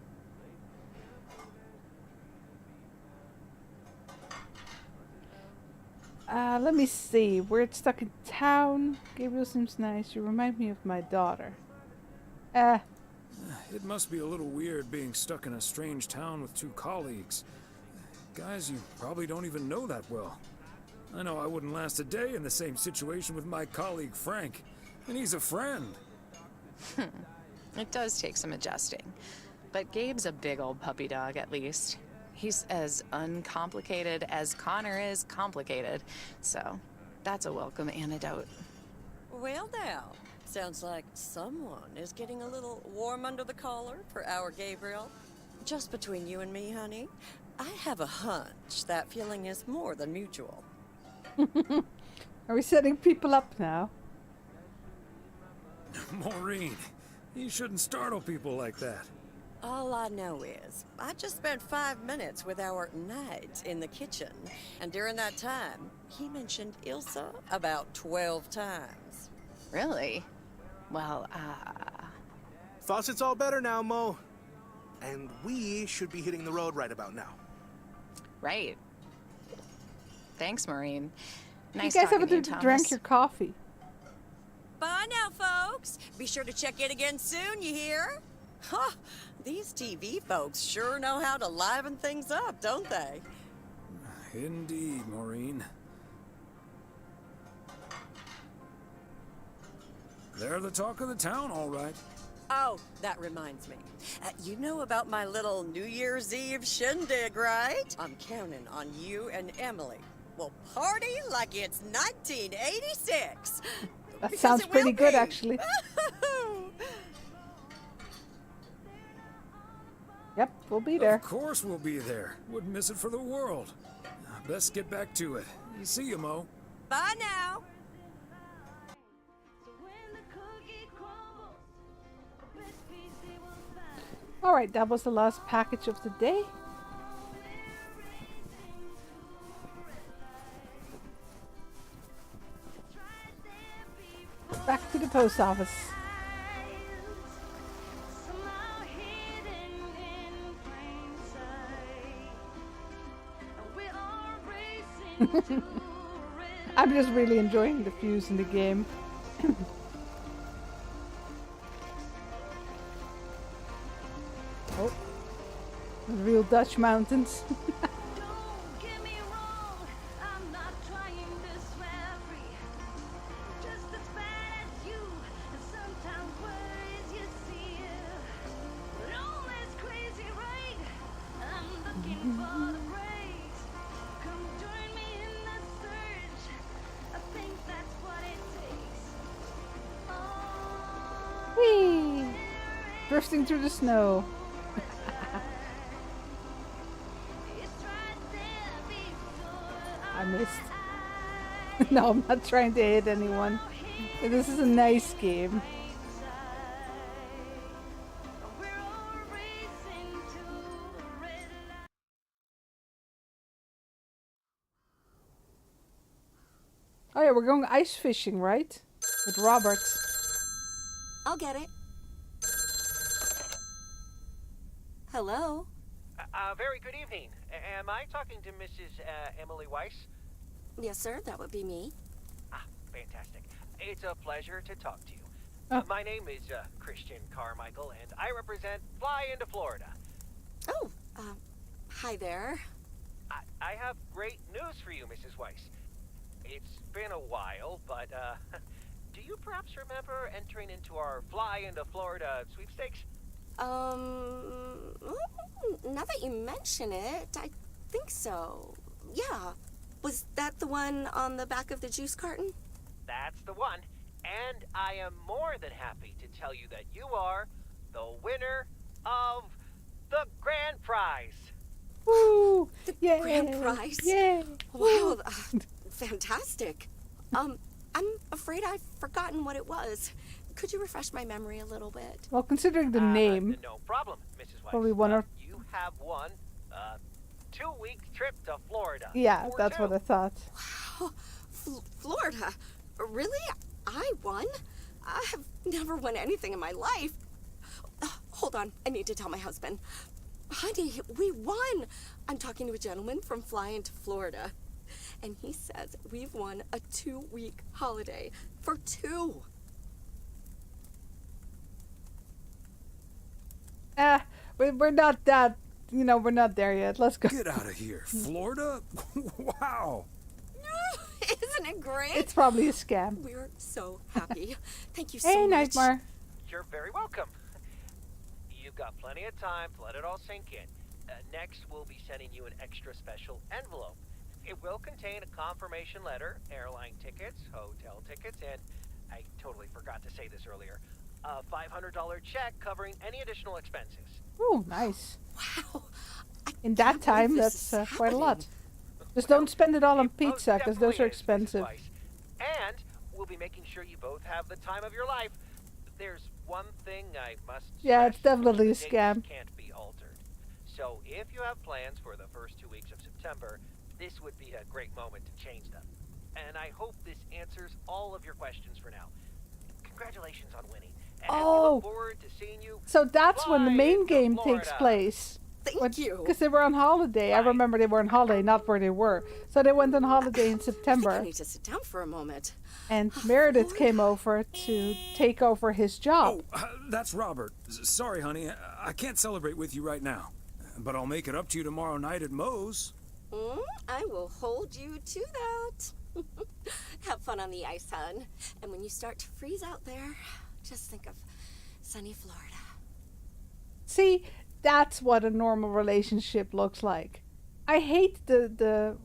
Let me see. We're stuck in town. Gabriel seems nice. You remind me of my daughter. It must be a little weird being stuck in a strange town with two colleagues. Guys you probably don't even know that well. I know I wouldn't last a day in the same situation with my colleague Frank, and he's a friend. It does take some adjusting. But Gabe's a big old puppy dog, at least. He's as uncomplicated as Connor is complicated, so that's a welcome antidote. Well now, sounds like someone is getting a little warm under the collar for our Gabriel. Just between you and me, honey, I have a hunch that feeling is more than mutual. Are we setting people up now? Maureen, you shouldn't startle people like that. All I know is, I just spent 5 minutes with our knight in the kitchen, and during that time, he mentioned Ilsa about 12 times. Really? Well, Fawcett's all better now, Mo. And we should be hitting the road right about now. Right. Thanks, Maureen. Nice you guys talking to you, haven't Thomas. drank your coffee. Bye now, folks. Be sure to check in again soon, you hear? Huh, these TV folks sure know how to liven things up, don't they? Indeed, Maureen. They're the talk of the town, all right. Oh, that reminds me. You know about my little New Year's Eve shindig, right? I'm counting on you and Emily. We'll party like it's 1986. That sounds pretty good, actually. Yep, we'll be there. Of course we'll be there. Wouldn't miss it for the world. Best get back to it. See you, Mo. Bye now. Alright, that was the last package of the day. Back to the post office. I'm just really enjoying the views in the game. Oh, the real Dutch mountains. Whee! Drifting through the snow. I missed. No, I'm not trying to hit anyone. This is a nice game. Oh yeah, we're going ice fishing, right? With Robert. I'll get it. Hello? Very good evening. Am I talking to Mrs. Emily Weiss? Yes, sir, that would be me. Ah, fantastic. It's a pleasure to talk to you. Oh. My name is Christian Carmichael, and I represent Fly into Florida. Oh, hi there. I have great news for you, Mrs. Weiss. It's been a while, but, do you perhaps remember entering into our Fly into Florida sweepstakes? Now that you mention it, I think so. Yeah. Was that the one on the back of the juice carton? That's the one. And I am more than happy to tell you that you are the winner of the grand prize. Woo! The grand prize? Yay! Wow, fantastic. I'm afraid I've forgotten what it was. Could you refresh my memory a little bit? Well, considering the name, No problem, Mrs. Weiss. probably one or... You have won a 2-week trip to Florida. Yeah, for that's two. what I thought. Wow, Florida? Really? I won? I have never won anything in my life. Hold on, I need to tell my husband. Honey, we won! I'm talking to a gentleman from Fly into Florida, and he says we've won a 2-week holiday for 2. We're not that, we're not there yet. Let's go. Get out of here. Florida? Wow. Isn't it great? It's probably a scam. We're so happy. Thank you so Hey, much. Nightmare. You're very welcome. You've got plenty of time to let it all sink in. Next, we'll be sending you an extra special envelope. It will contain a confirmation letter, airline tickets, hotel tickets, and I totally forgot to say this earlier, a $500 check covering any additional expenses. Oh, nice. Wow. In that time, that's quite a lot. Just don't spend it all on pizza, because those are expensive. And we'll be making sure you both have the time of your life. There's one thing I must Yeah, it's stress. definitely a The scam. dates can't be altered. So if you have plans for the first 2 weeks of September, this would be a great moment to change them. And I hope this answers all of your questions for now. Congratulations on winning. And we look forward to seeing you. So that's when the main game takes Florida. place. Thank you. Because they were on holiday. I remember they were on holiday, not where they were. So they went on holiday in I September. need to sit down for a moment. And Meredith came over to take over his job. That's Robert. Sorry, honey. I can't celebrate with you right now. But I'll make it up to you tomorrow night at Moe's. I will hold you to that. Have fun on the ice, hon. And when you start to freeze out there, just think of sunny Florida. See, that's what a normal relationship looks like. I hate the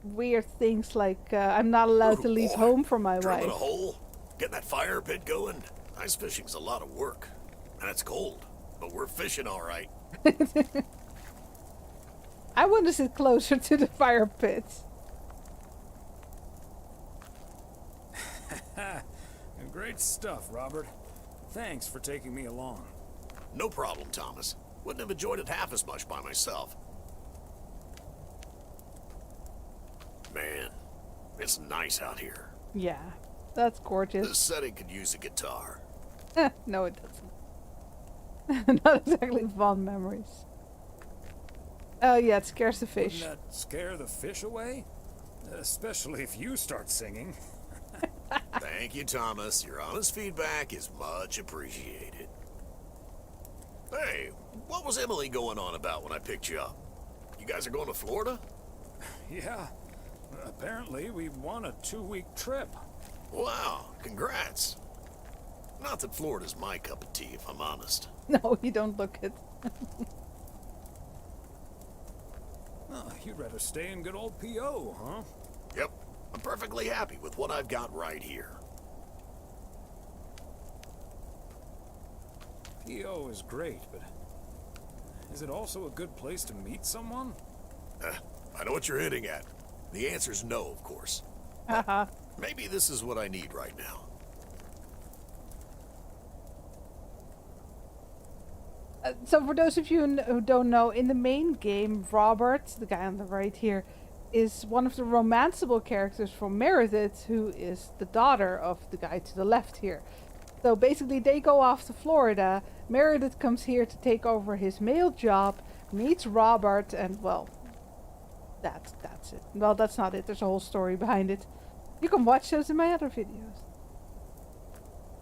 weird things like I'm not allowed to leave home for my Drilling wife. a hole, getting that fire pit going. Ice fishing's a lot of work. And it's cold, but we're fishing all right. I want to sit closer to the fire pit. Great stuff, Robert. Thanks for taking me along. No problem, Thomas. Wouldn't have enjoyed it half as much by myself. Man, it's nice out here. Yeah, that's gorgeous. This setting could use a guitar. No, it doesn't. Not exactly fond memories. Oh yeah, it scares the fish. Wouldn't that scare the fish away? Especially if you start singing. Thank you, Thomas. Your honest feedback is much appreciated. Hey, what was Emily going on about when I picked you up? You guys are going to Florida? Yeah. Apparently, we won a 2-week trip. Wow, congrats. Not that Florida's my cup of tea, if I'm honest. No, you don't look it. Oh, you'd rather stay in good old P.O., huh? Yep. I'm perfectly happy with what I've got right here. P.O. is great, but is it also a good place to meet someone? I know what you're hitting at. The answer's no, of course. Maybe this is what I need right now. So for those of you who don't know, in the main game, Robert, the guy on the right here, is one of the romanceable characters from Meredith, who is the daughter of the guy to the left here. So basically they go off to Florida, Meredith comes here to take over his mail job, meets Robert, and well, that's it. Well, that's not it, there's a whole story behind it. You can watch those in my other videos.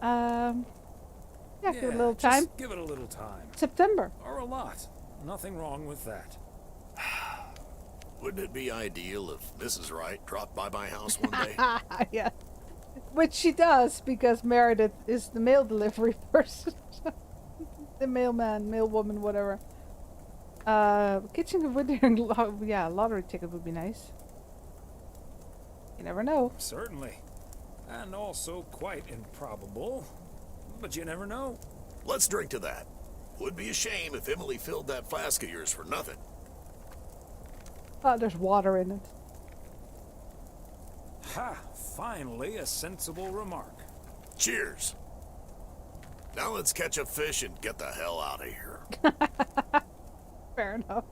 Yeah, give it a little time. Just give it a little time. September. Or a lot. Nothing wrong with that. Wouldn't it be ideal if Mrs. Wright dropped by my house one day? Yeah. Which she does, because Meredith is the mail delivery person. The mailman, mailwoman, whatever. Kitchen window, yeah, lottery ticket would be nice. You never know. Certainly. And also quite improbable. But you never know. Let's drink to that. Would be a shame if Emily filled that flask of yours for nothing. Oh, there's water in it. Ha! Finally, a sensible remark. Cheers. Now let's catch a fish and get the hell out of here. Fair enough.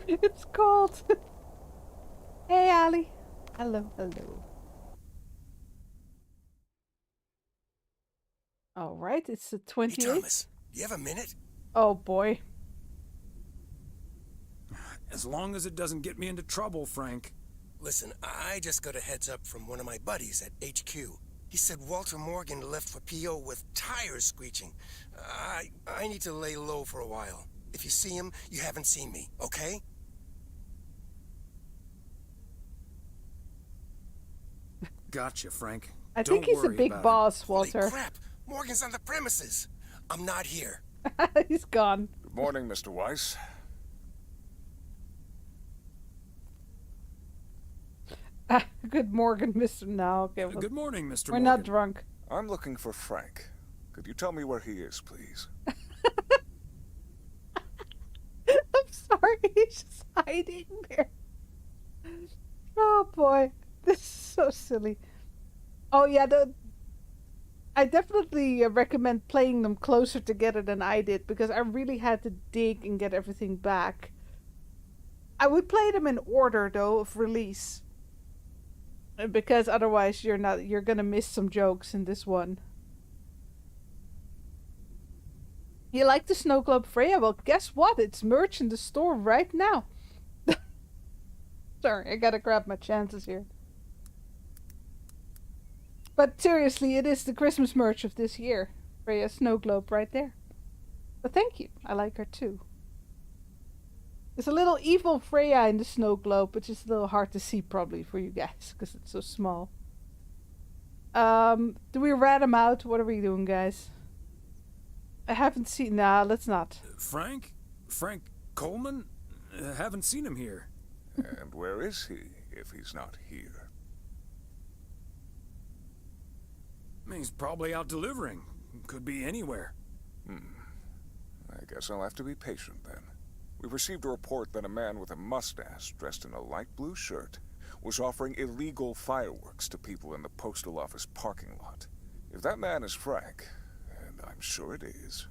It's cold. Hey, Allie. Hello, hello. All right, it's the 28th. Hey, Thomas, you have a minute? Oh, boy. As long as it doesn't get me into trouble, Frank. Listen, I just got a heads up from one of my buddies at HQ. He said Walter Morgan left for PO with tires screeching. I need to lay low for a while. If you see him, you haven't seen me, okay? Gotcha, Frank. I think he's a big boss, Walter. Holy crap! Morgan's on the premises. I'm not here. He's gone. Good morning, Mr. Weiss. Good morning, Mr. No, okay. Well, good morning, Mr. We're Morgan. not drunk. I'm looking for Frank. Could you tell me where he is, please? I'm sorry, he's just hiding there. Oh boy, this is so silly. Oh yeah, I definitely recommend playing them closer together than I did, because I really had to dig and get everything back. I would play them in order though of release, because otherwise you're gonna miss some jokes in this one. You like the Snow Globe Freya? Well, guess what? It's merch in the store right now. Sorry, I gotta grab my chances here. But seriously, it is the Christmas merch of this year. Freya Snow Globe right there. But thank you. I like her too. There's a little evil Freya in the Snow Globe, which is a little hard to see probably for you guys, because it's so small. Do we rat him out? What are we doing, guys? I haven't seen... Nah, let's not. Frank? Frank Coleman? Haven't seen him here. And where is he, if he's not here? He's probably out delivering. Could be anywhere. I guess I'll have to be patient then. We've received a report that a man with a mustache dressed in a light blue shirt was offering illegal fireworks to people in the postal office parking lot. If that man is Frank, and I'm sure it is,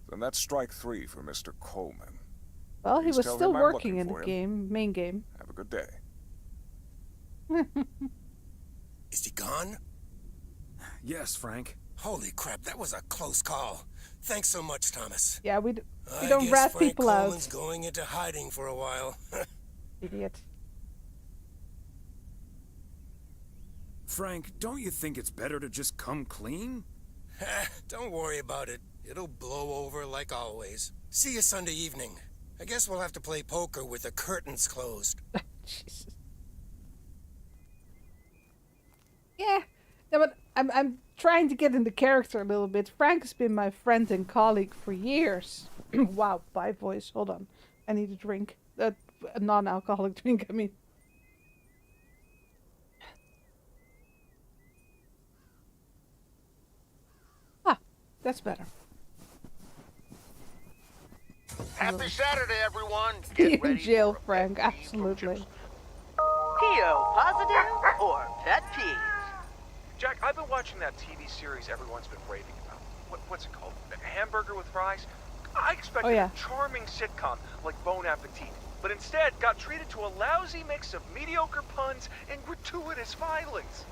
then that's strike 3 for Mr. Coleman. Well, he Please was tell still him I'm working looking in for the him. main game. Have a good day. Is he gone? Yes, Frank. Holy crap, that was a close call. Thanks so much, Thomas. Yeah, we I don't guess rat Frank people Coleman's out. going into hiding for a while. Idiot. Frank, don't you think it's better to just come clean? Don't worry about it. It'll blow over like always. See you Sunday evening. I guess we'll have to play poker with the curtains closed. Jesus. Yeah, but I'm trying to get into character a little bit. Frank has been my friend and colleague for years. Wow, bye voice. Hold on. I need a drink. A non-alcoholic drink, I mean. Ah, that's better. Happy Saturday, everyone. Stay Get in ready jail, for a Frank. pet peeve from Absolutely. PO positive or pet peeve? Jack, I've been watching that TV series everyone's been raving about. What's it called? The Hamburger with Fries? I expected a charming sitcom like Bon Appetit, but instead got treated to a lousy mix of mediocre puns and gratuitous violence.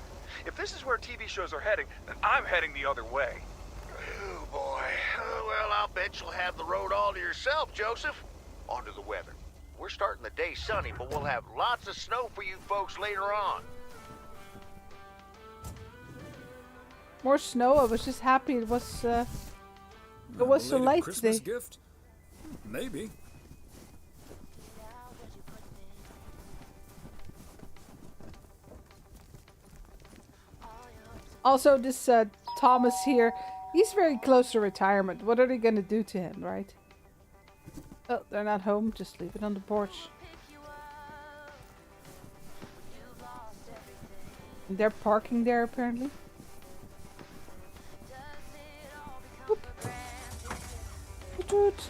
If this is where TV shows are heading, then I'm heading the other way. Oh, boy. Well, I'll bet you'll have the road all to yourself, Joseph. On to the weather. We're starting the day sunny, but we'll have lots of snow for you folks later on. More snow. I was just happy it was so light Christmas today. gift? Maybe. Also, this Thomas here, he's very close to retirement. What are they gonna do to him, right? Oh, they're not home. Just leave it on the porch. They're parking there, apparently. Oop. Toot.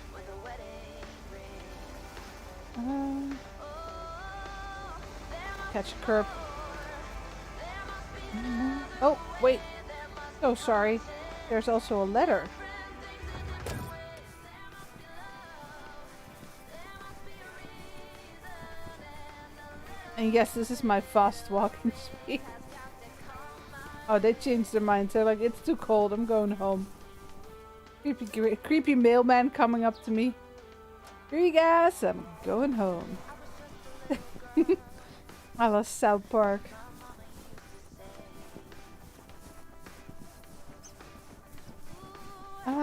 Catch a curb. Oh, wait. Oh, sorry. There's also a letter. And yes, this is my fast walking speed. Oh, they changed their minds. They're like, it's too cold. I'm going home. Creepy mailman coming up to me. Here you guys. I'm going home. I love South Park.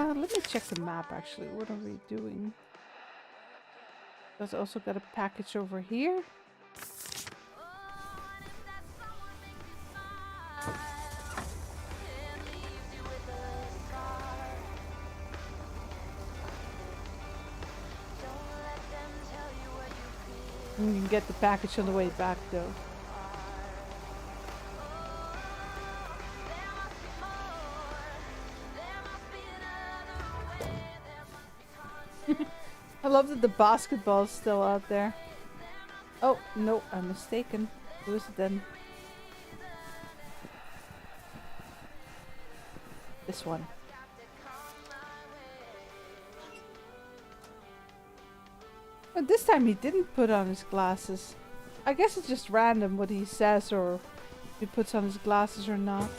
Let me check the map actually. What are we doing? There's also got a package over here. You can get the package on the way back though. I love that the basketball is still out there. Oh, no, I'm mistaken. Who is it then? This one. But this time he didn't put on his glasses. I guess it's just random what he says or if he puts on his glasses or not.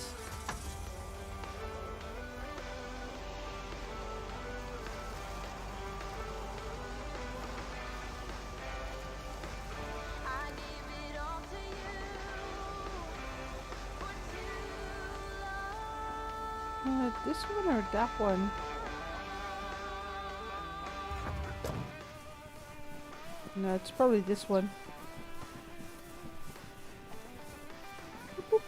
This one or that one? No, it's probably this one. Boop, boop.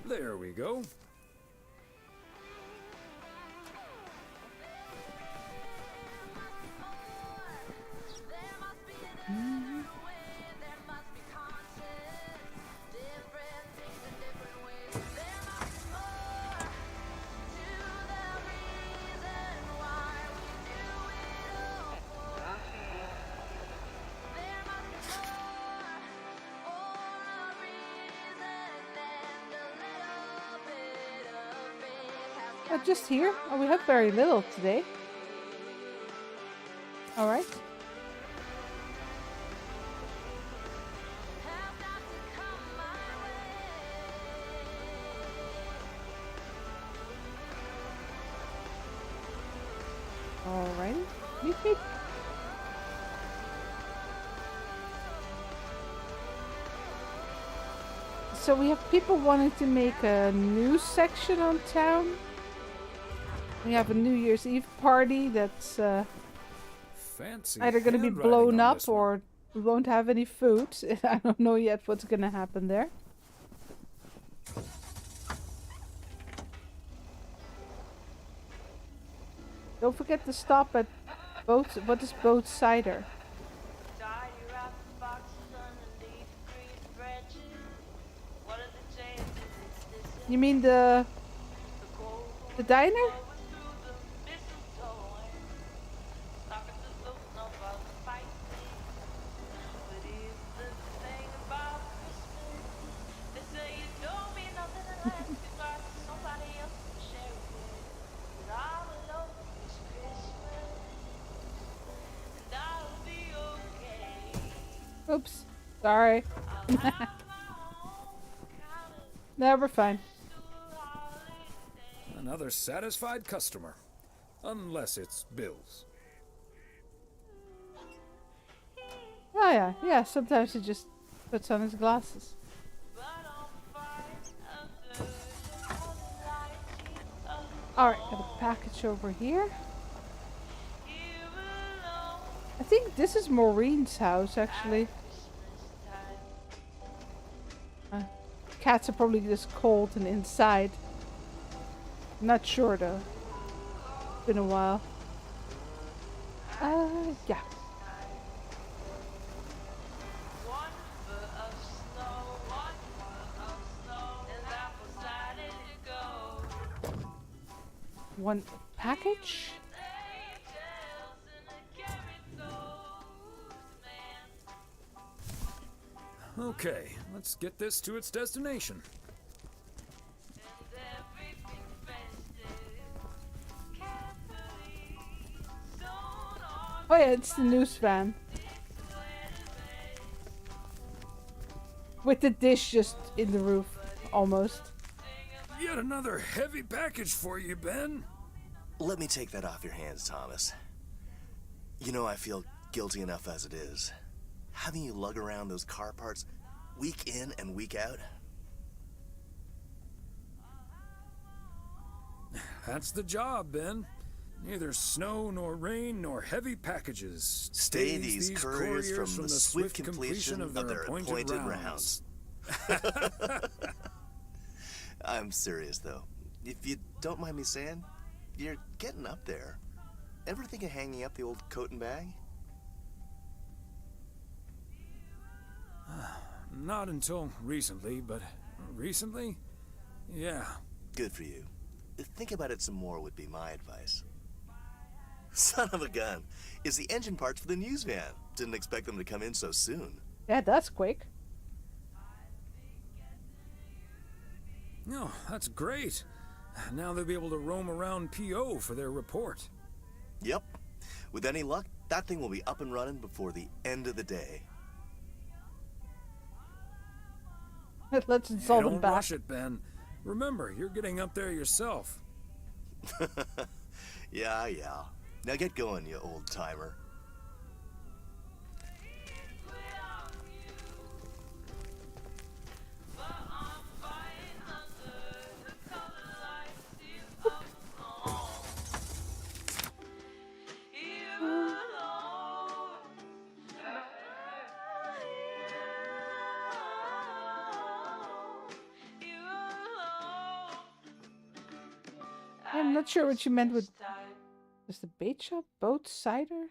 There we go. Just here? Oh, we have very little today. Alright. Alright. Meep, meep. So we have people wanting to make a news section on town. We have a New Year's Eve party that's Fancy either going to be blown up or we won't have any food. I don't know yet what's going to happen there. Don't forget to stop at Boat. What is Boat Cider? You mean the diner? Oops. Sorry. No, we're fine. Another satisfied customer. Unless it's Bill's. Oh yeah, yeah, sometimes he just puts on his glasses. Alright, got a package over here. I think this is Maureen's house, actually. cats are probably just cold and inside. I'm not sure though. Been a while. Yeah. One package? Okay, let's get this to its destination. Oh yeah, it's the news van. With the dish just in the roof, almost. Yet another heavy package for you, Ben. Let me take that off your hands, Thomas. You know I feel guilty enough as it is. Having you lug around those car parts week in and week out. That's the job, Ben. Neither snow nor rain nor heavy packages. Stay these couriers from the swift completion of their appointed rounds. I'm serious, though. If you don't mind me saying, you're getting up there. Ever think of hanging up the old coat and bag? Not until recently, but recently? Yeah. Good for you. Think about it some more would be my advice. Son of a gun. It's the engine parts for the news van. Didn't expect them to come in so soon. Yeah, that's quick. No, that's great. Now they'll be able to roam around PO for their report. Yep. With any luck, that thing will be up and running before the end of the day. Let's install them Don't back. rush it, Ben. Remember, you're getting up there yourself. Yeah. Now get going, you old-timer. I'm not sure what you meant with... Is the bait shop boat cider?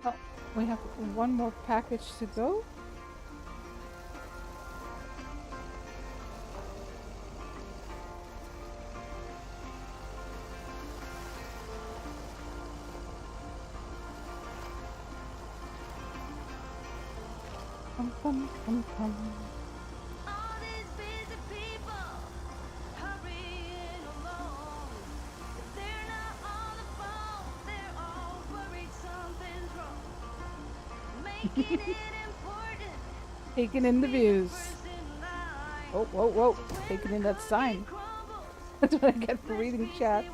Oh, we have one more package to go. Pum, pum, pum, pum. Taking in the views. Oh, whoa, whoa. Taking in that sign. That's what I get for reading chat.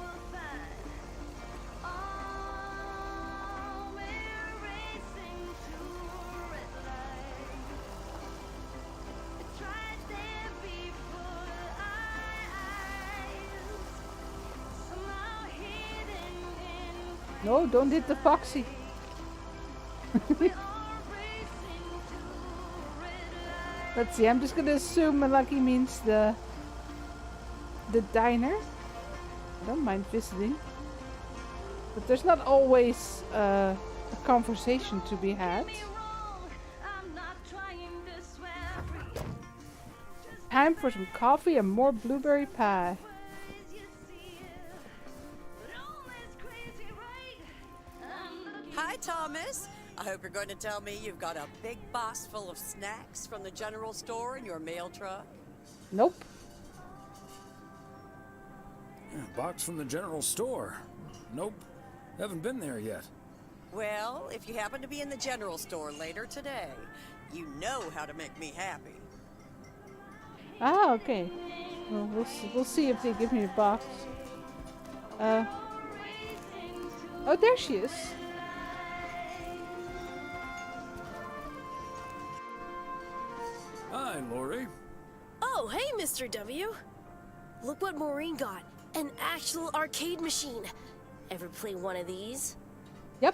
No, don't hit the foxy. Let's see, I'm just gonna assume Malaki means the diner. I don't mind visiting. But there's not always a conversation to be had. Time for some coffee and more blueberry pie. Hi, Thomas. I hope you're going to tell me you've got a big box full of snacks from the general store in your mail truck. Nope. A box from the general store. Nope. Haven't been there yet. Well, if you happen to be in the general store later today, you know how to make me happy. Ah, okay. Well, we'll see if they give me a box. Oh, there she is. Hi, Lori. Oh, hey, Mr. W. Look what Maureen got. An actual arcade machine. Ever play one of these? Yep.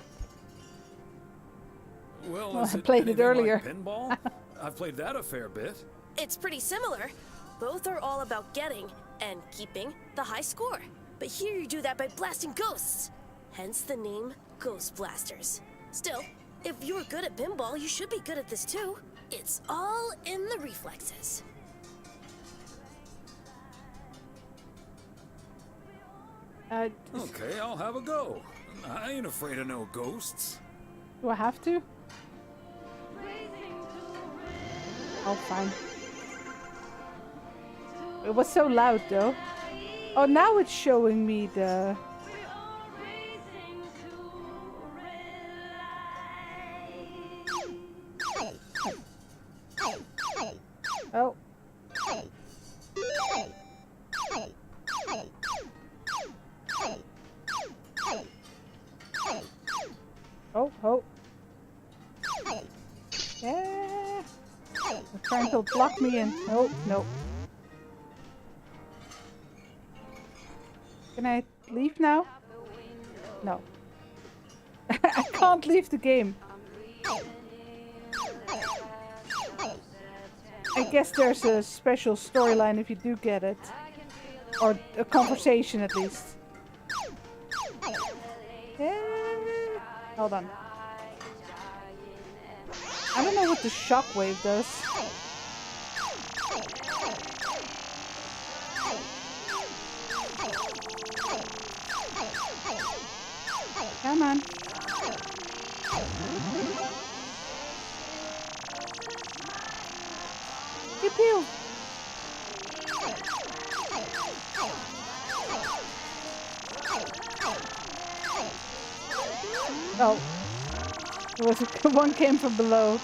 Well, I is it played it anything earlier. like pinball? I've played that a fair bit. It's pretty similar. Both are all about getting and keeping the high score. But here you do that by blasting ghosts. Hence the name Ghost Blasters. Still, if you were good at pinball, you should be good at this too. It's all in the reflexes. Okay, I'll have a go. I ain't afraid of no ghosts. Do I have to? Oh, fine. It was so loud though. Oh, now it's showing me the... Oh. Oh, oh. Yeah. They're trying to block me in. Oh, no. Can I leave now? No. I can't leave the game. I guess there's a special storyline if you do get it. Or a conversation at least. Yeah. Hold on. I don't know what the shockwave does. Come on. Pew pew. Oh. There was one came from below.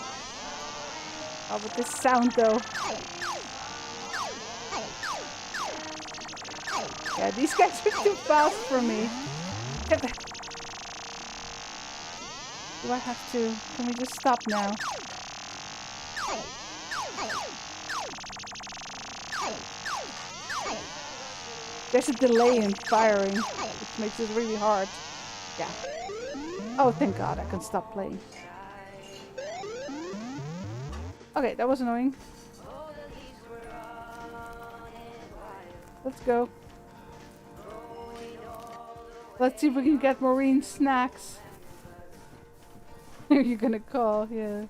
Oh, but this sound though. Yeah, these guys are too fast for me. Do I have to? Can we just stop now? There's a delay in firing, which makes it really hard. Yeah. Oh, thank God, I can stop playing. Okay, that was annoying. Let's go. Let's see if we can get Maureen snacks. You're gonna call, yeah.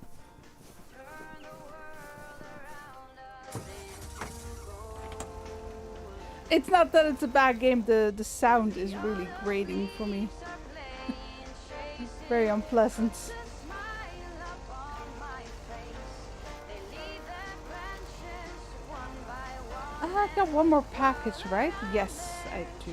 It's not that it's a bad game, the sound is really grating for me. Very unpleasant. I got one more package, right? Yes, I do.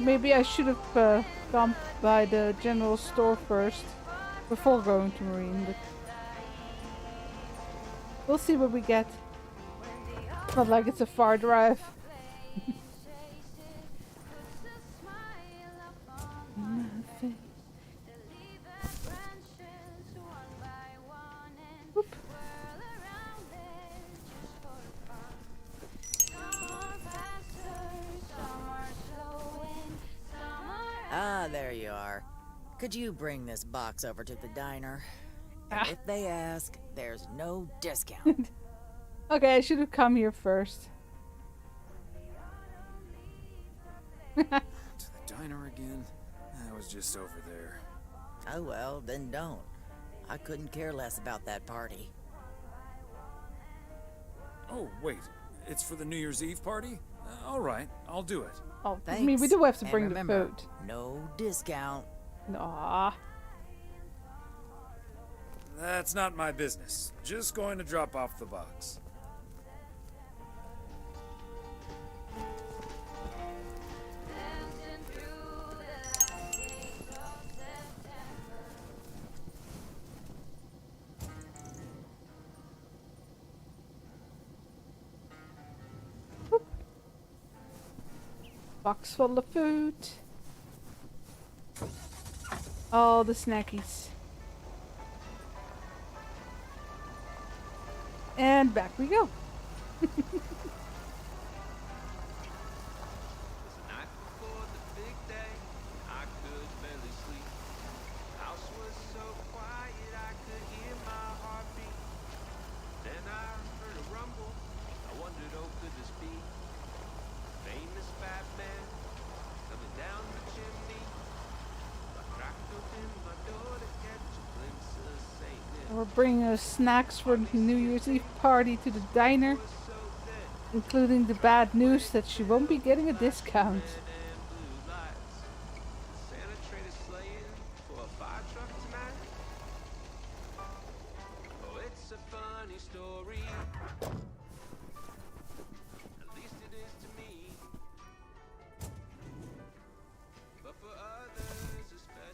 Maybe I should have gone by the general store first before going to Marine, but we'll see what we get. It's not like it's a far drive. Ah, there you are. Could you bring this box over to the diner? And if they ask, there's no discount. Okay, I should have come here first. To the diner again? I was just over there. Oh well, then don't. I couldn't care less about that party. Oh, wait. It's for the New Year's Eve party? All right, I'll do it. Oh, thanks. I mean, we do have to And bring remember, the food. No discount. Aww. That's not my business. Just going to drop off the box. Box full of food. All the snackies. And back we go. We're bringing us snacks for the New Year's Eve party to the diner, including the bad news that she won't be getting a discount.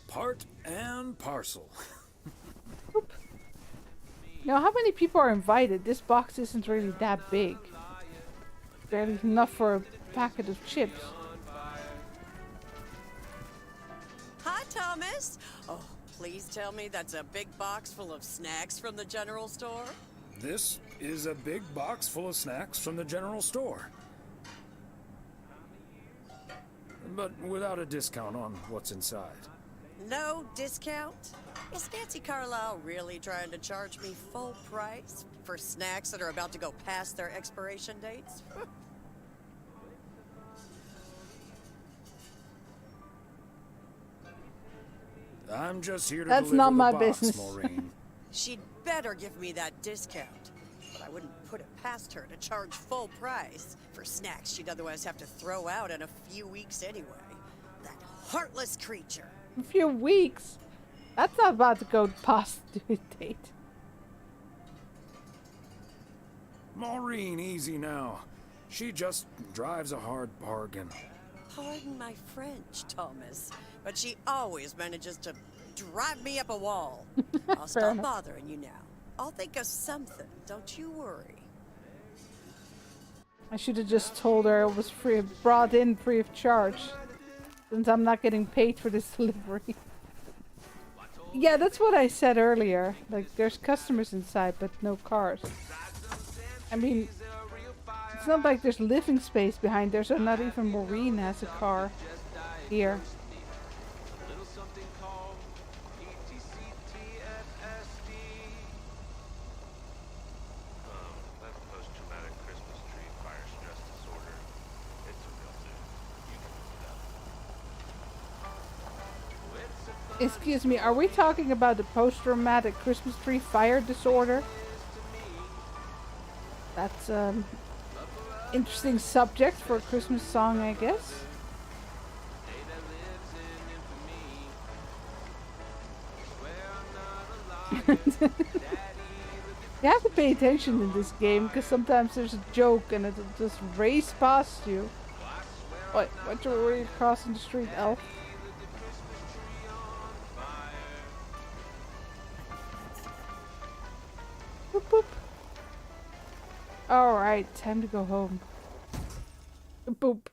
Part and parcel. Now, how many people are invited? This box isn't really that big. Barely enough for a packet of chips. Hi, Thomas. Oh, please tell me that's a big box full of snacks from the general store. This is a big box full of snacks from the general store. But without a discount on what's inside. No discount? Is Nancy Carlisle really trying to charge me full price for snacks that are about to go past their expiration dates? I'm just here to That's deliver not the my box, business. Maureen. She'd better give me that discount. But I wouldn't put it past her to charge full price for snacks she'd otherwise have to throw out in a few weeks anyway. That heartless creature. A few weeks? That's not about to go past due date. Maureen, easy now. She just drives a hard bargain. Pardon my French, Thomas, but she always manages to drive me up a wall. I'll stop enough. bothering you now. I'll think of something, don't you worry. I should have just told her it was brought in free of charge, since I'm not getting paid for this delivery. Yeah, that's what I said earlier. Like, there's customers inside, but no cars. I mean, it's not like there's living space behind there, so not even Maureen has a car here. Excuse me, are we talking about the post-traumatic Christmas tree fire disorder? That's interesting subject for a Christmas song, I guess. You have to pay attention in this game because sometimes there's a joke and it'll just race past you. What? What were you crossing the street, elf? Boop, boop. Alright, time to go home. Boop.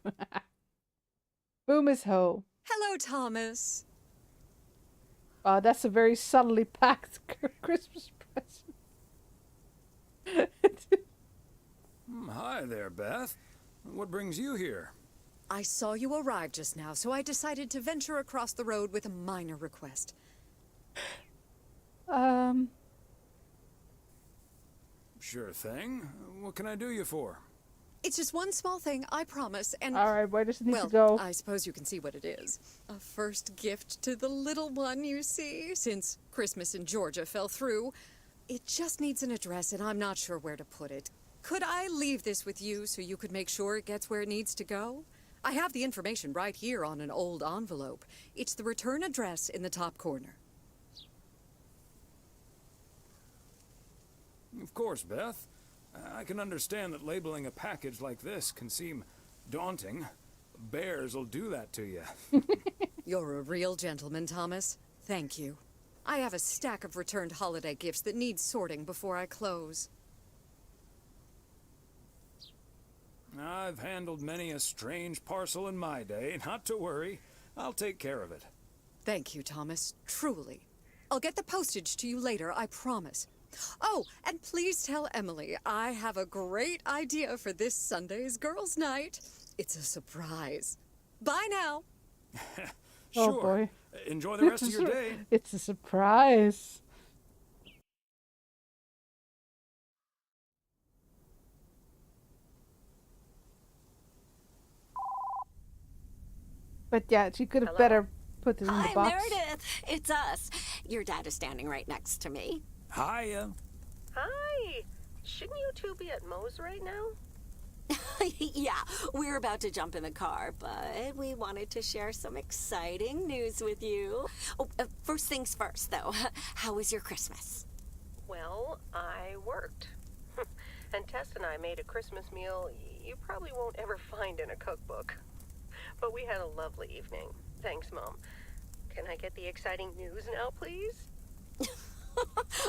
Boom is ho. Hello, Thomas. Wow, that's a very subtly packed Christmas present. Hi there, Beth. What brings you here? I saw you arrive just now, so I decided to venture across the road with a minor request. Sure thing. What can I do you for? It's just one small thing, I promise, and... Alright, where does it need well, to go? I suppose you can see what it is. A first gift to the little one, you see, since Christmas in Georgia fell through. It just needs an address, and I'm not sure where to put it. Could I leave this with you so you could make sure it gets where it needs to go? I have the information right here on an old envelope. It's the return address in the top corner. Of course, Beth. I can understand that labeling a package like this can seem daunting. Bears will do that to you. You're a real gentleman, Thomas. Thank you. I have a stack of returned holiday gifts that need sorting before I close. I've handled many a strange parcel in my day. Not to worry. I'll take care of it. Thank you, Thomas. Truly. I'll get the postage to you later, I promise. Oh, and please tell Emily I have a great idea for this Sunday's girls' night. It's a surprise. Bye now. Sure. Oh boy. Enjoy the rest of your day. It's a surprise. But yeah, she could have better put it in the Hi, box. Meredith. It's us. Your dad is standing right next to me. Hiya. Hi. Shouldn't you two be at Moe's right now? Yeah, we're about to jump in the car, but we wanted to share some exciting news with you. Oh, first things first, though. How was your Christmas? Well, I worked. And Tess and I made a Christmas meal you probably won't ever find in a cookbook. But we had a lovely evening. Thanks, Mom. Can I get the exciting news now, please?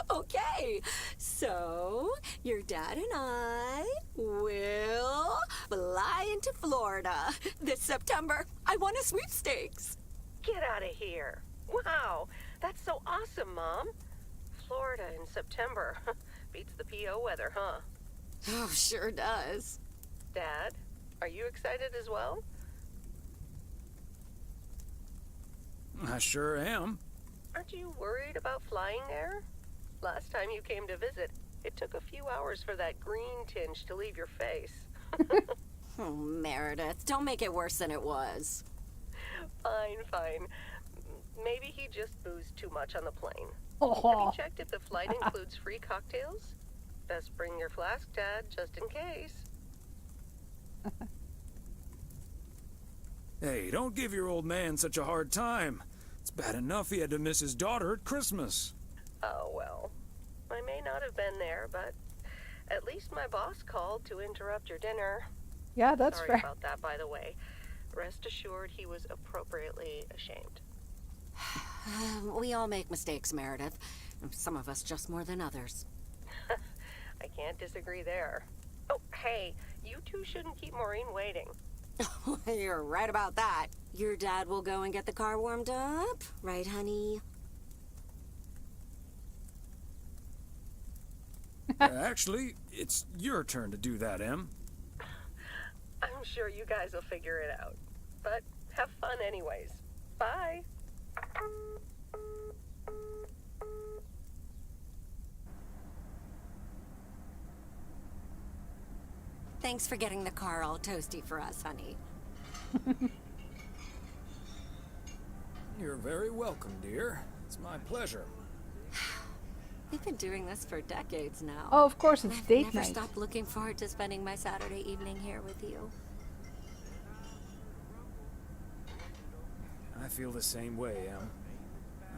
Okay, so your dad and I will fly into Florida this September. I won a sweepstakes. Get out of here. Wow, that's so awesome, Mom. Florida in September. Beats the PO weather, huh? Oh, sure does. Dad, are you excited as well? I sure am. Aren't you worried about flying there? Last time you came to visit, it took a few hours for that green tinge to leave your face. Oh, Meredith, don't make it worse than it was. Fine. Maybe he just boozed too much on the plane. Oh. Have you checked if the flight includes free cocktails? Best bring your flask, Dad, just in case. Hey, don't give your old man such a hard time. It's bad enough he had to miss his daughter at Christmas. Oh, well. I may not have been there, but at least my boss called to interrupt your dinner. Yeah, that's Sorry fair. about that, by the way. Rest assured he was appropriately ashamed. We all make mistakes, Meredith. Some of us just more than others. I can't disagree there. Oh, hey, you two shouldn't keep Maureen waiting. You're right about that. Your dad will go and get the car warmed up, right, honey? Actually, it's your turn to do that, Em. I'm sure you guys will figure it out. But have fun anyways. Bye. Thanks for getting the car all toasty for us, honey. You're very welcome, dear. It's my pleasure. We've been doing this for decades now. Oh, of course, it's I've date never night. stopped looking forward to spending my Saturday evening here with you. I feel the same way, Em.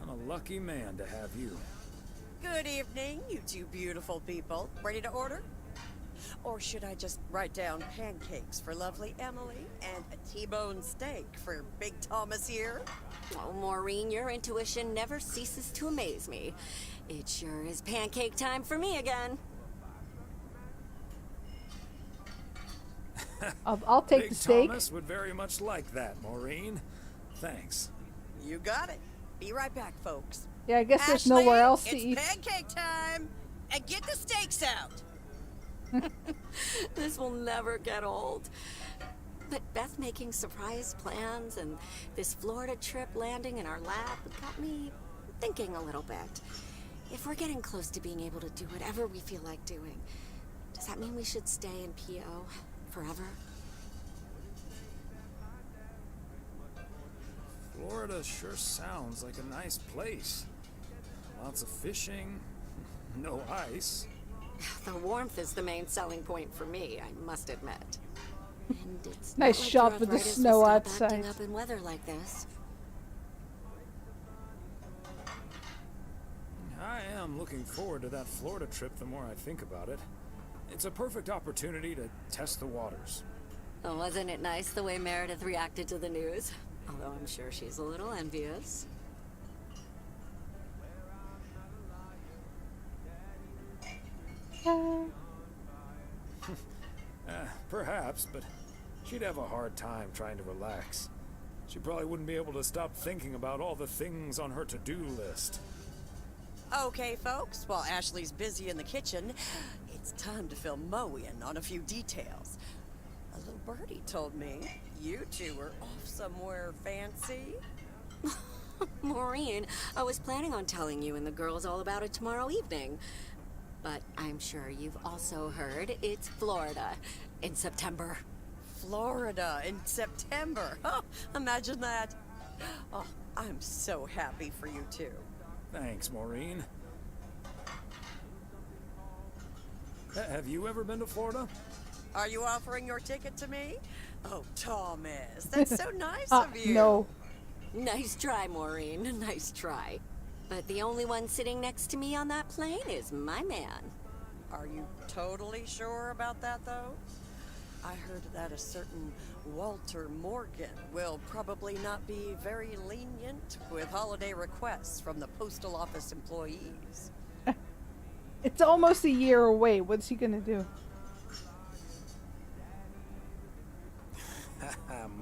I'm a lucky man to have you. Good evening, you two beautiful people. Ready to order? Or should I just write down pancakes for lovely Emily and a T-bone steak for Big Thomas here? Oh, Maureen, your intuition never ceases to amaze me. It sure is pancake time for me again. I'll take Big the steak. Thomas would very much like that, Maureen. Thanks. You got it. Be right back, folks. Yeah, I guess there's Ashley, nowhere else to it's eat. pancake time! And get the steaks out! This will never get old. But Beth making surprise plans and this Florida trip landing in our lap got me thinking a little bit. If we're getting close to being able to do whatever we feel like doing, does that mean we should stay in PO forever? Florida sure sounds like a nice place. Lots of fishing, no ice. The warmth is the main selling point for me, I must admit. And it's Nice not like shot your with the arthritis will snow stop outside. acting up in weather like this. I am looking forward to that Florida trip the more I think about it. It's a perfect opportunity to test the waters. Oh, wasn't it nice the way Meredith reacted to the news? Although I'm sure she's a little envious. Perhaps, but she'd have a hard time trying to relax. She probably wouldn't be able to stop thinking about all the things on her to-do list. Okay, folks, while Ashley's busy in the kitchen, it's time to fill Mo in on a few details. A little birdie told me you two were off somewhere fancy. Maureen, I was planning on telling you and the girls all about it tomorrow evening. But I'm sure you've also heard it's Florida in September. Florida in September. Oh, imagine that. Oh, I'm so happy for you two. Thanks, Maureen. Have you ever been to Florida? Are you offering your ticket to me? Oh, Thomas, that's so nice of you. No. Nice try, Maureen. Nice try. But the only one sitting next to me on that plane is my man. Are you totally sure about that, though? I heard that a certain Walter Morgan will probably not be very lenient with holiday requests from the postal office employees. It's almost a year away. What's he gonna do?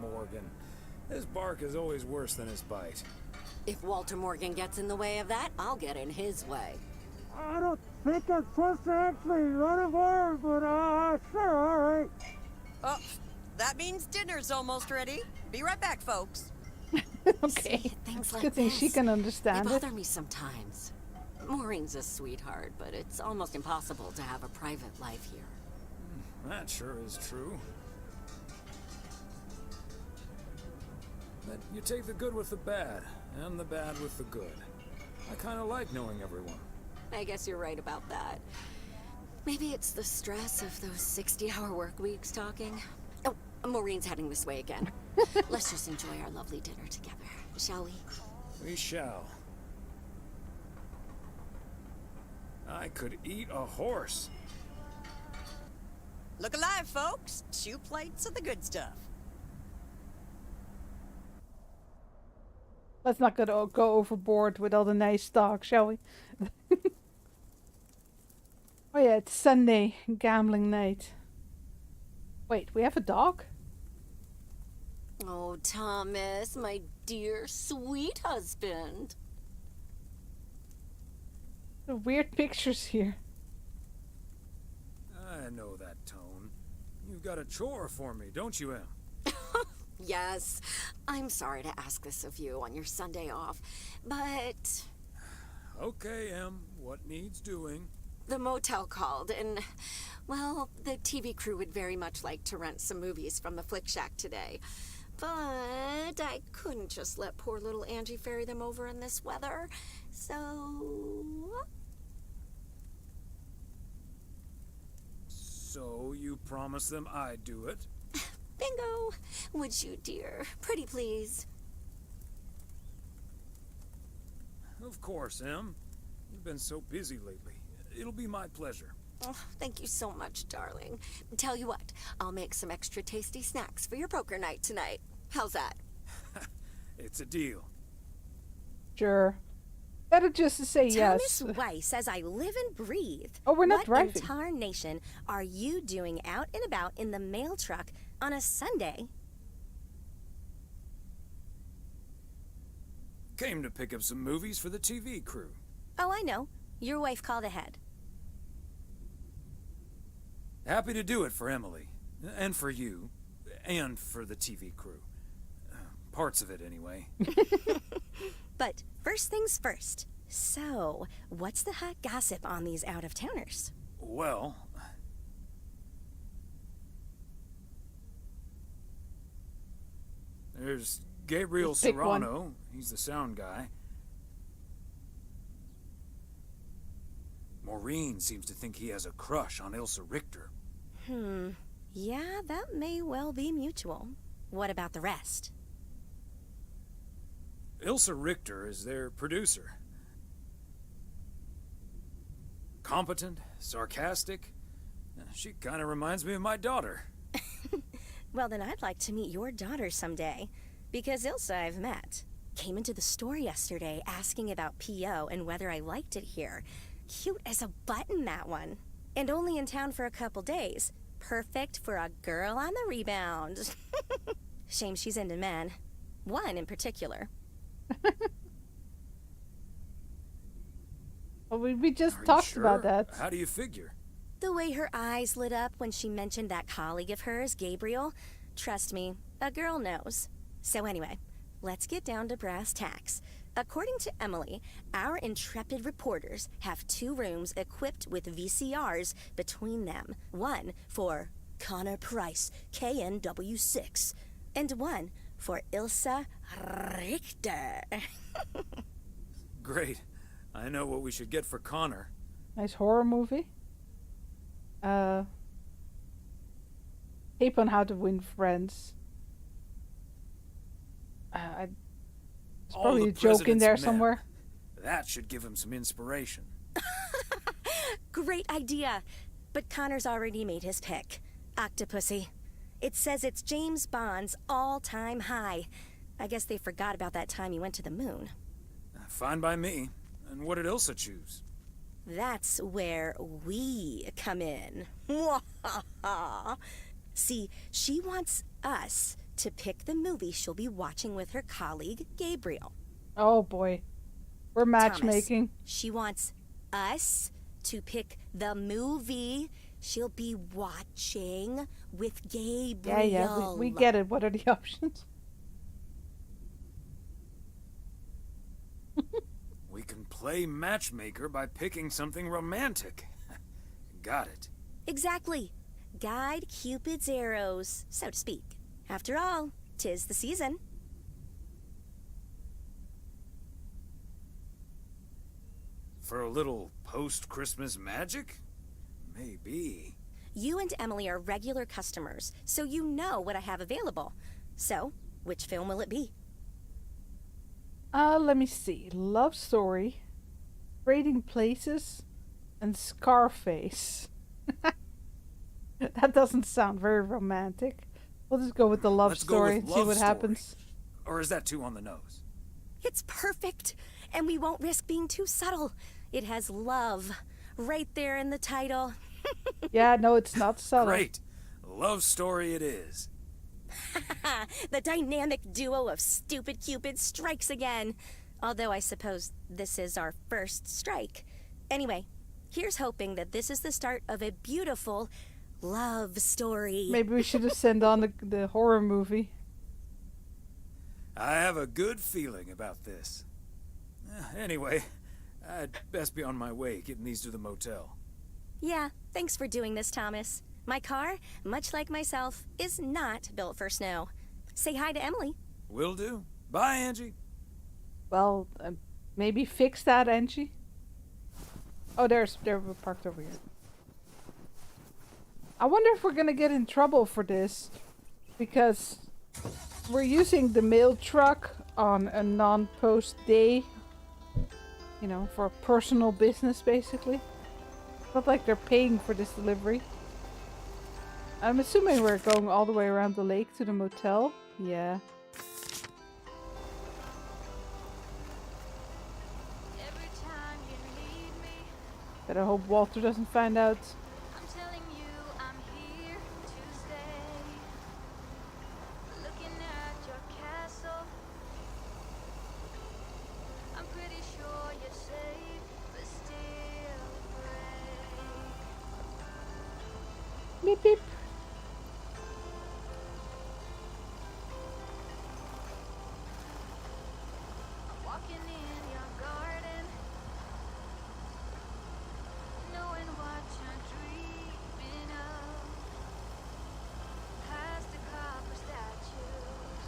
Morgan. His bark is always worse than his bite. If Walter Morgan gets in the way of that, I'll get in his way. I don't think I'm supposed to actually run a bar, but sure, all right. Oh, that means dinner's almost ready. Be right back, folks. Okay. See, things like Good thing this, she can understand they it. bother me sometimes. Maureen's a sweetheart, but it's almost impossible to have a private life here. That sure is true. But you take the good with the bad, and the bad with the good. I kind of like knowing everyone. I guess you're right about that. Maybe it's the stress of those 60-hour work weeks talking. Oh, Maureen's heading this way again. Let's just enjoy our lovely dinner together, shall we? We shall. I could eat a horse. Look alive, folks. 2 plates of the good stuff. Let's not go overboard with all the nice talk, shall we? Oh yeah, it's Sunday, gambling night. Wait, we have a dog? Oh, Thomas, my dear, sweet husband. The weird pictures here. I know that tone. You've got a chore for me, don't you, Em? Yes, I'm sorry to ask this of you on your Sunday off, but... Okay, Em, what needs doing? The motel called, and, well, the TV crew would very much like to rent some movies from the Flick Shack today. But I couldn't just let poor little Angie ferry them over in this weather, so... So you promised them I'd do it? Bingo! Would you, dear? Pretty please. Of course, Em. You've been so busy lately. It'll be my pleasure. Oh, thank you so much, darling. Tell you what, I'll make some extra tasty snacks for your poker night tonight. How's that? It's a deal. Sure. Better just to say yes. Thomas Weiss says I live and breathe. Oh, we're not what driving. What in tarnation are you doing out and about in the mail truck on a Sunday? Came to pick up some movies for the TV crew. Oh, I know. Your wife called ahead. Happy to do it for Emily. And for you. And for the TV crew. Parts of it, anyway. But first things first. So, what's the hot gossip on these out-of-towners? Well... There's Gabriel Serrano. He's the sound guy. Maureen seems to think he has a crush on Ilsa Richter. Yeah, that may well be mutual. What about the rest? Ilsa Richter is their producer. Competent, sarcastic. She kind of reminds me of my daughter. Well, then I'd like to meet your daughter someday. Because Ilsa I've met. Came into the store yesterday asking about P.O. and whether I liked it here. Cute as a button, that one. And only in town for a couple days. Perfect for a girl on the rebound. Shame she's into men. One in particular. Well, we just Are you talked sure? about that. How do you figure? The way her eyes lit up when she mentioned that colleague of hers, Gabriel. Trust me, a girl knows. So anyway, let's get down to brass tacks. According to Emily, our intrepid reporters have 2 rooms equipped with VCRs between them. One for Connor Price, KNW6, and one for Ilsa Richter. Great. I know what we should get for Connor. Nice horror movie. Tape on How to Win Friends. There's All probably the a joke in President's there Men. somewhere. That should give him some inspiration. Great idea. But Connor's already made his pick. Octopussy. It says it's James Bond's all-time high. I guess they forgot about that time he went to the moon. Fine by me. And what did Ilsa choose? That's where we come in. See, she wants us to pick the movie she'll be watching with her colleague, Gabriel. Oh boy. We're matchmaking. Thomas, she wants us to pick the movie she'll be watching with Gabriel. Yeah, we get it. What are the options? We can play matchmaker by picking something romantic. Got it. Exactly. Guide Cupid's arrows, so to speak. After all, 'tis the season. For a little post-Christmas magic? Maybe. You and Emily are regular customers, so you know what I have available. So, which film will it be? Let me see. Love Story, Trading Places, and Scarface. That doesn't sound very romantic. We'll just go with the love Let's go story with and see Love what Story. happens. Or is that too on the nose? It's perfect, and we won't risk being too subtle. It has love right there in the title. Yeah, no, it's not subtle. Great. Love Story it is. The dynamic duo of stupid Cupid strikes again. Although I suppose this is our first strike. Anyway, here's hoping that this is the start of a beautiful love story. Maybe we should have sent on the horror movie. I have a good feeling about this. Anyway, I'd best be on my way, getting these to the motel. Yeah, thanks for doing this, Thomas. My car, much like myself, is not built for snow. Say hi to Emily. Will do. Bye, Angie. Well, maybe fix that, Angie. Oh, they're parked over here. I wonder if we're gonna get in trouble for this, because we're using the mail truck on a non-post day. You know, for personal business, basically. Not like they're paying for this delivery. I'm assuming we're going all the way around the lake to the motel. Yeah. Better hope Walter doesn't find out. Beep beep.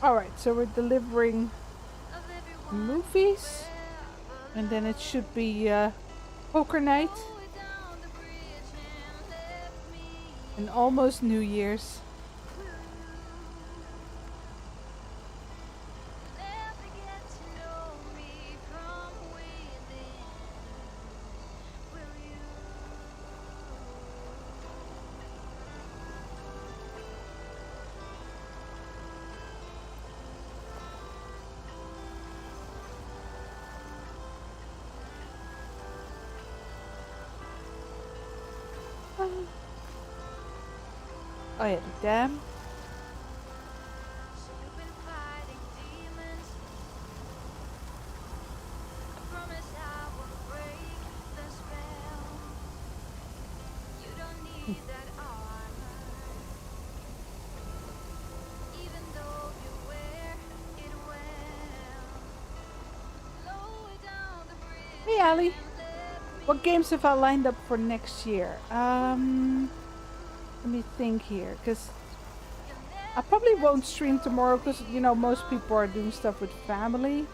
Alright, so we're delivering movies, and then it should be poker night, and almost New Year's. Oh yeah, the dam. Hey Ali, what games have I lined up for next year? Let me think here, because I probably won't stream tomorrow because you know most people are doing stuff with family.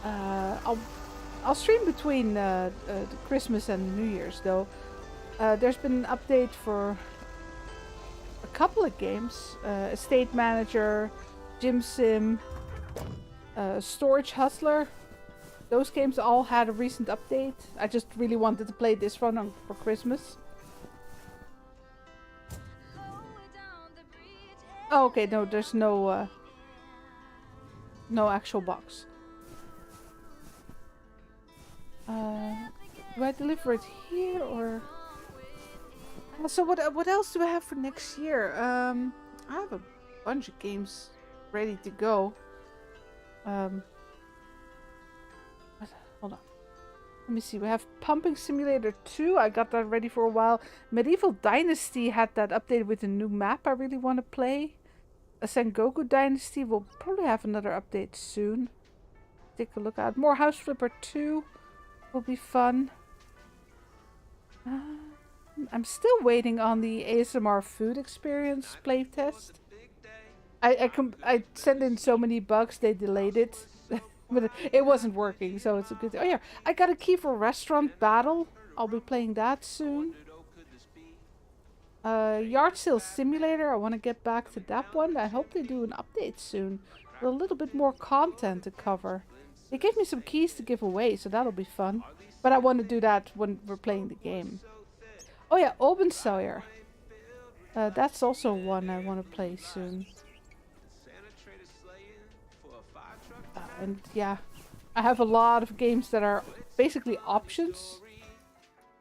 I'll stream between the Christmas and New Year's though. There's been an update for a couple of games: Estate Manager, Gym Sim, Storage Hustler. Those games all had a recent update. I just really wanted to play this one for Christmas. Oh, okay, no, there's no actual box. Do I deliver it here or? So what else do I have for next year? I have a bunch of games ready to go. Hold on. Let me see. We have Pumping Simulator 2. I got that ready for a while. Medieval Dynasty had that updated with a new map I really want to play. A Sengoku Dynasty will probably have another update soon. Take a look at. More House Flipper 2 will be fun. I'm still waiting on the ASMR food experience playtest. I sent in so many bugs they delayed it. But it wasn't working, so it's a good... Oh yeah, I got a key for Restaurant Battle. I'll be playing that soon. Yard Sale Simulator, I want to get back to that one. I hope they do an update soon. With a little bit more content to cover. They gave me some keys to give away, so that'll be fun. But I want to do that when we're playing the game. Oh yeah, Open Sawyer. That's also one I want to play soon. And yeah, I have a lot of games that are basically options.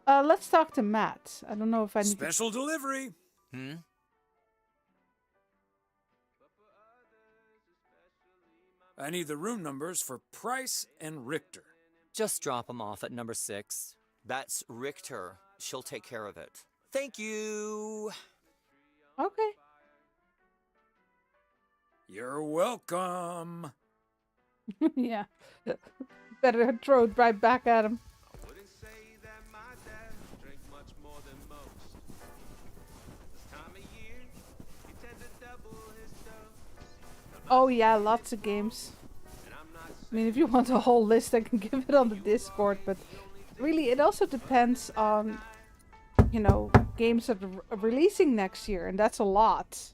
Let's talk to Matt. I don't know if I need Special delivery. I need the room numbers for Price and Richter. Just drop them off at number 6. That's Richter. She'll take care of it. Thank you. Okay. You're welcome. Yeah. Better throw it right back at him. Oh yeah, lots of games. I mean, if you want a whole list, I can give it on the Discord, but really it also depends on, you know, games that are releasing next year, and that's a lot.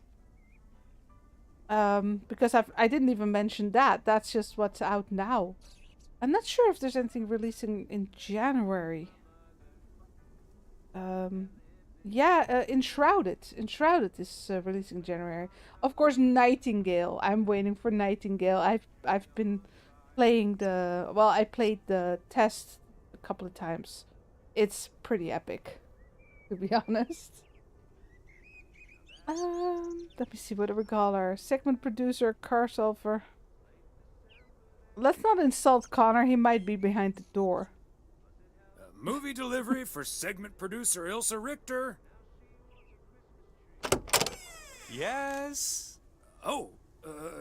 Because I didn't even mention that. That's just what's out now. I'm not sure if there's anything releasing in January. Yeah, Enshrouded. Enshrouded is releasing in January. Of course, Nightingale. I'm waiting for Nightingale. I've been playing the... Well, I played the test a couple of times. It's pretty epic, to be honest. Let me see, what do we call her? Segment producer, car solver. Let's not insult Connor, he might be behind the door. Movie delivery for segment producer Ilsa Richter. Yes? Oh,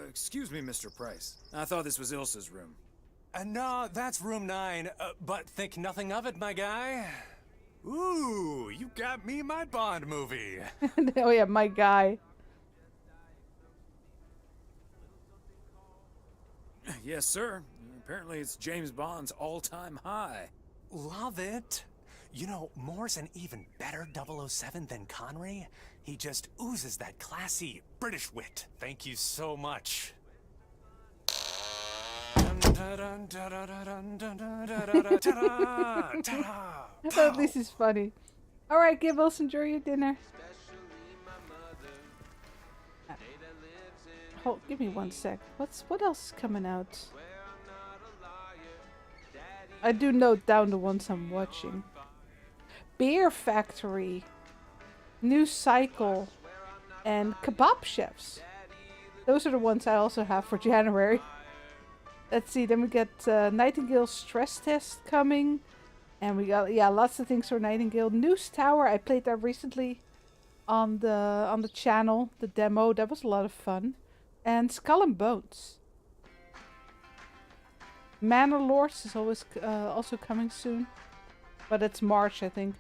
excuse me, Mr. Price. I thought this was Ilsa's room. No, that's room 9, but think nothing of it, my guy. Ooh, you got me my Bond movie. Oh yeah, my guy. Yes, sir. Apparently it's James Bond's all-time high. Love it. You know, Moore's an even better 007 than Connery. He just oozes that classy British wit. Thank you so much. This is funny. Alright, Gibbles, enjoy your dinner. Hold, give me one sec. What else is coming out? I do note down the ones I'm watching. Beer Factory, New Cycle, and kebab chefs. Those are the ones I also have for January. Let's see, then we get Nightingale stress test coming. And we got, lots of things for Nightingale. News Tower, I played that recently on the channel, the demo. That was a lot of fun. And Skull and Bones. Manor Lords is always also coming soon. But it's March, I think.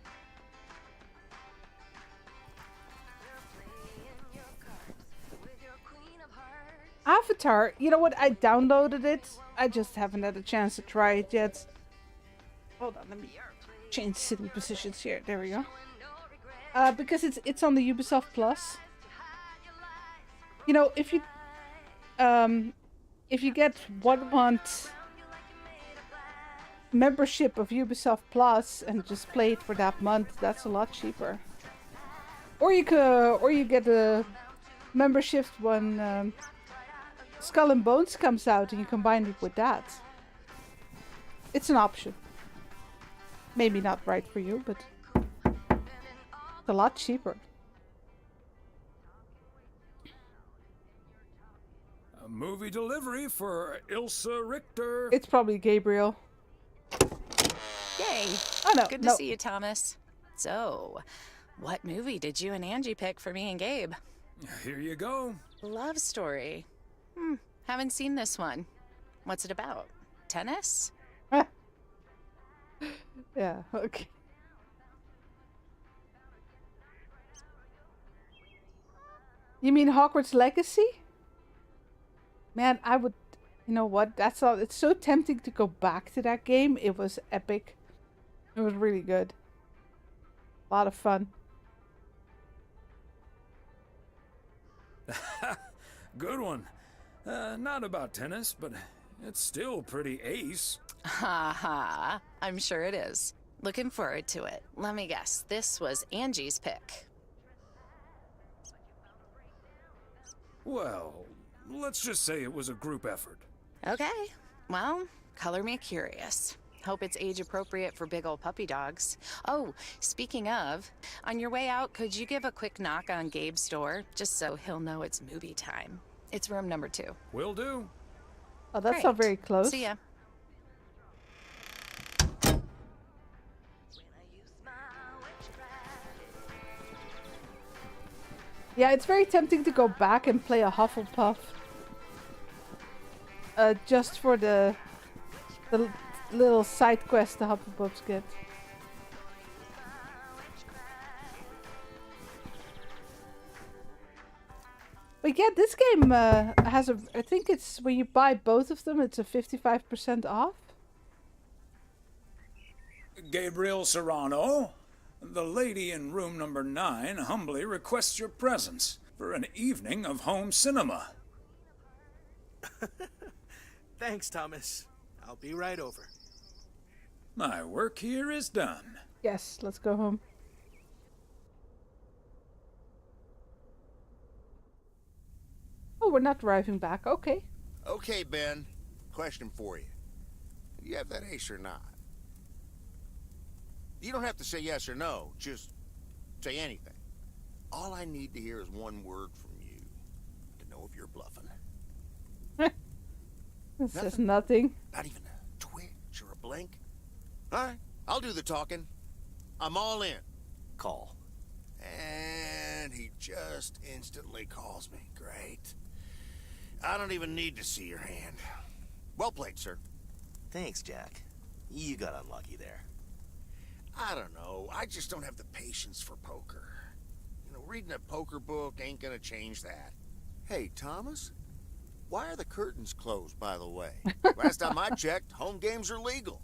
Avatar, you know what? I downloaded it. I just haven't had a chance to try it yet. Hold on, let me change sitting positions here. There we go. Because it's on the Ubisoft Plus. You know, if you get 1 month membership of Ubisoft Plus and just play it for that month, that's a lot cheaper. Or you get a membership when Skull and Bones comes out and you combine it with that. It's an option. Maybe not right for you, but it's a lot cheaper. A movie delivery for Ilsa Richter. It's probably Gabriel. Yay! Oh no, Good to see you, Thomas. So, what movie did you and Angie pick for me and Gabe? Here you go. Love story. Haven't seen this one. What's it about? Tennis? Yeah, okay. You mean Hogwarts Legacy? Man, I would... You know what? That's all. It's so tempting to go back to that game. It was epic. It was really good. A lot of fun. Good one. Not about tennis, but it's still pretty ace. Ha ha. I'm sure it is. Looking forward to it. Let me guess. This was Angie's pick. Well, let's just say it was a group effort. Okay. Well, color me curious. Hope it's age appropriate for big old puppy dogs. Oh, speaking of, on your way out, could you give a quick knock on Gabe's door, just so he'll know it's movie time? It's room number 2. Will do. Oh, that's not very close. See ya. Yeah, it's very tempting to go back and play a Hufflepuff. Just for the little side quest the Hufflepuffs get. But yeah, this game has a... I think it's... When you buy both of them, it's a 55% off. Gabriel Serrano, the lady in room number 9 humbly requests your presence for an evening of home cinema. Thanks, Thomas. I'll be right over. My work here is done. Yes, let's go home. Oh, we're not driving back. Okay. Okay, Ben. Question for you. Do you have that ace or not? You don't have to say yes or no. Just say anything. All I need to hear is one word from you to know if you're bluffing. This says nothing. Not even a twitch or a blink? All right, I'll do the talking. I'm all in. Call. And he just instantly calls me. Great. I don't even need to see your hand. Well played, sir. Thanks, Jack. You got unlucky there. I don't know. I just don't have the patience for poker. You know, reading a poker book ain't gonna change that. Hey, Thomas? Why are the curtains closed, by the way? Last time I checked, home games are legal.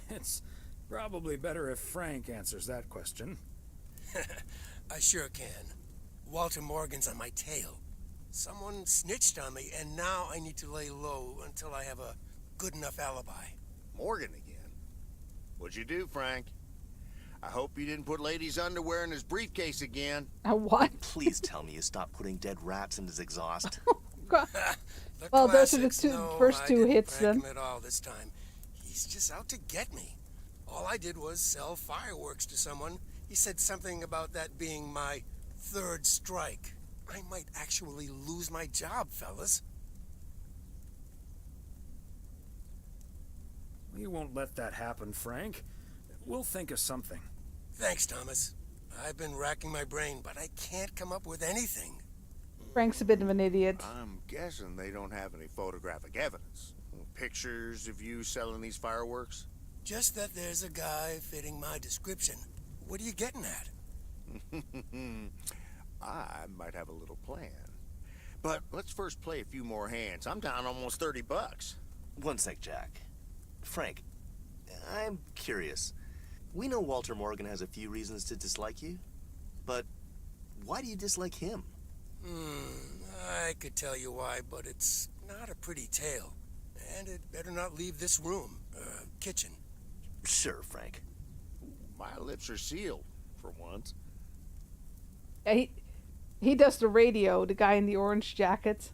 It's probably better if Frank answers that question. I sure can. Walter Morgan's on my tail. Someone snitched on me, and now I need to lay low until I have a good enough alibi. Morgan again? What'd you do, Frank? I hope you didn't put ladies' underwear in his briefcase again. What? Please tell me you stopped putting dead rats in his exhaust. Well, those are the first two I hits didn't then. prank him at all this time. He's just out to get me. All I did was sell fireworks to someone He said something about that being my third strike. I might actually lose my job, fellas. We won't let that happen, Frank. We'll think of something. Thanks, Thomas. I've been racking my brain, but I can't come up with anything. Frank's a bit of an idiot. I'm guessing they don't have any photographic evidence. Pictures of you selling these fireworks? Just that there's a guy fitting my description. What are you getting at? I might have a little plan. But let's first play a few more hands. I'm down almost $30. One sec, Jack. Frank, I'm curious. We know Walter Morgan has a few reasons to dislike you, but why do you dislike him? I could tell you why, but it's not a pretty tale. And it better not leave this room, kitchen. Sure, Frank. My lips are sealed, for once. Yeah, he does the radio, the guy in the orange jacket.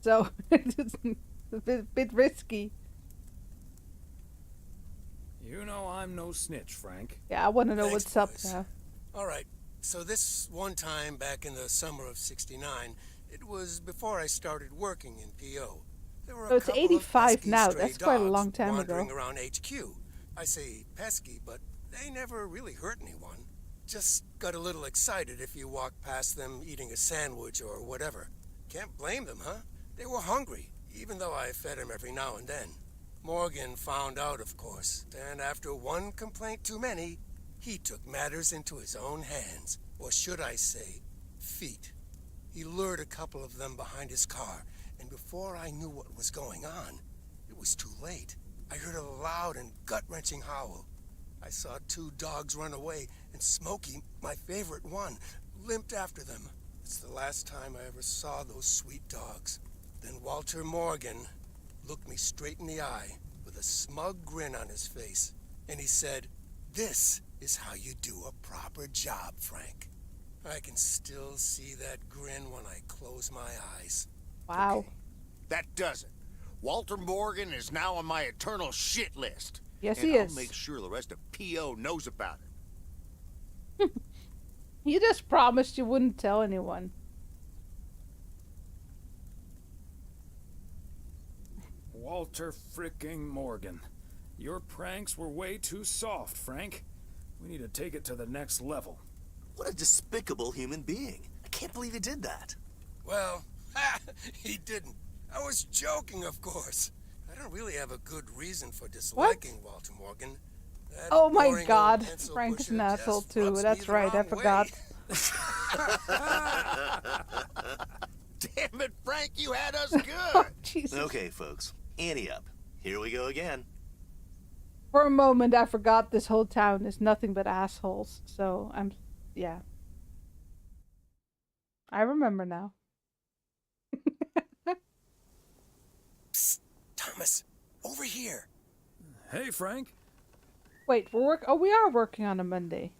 So, it's a bit risky. You know I'm no snitch, Frank. Yeah, I want to know Thanks, what's up boys. now. All right, so this one time back in the summer of '69, it was before I started working in PO. There were So a it's couple 85 of now. stray That's quite a dogs long time wandering ago. around HQ. I say pesky, but they never really hurt anyone. Just got a little excited if you walk past them eating a sandwich or whatever. Can't blame them, huh? They were hungry, even though I fed them every now and then. Morgan found out, of course, and after one complaint too many, he took matters into his own hands, or should I say, feet. He lured a couple of them behind his car, and before I knew what was going on, it was too late. I heard a loud and gut-wrenching howl. I saw two dogs run away, and Smokey, my favorite one, limped after them. It's the last time I ever saw those sweet dogs. Then Walter Morgan looked me straight in the eye with a smug grin on his face, and he said, "This is how you do a proper job, Frank." I can still see that grin when I close my eyes. Wow. Okay. That does it. Walter Morgan is now on my eternal shit list. Yes, and he I'll is. make sure the rest of PO knows about it. You just promised you wouldn't tell anyone. Walter fricking Morgan. Your pranks were way too soft, Frank. We need to take it to the next level. What a despicable human being. I can't believe he did that. Well, he didn't. I was joking, of course. I don't really have a good reason for disliking Walter Morgan. That Oh my boring god, old pencil Frank is pusher an asshole just too. rubs me That's the right, I wrong forgot. Damn it, Frank, you had us good. Jesus. Okay, folks. Ante up. Here we go again. For a moment, I forgot this whole town is nothing but assholes. So, yeah. I remember now. Psst, Thomas, over here. Hey, Frank. Wait, we are working on a Monday.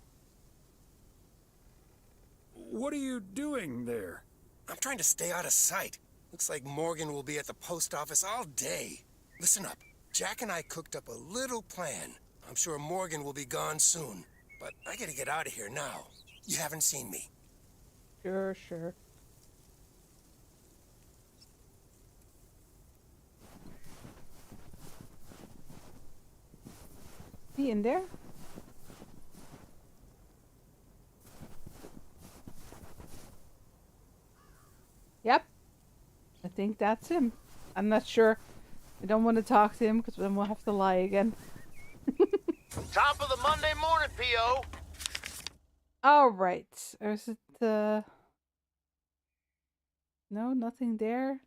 What are you doing there? I'm trying to stay out of sight. Looks like Morgan will be at the post office all day. Listen up. Jack and I cooked up a little plan. I'm sure Morgan will be gone soon. But I gotta get out of here now. You haven't seen me. Sure. He in there? Yep. I think that's him. I'm not sure. I don't want to talk to him because then we'll have to lie again. Top of the Monday morning, P.O. Alright. Or is it No, nothing there.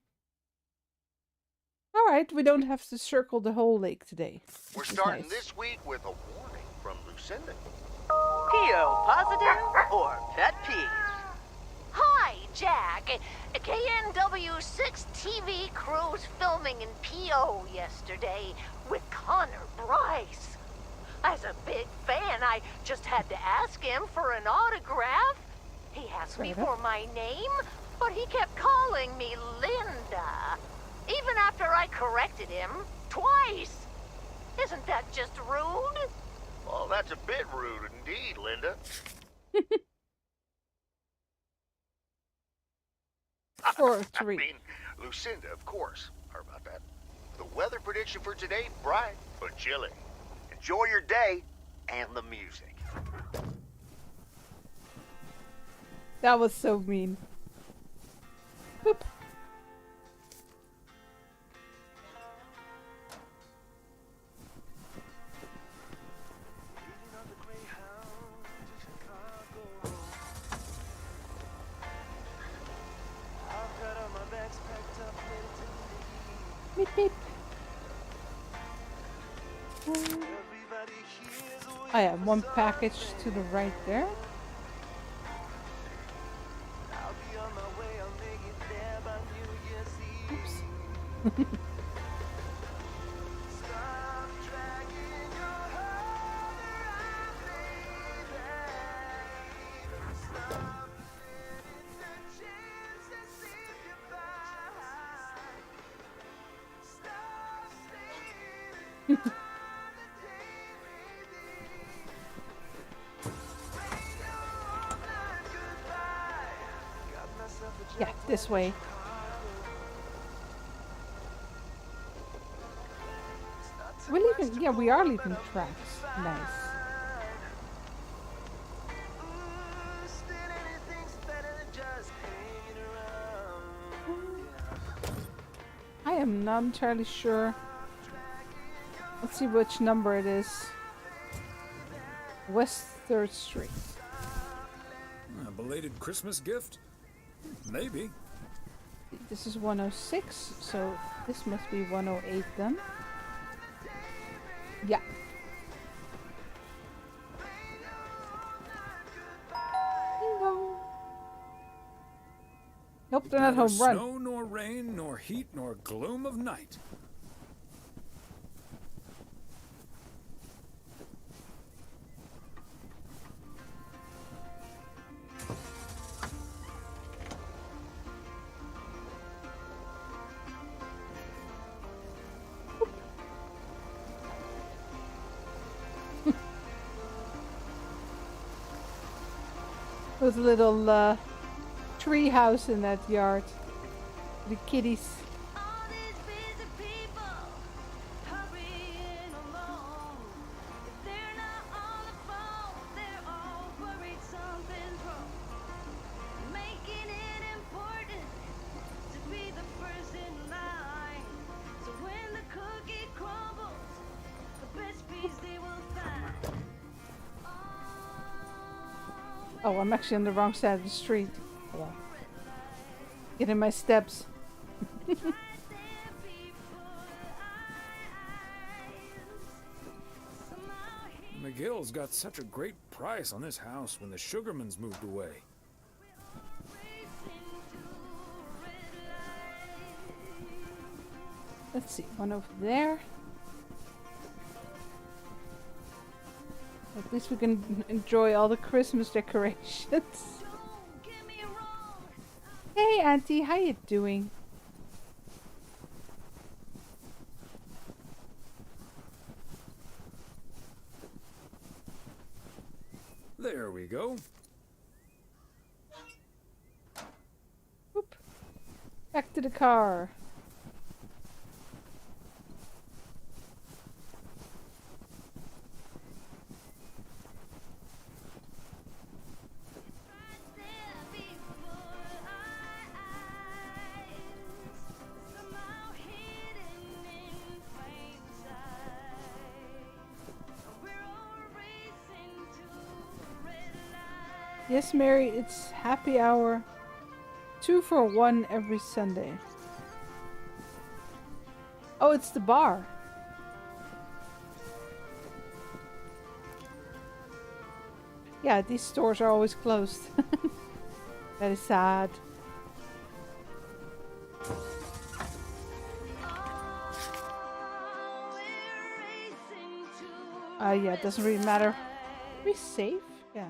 Alright, we don't have to circle the whole lake today. We're That's starting nice. this week with a warning from Lucinda. PO positive or pet peeve? Hi, Jack. KNW6 TV crew's filming in PO yesterday with Connor Bryce. As a big fan, I just had to ask him for an autograph. He asked me for my name, but he kept calling me Linda. Even after I corrected him twice. Isn't that just rude? Well, that's a bit rude indeed, Linda. Or 3. I mean, Lucinda, of course. Heard about that. The weather prediction for today, bright but chilly. Enjoy your day and the music. That was so mean. Boop. Beep, beep. I have one package to the right there. Oops. Yeah, this way. We're leaving, yeah, we are leaving tracks. Nice. I am not entirely sure. Let's see which number it is. West 3rd Street. A belated Christmas gift? Maybe. This is 106, so this must be 108 then. Yeah. Bingo. Nope, they're not Neither home. Run. snow nor rain, nor heat, nor gloom of night. There's a little tree house in that yard. The kitties. Oh, I'm actually on the wrong side of the street. Hold on. Get in my steps. McGill's got such a great price on this house when the Sugarmans moved away. Let's see, one over there. At least we can enjoy all the Christmas decorations. Hey Auntie, how you doing? There we go. Whoop. Back to the car. Yes, Mary, it's happy hour. 2 for 1 every Sunday. Oh, it's the bar. Yeah, these stores are always closed. That is sad. Yeah, it doesn't really matter. Are we safe? Yeah.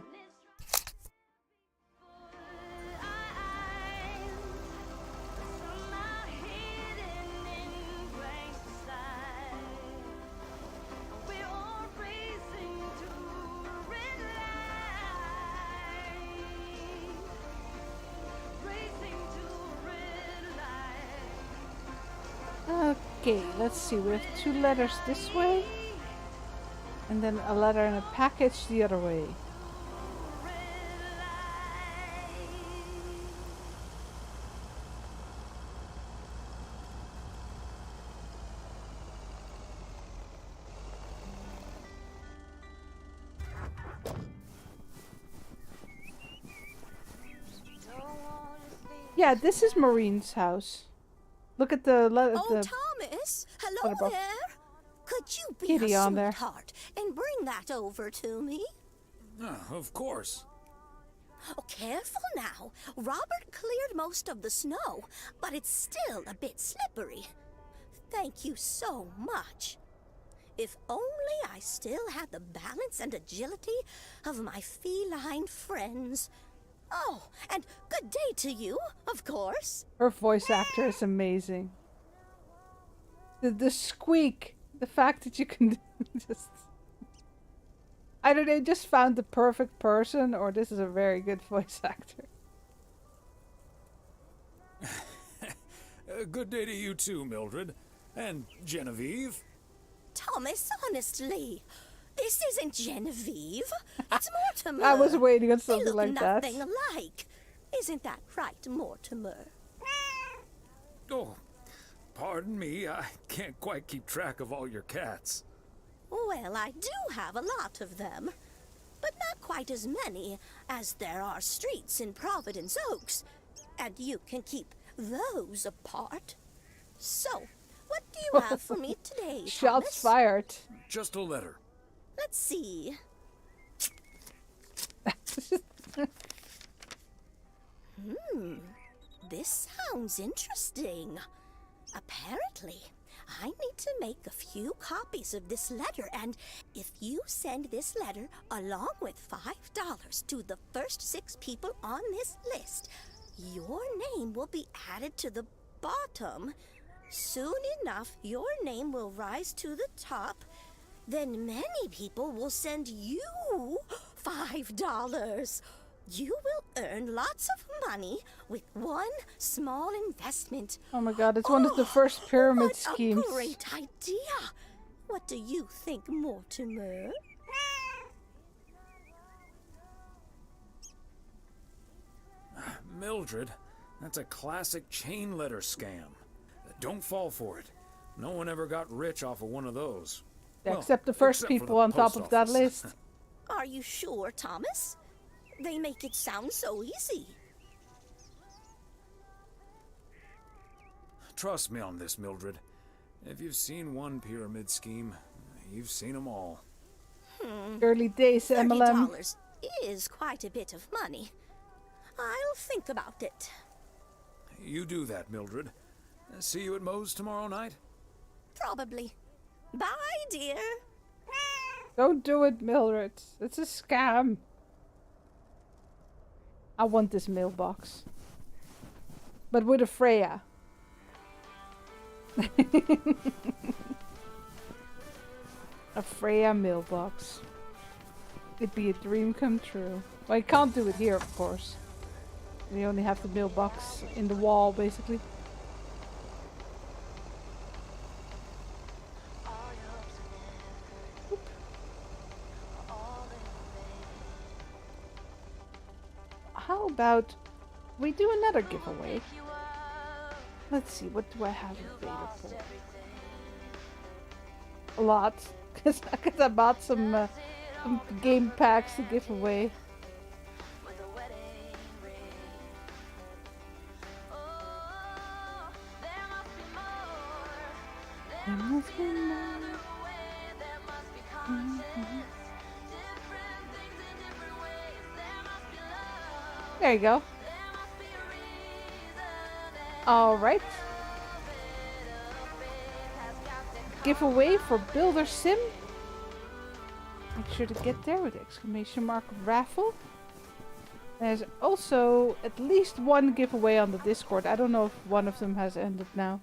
Okay, let's see. We have 2 letters this way. And then a letter and a package the other way. Yeah, this is Maureen's house. Look at the Oh, Thomas! Hello there! Could you be kitty a on there. sweetheart and bring that over to me? Of course. Oh, careful now. Robert cleared most of the snow, but it's still a bit slippery. Thank you so much. If only I still had the balance and agility of my feline friends. Oh, and good day to you, of course. Her voice actor is amazing. The squeak, the fact that you can just... I don't know, just found the perfect person, or this is a very good voice actor. Good day to you too, Mildred. And Genevieve. Thomas, honestly, this isn't Genevieve. It's Mortimer. I was waiting on something they look like that. nothing alike. Isn't that right, Mortimer? Oh, pardon me. I can't quite keep track of all your cats. Well, I do have a lot of them, but not quite as many as there are streets in Providence Oaks, and you can keep those apart. So, what do you have for me today, Shots Thomas? fired. Just a letter. Let's see. This sounds interesting. Apparently, I need to make a few copies of this letter, and if you send this letter along with $5 to the first 6 people on this list, your name will be added to the bottom. Soon enough, your name will rise to the top. Then many people will send you $5. You will earn lots of money with one small investment. Oh my god, it's one of the first pyramid What schemes. a great idea! What do you think, Mortimer? Mildred, that's a classic chain letter scam. Don't fall for it. No one ever got rich off of one of those. Yeah, Well, except the first except for people the on top post of that office. list. Are you sure, Thomas? They make it sound so easy. Trust me on this, Mildred. If you've seen one pyramid scheme, you've seen them all. Early days, MLM. $30 is quite a bit of money. I'll think about it. You do that, Mildred. See you at Moe's tomorrow night? Probably. Bye, dear. Don't do it, Mildred. It's a scam. I want this mailbox. But with a Freya. A Freya mailbox. It'd be a dream come true. Well, you can't do it here, of course. You only have the mailbox in the wall, basically. How about we do another giveaway? Let's see, what do I have available? A lot, because I bought some game packs to give away. There must be more. There you go. Alright. Giveaway for Builder Sim. Make sure to get there with the exclamation mark raffle. There's also at least one giveaway on the Discord. I don't know if one of them has ended now.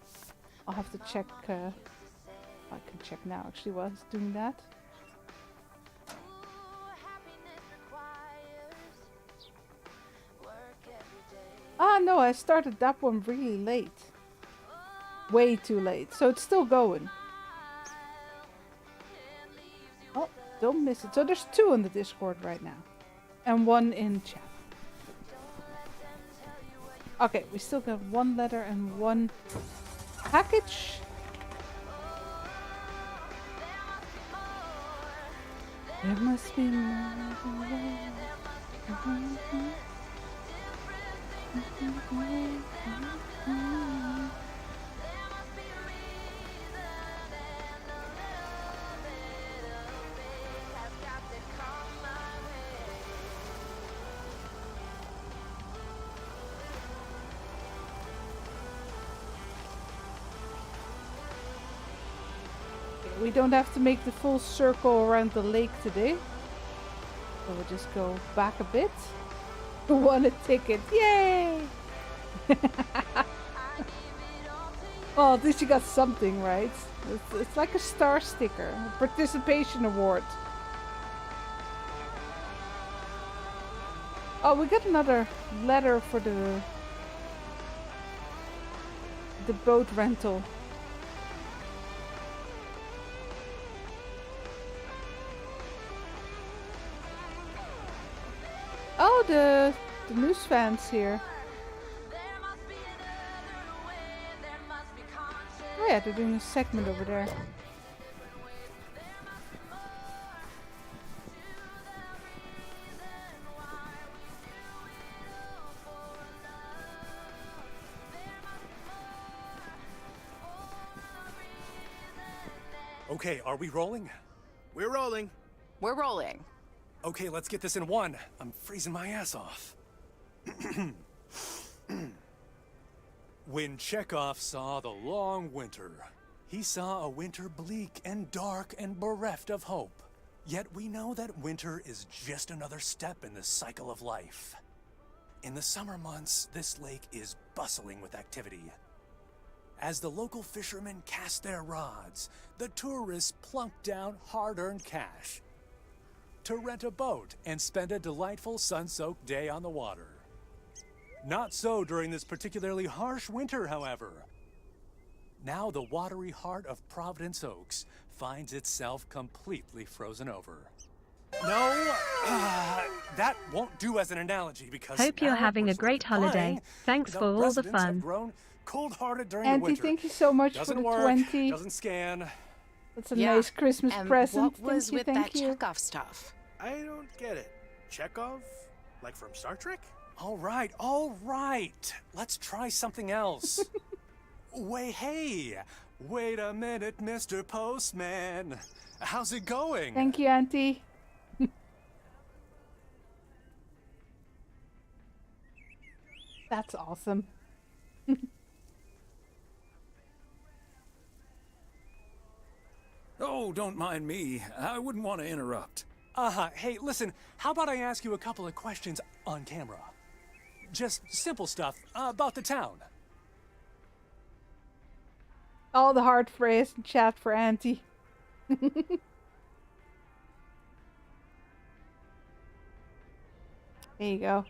I'll have to check. I can check now actually while I was doing that. Ah no, I started that one really late. way too late. So it's still going. Oh, don't miss it. So there's 2 on the Discord right now. And 1 in chat. Okay, we still got 1 letter and 1 package. There must be more. We don't have to make the full circle around the lake today. So we'll just go back a bit. Who won a ticket? Yay! Oh, at least you got something, right? It's like a star sticker, a participation award. Oh, we got another letter for the boat rental. Oh, the news fans here. Oh yeah, they're doing a segment over there. Okay, are we rolling? We're rolling. We're rolling. Okay, let's get this in 1. I'm freezing my ass off. When Chekhov saw the long winter, he saw a winter bleak and dark and bereft of hope. Yet we know that winter is just another step in the cycle of life. In the summer months, this lake is bustling with activity. As the local fishermen cast their rods, the tourists plunk down hard-earned cash to rent a boat and spend a delightful sun-soaked day on the water. Not so during this particularly harsh winter, however. Now the watery heart of Providence Oaks finds itself completely frozen over. No, that won't do as an analogy because hope you're having a great holiday. Thanks for all the fun. Cold-hearted during Auntie, the winter. thank you so much Doesn't for the work, 20. Doesn't scan. That's a nice Christmas present. What was with that thank you. Chekhov stuff? I don't get it. Chekhov? Like from Star Trek? All right. Let's try something else. Wait a minute, Mr. Postman. How's it going? Thank you, Auntie. That's awesome. Oh, don't mind me. I wouldn't want to interrupt. Hey, listen, how about I ask you a couple of questions on camera? Just simple stuff about the town. All the hard phrase in chat for Auntie. There you go.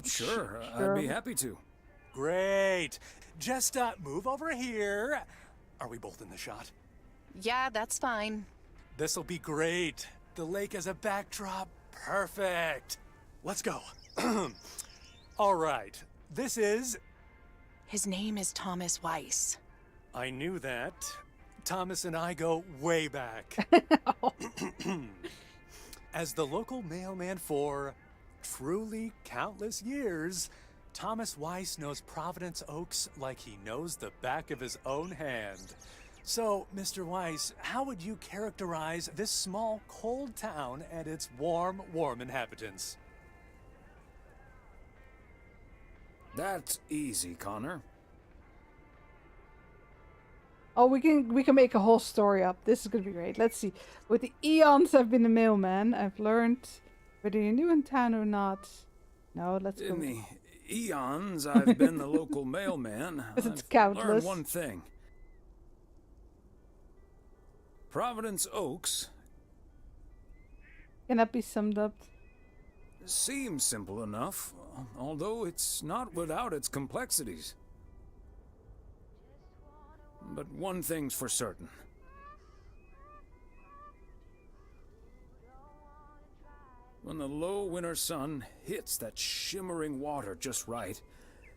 Sure, I'd be happy to. Great. Just move over here. Are we both in the shot? Yeah, that's fine. This'll be great. The lake as a backdrop. Perfect. Let's go. All right. This is... His name is Thomas Weiss. I knew that. Thomas and I go way back. As the local mailman for truly countless years, Thomas Weiss knows Providence Oaks like he knows the back of his own hand. So, Mr. Weiss, how would you characterize this small, cold town and its warm inhabitants? That's easy, Connor. Oh, we can make a whole story up. This is gonna be great. Let's see. With the eons I've been a mailman, I've learned whether you're new in town or not. No, let's go. In the eons I've been the local mailman, It's I've countless. learned one thing. Providence Oaks Can that be summed up? seems simple enough although it's not without its complexities. But one thing's for certain. When the low winter sun hits that shimmering water just right,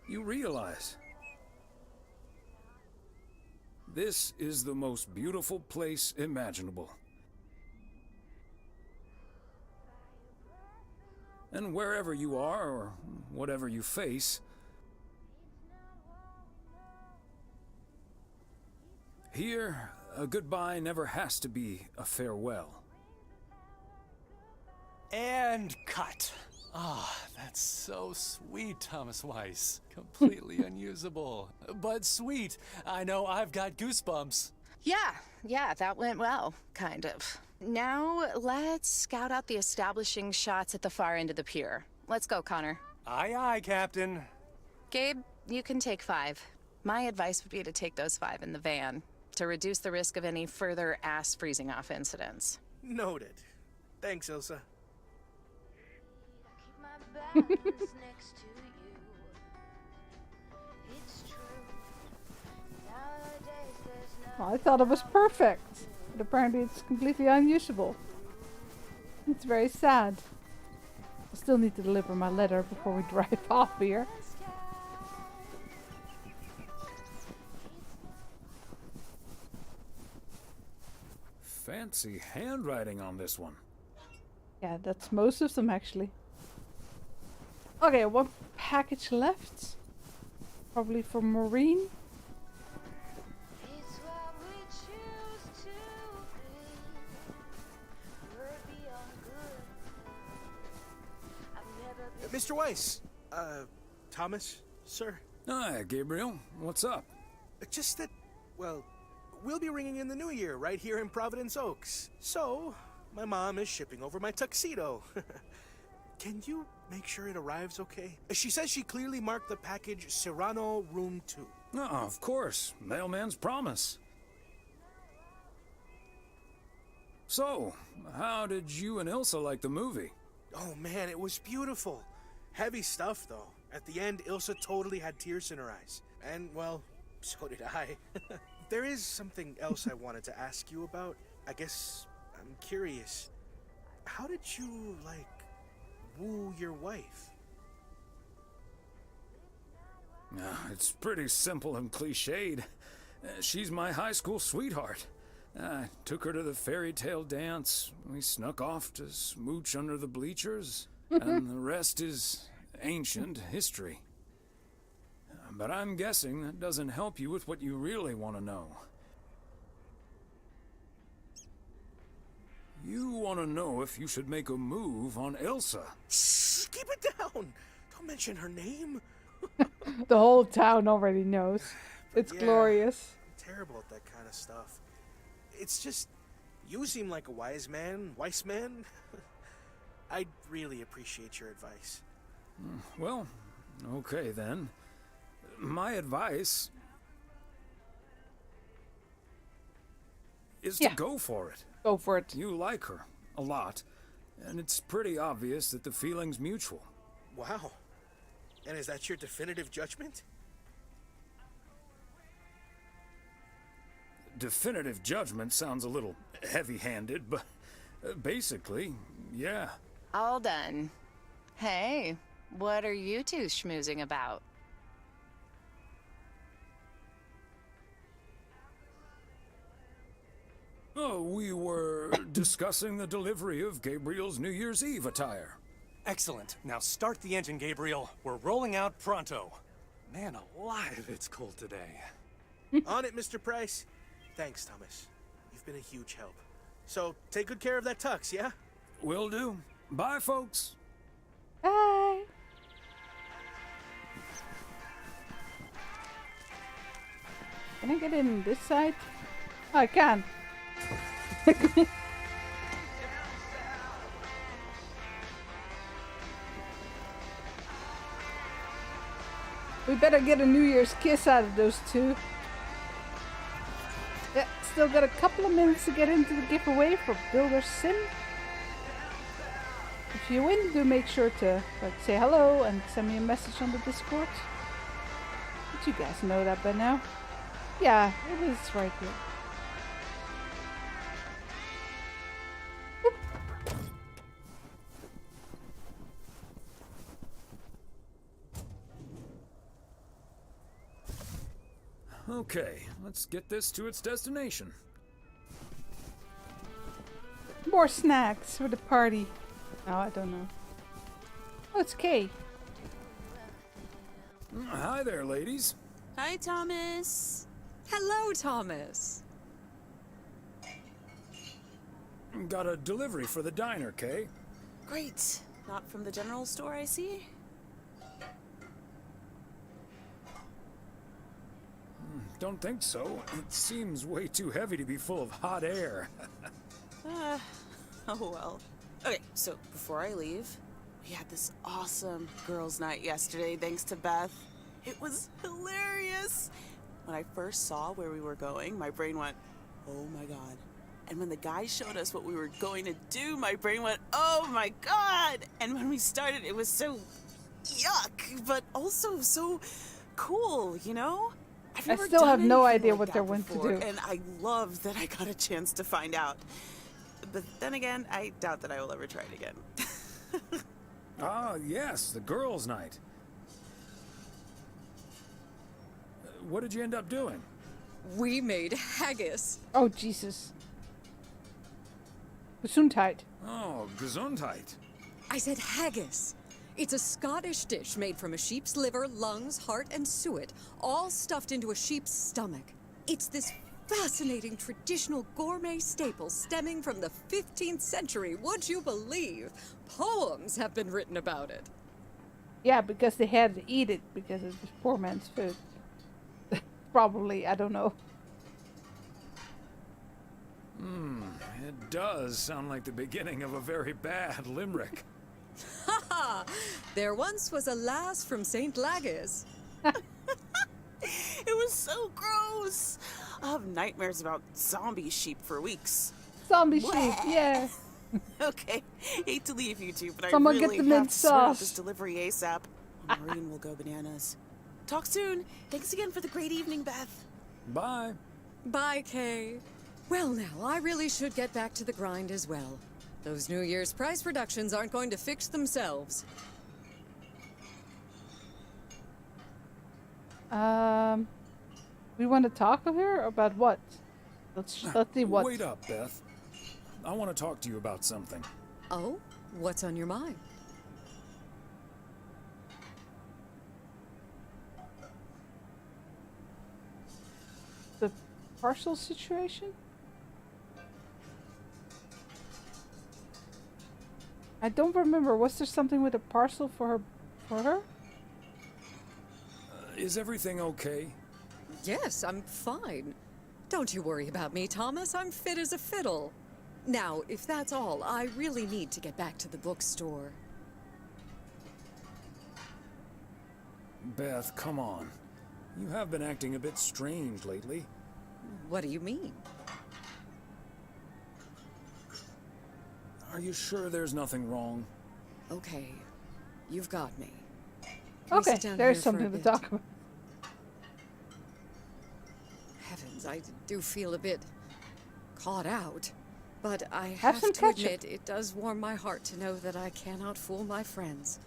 you realize this is the most beautiful place imaginable. And wherever you are, or whatever you face, here, a goodbye never has to be a farewell. And cut. Ah, that's so sweet, Thomas Weiss. Completely unusable. But sweet. I know I've got goosebumps. Yeah, that went well, kind of. Now, let's scout out the establishing shots at the far end of the pier. Let's go, Connor. Aye, aye, Captain. Gabe, you can take 5. My advice would be to take those 5 in the van, to reduce the risk of any further ass freezing off incidents. Noted. Thanks, Ilsa. Well, I thought it was perfect, but apparently it's completely unusable. It's very sad. I still need to deliver my letter before we drive off here. Fancy handwriting on this one. Yeah, that's most of them actually. Okay, one package left. Probably for Maureen. Mr. Weiss. Thomas, sir. Hi, Gabriel. What's up? Just that, well, we'll be ringing in the new year right here in Providence Oaks. So, my mom is shipping over my tuxedo. Can you make sure it arrives okay? She says she clearly marked the package Serrano Room 2. Oh, of course. Mailman's promise. So, how did you and Ilsa like the movie? Oh man, it was beautiful. Heavy stuff though. At the end, Ilsa totally had tears in her eyes. And, well, so did I. There is something else I wanted to ask you about. I guess I'm curious. How did you, woo your wife? It's pretty simple and cliched. She's my high school sweetheart. I took her to the fairy tale dance. We snuck off to smooch under the bleachers. And the rest is ancient history. But I'm guessing that doesn't help you with what you really want to know. You want to know if you should make a move on Ilsa. Shh, keep it down. Don't mention her name. The whole town already knows. It's glorious. I'm terrible at that kind of stuff. It's just, you seem like a wise man. I'd really appreciate your advice. Well, okay then. My advice is to go for it. Go for it. You like her a lot, and it's pretty obvious that the feeling's mutual. Wow. And is that your definitive judgment? Definitive judgment sounds a little heavy-handed, but basically, yeah. All done. Hey, what are you two schmoozing about? Oh, we were discussing the delivery of Gabriel's New Year's Eve attire. Excellent. Now start the engine, Gabriel. We're rolling out pronto. Man alive, it's cold today. On it, Mr. Price. Thanks, Thomas. You've been a huge help. So, take good care of that tux, yeah? Will do. Bye, folks. Bye. Can I get in this side? Oh, I can. We better get a New Year's kiss out of those two. Yeah, still got a couple of minutes to get into the giveaway for Builder Sim. If you win, do make sure to say hello and send me a message on the Discord. But you guys know that by now. Yeah, it is right here. Okay, let's get this to its destination. More snacks for the party. Oh, I don't know. Oh, it's Kay. Hi there, ladies. Hi, Thomas. Hello, Thomas. Got a delivery for the diner, Kay. Great. Not from the general store, I see. Don't think so. It seems way too heavy to be full of hot air. Oh well. Okay, so before I leave, we had this awesome girls' night yesterday thanks to Beth. It was hilarious. When I first saw where we were going, my brain went, oh my god. And when the guy showed us what we were going to do, my brain went, oh my god. And when we started, it was so yuck, but also so cool, you know? I still have no idea what they're going to do. And I love that I got a chance to find out. But then again, I doubt that I will ever try it again. Ah, yes, the girls' night. What did you end up doing? We made haggis. Oh, Jesus. Gesundheit. Oh, Gesundheit. I said haggis. It's a Scottish dish made from a sheep's liver, lungs, heart, and suet, all stuffed into a sheep's stomach. It's this fascinating traditional gourmet staple stemming from the 15th century, would you believe? Poems have been written about it. Yeah, because they had to eat it because it was poor man's food. Probably, I don't know. It does sound like the beginning of a very bad limerick. Haha! There once was a lass from St. Lagis. It was so gross. I'll have nightmares about zombie sheep for weeks. Zombie sheep, yeah. Okay, hate to leave you two, but Someone I really get the have mint to sort out sauce. this delivery ASAP. Maureen will go bananas. Talk soon. Thanks again for the great evening, Beth. Bye. Bye, Kay. Well, now, I really should get back to the grind as well. Those New Year's price reductions aren't going to fix themselves. We want to talk with her about what? Let's see what. Wait up, Beth. I want to talk to you about something. Oh? What's on your mind? The parcel situation? I don't remember. Was there something with a parcel for her? Is everything okay? Yes, I'm fine. Don't you worry about me, Thomas. I'm fit as a fiddle. Now, if that's all, I really need to get back to the bookstore. Beth, come on. You have been acting a bit strange lately. What do you mean? Are you sure there's nothing wrong? Okay, you've got me. Can we Okay, sit down there's here for a something to bit? talk about. Heavens, I do feel a bit caught out. But I Have have some to ketchup. admit, it does warm my heart to know that I cannot fool my friends.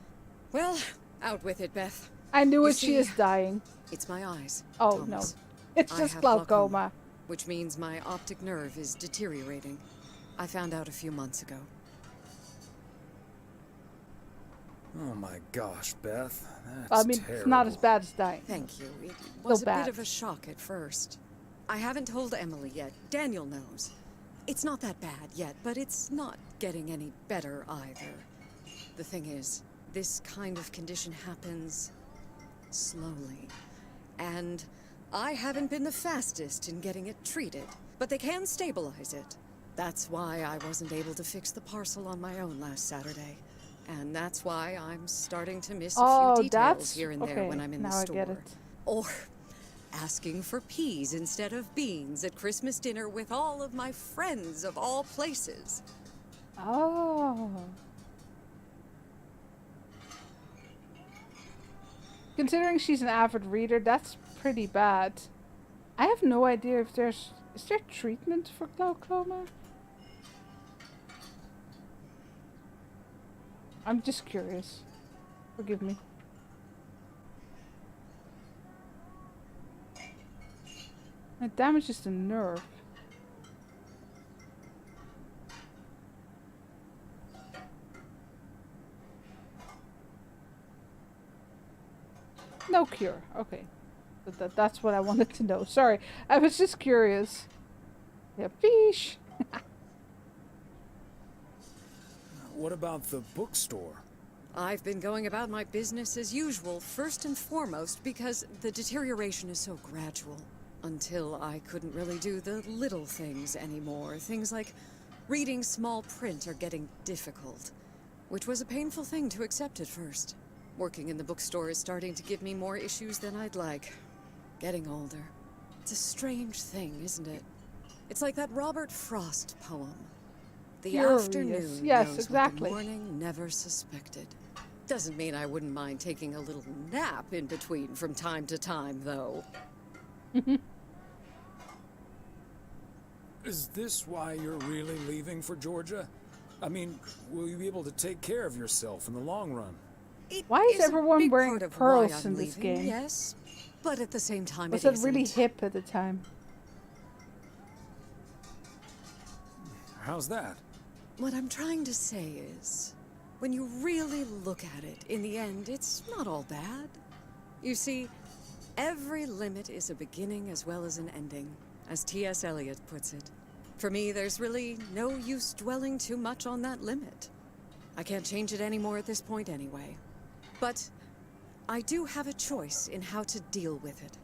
Well, out with it, Beth. I knew You it. She see, is dying. It's my eyes. Oh, Thomas. no. It's I just have glaucoma. Which means my optic nerve is deteriorating. I found out a few months ago. Oh my gosh, Beth. That's I mean, terrible. it's not as bad as dying. Thank you. It was a bad. bit of a shock at first. I haven't told Emily yet. Daniel knows. It's not that bad yet, but it's not getting any better either. The thing is, this kind of condition happens slowly. And I haven't been the fastest in getting it treated, but they can stabilize it. That's why I wasn't able to fix the parcel on my own last Saturday. And that's why I'm starting to miss a few details here and there when I'm in the store. Now I get it. Or asking for peas instead of beans at Christmas dinner with all of my friends of all places. Oh. Considering she's an avid reader, that's pretty bad. I have no idea if is there treatment for glaucoma? I'm just curious. Forgive me. It damages the nerve. No cure. Okay. But that's what I wanted to know. Sorry. I was just curious. Yeah, fish. What about the bookstore? I've been going about my business as usual, first and foremost, because the deterioration is so gradual. Until I couldn't really do the little things anymore. Things like reading small print are getting difficult, which was a painful thing to accept at first. Working in the bookstore is starting to give me more issues than I'd like. Getting older. It's a strange thing, isn't it? It's like that Robert Frost poem. The afternoon knows what the morning never suspected. Doesn't mean I wouldn't mind taking a little nap in between from time to time, though. Is this why you're really leaving for Georgia? I mean, will you be able to take care of yourself in the long run? Why is everyone wearing pearls in this game? Yes, but at the same time, was that really hip at the time? How's that? What I'm trying to say is, when you really look at it, in the end, it's not all bad. You see, every limit is a beginning as well as an ending, as T.S. Eliot puts it. For me, there's really no use dwelling too much on that limit. I can't change it anymore at this point anyway. But I do have a choice in how to deal with it.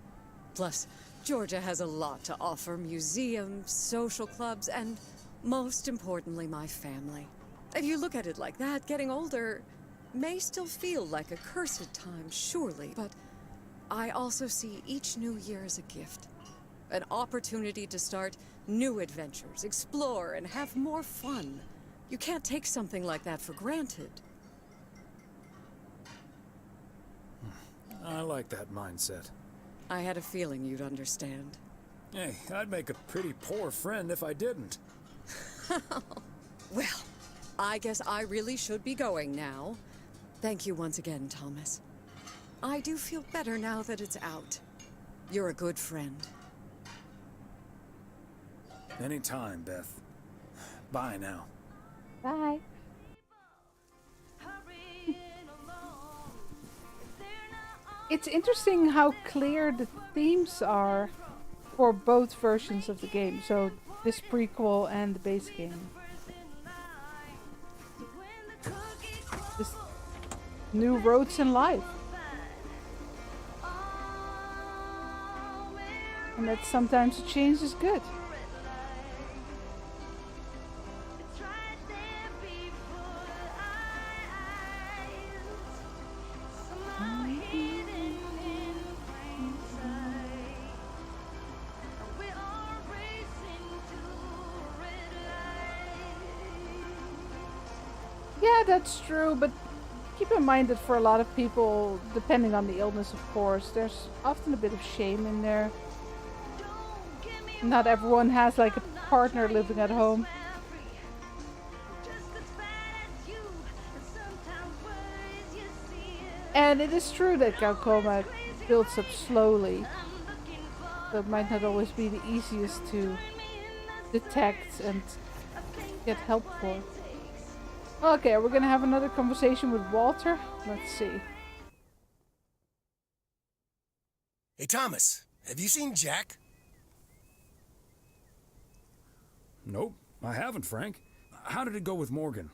Plus, Georgia has a lot to offer: museums, social clubs, and most importantly, my family. If you look at it like that, getting older may still feel like a cursed time, surely, but I also see each new year as a gift. An opportunity to start new adventures, explore, and have more fun. You can't take something like that for granted. I like that mindset. I had a feeling you'd understand. Hey, I'd make a pretty poor friend if I didn't. Well, I guess I really should be going now. Thank you once again, Thomas. I do feel better now that it's out. You're a good friend. Anytime, Beth. Bye now. Bye. It's interesting how clear the themes are for both versions of the game. So this prequel and the base game. Just new roads in life. And that sometimes a change is good. Yeah, that's true, but keep in mind that for a lot of people, depending on the illness, of course, there's often a bit of shame in there. Not everyone has like a partner living at home. And it is true that glaucoma builds up slowly. So it might not always be the easiest to detect and get help for. Okay, we're gonna have another conversation with Walter. Let's see. Hey, Thomas, have you seen Jack? Nope, I haven't, Frank. How did it go with Morgan?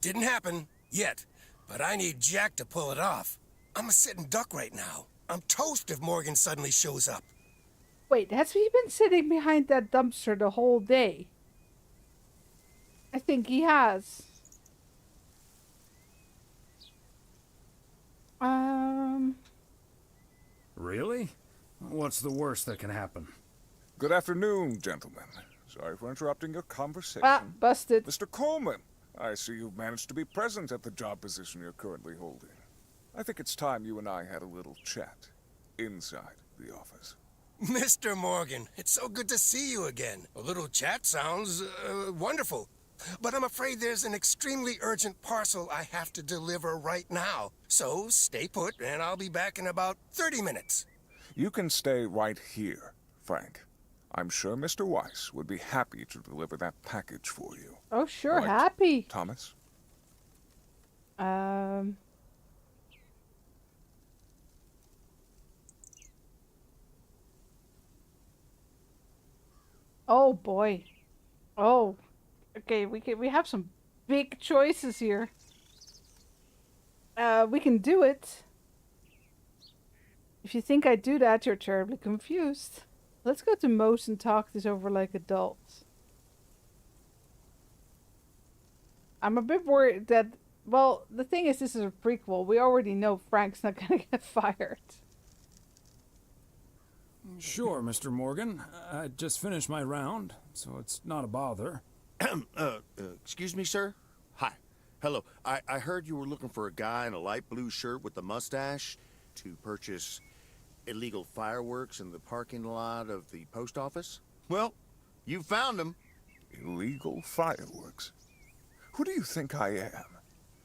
Didn't happen, yet. But I need Jack to pull it off. I'm a sitting duck right now. I'm toast if Morgan suddenly shows up. Wait, has he been sitting behind that dumpster the whole day? I think he has. Really? What's the worst that can happen? Good afternoon, gentlemen. Sorry for interrupting your conversation. Ah, busted. Mr. Coleman, I see you've managed to be present at the job position you're currently holding. I think it's time you and I had a little chat inside the office. Mr. Morgan, it's so good to see you again. A little chat sounds wonderful. But I'm afraid there's an extremely urgent parcel I have to deliver right now. So stay put, and I'll be back in about 30 minutes. You can stay right here, Frank. I'm sure Mr. Weiss would be happy to deliver that package for you. Oh, sure, Right, happy. Thomas? Oh boy. Oh. Okay, we have some big choices here. We can do it. If you think I do that, you're terribly confused. Let's go to Moe's and talk this over like adults. I'm a bit worried that, well, the thing is, this is a prequel. We already know Frank's not gonna get fired. Sure, Mr. Morgan. I just finished my round, so it's not a bother. Excuse me, sir? Hi. Hello. I heard you were looking for a guy in a light blue shirt with a mustache to purchase illegal fireworks in the parking lot of the post office? Well, you found him. Illegal fireworks? Who do you think I am?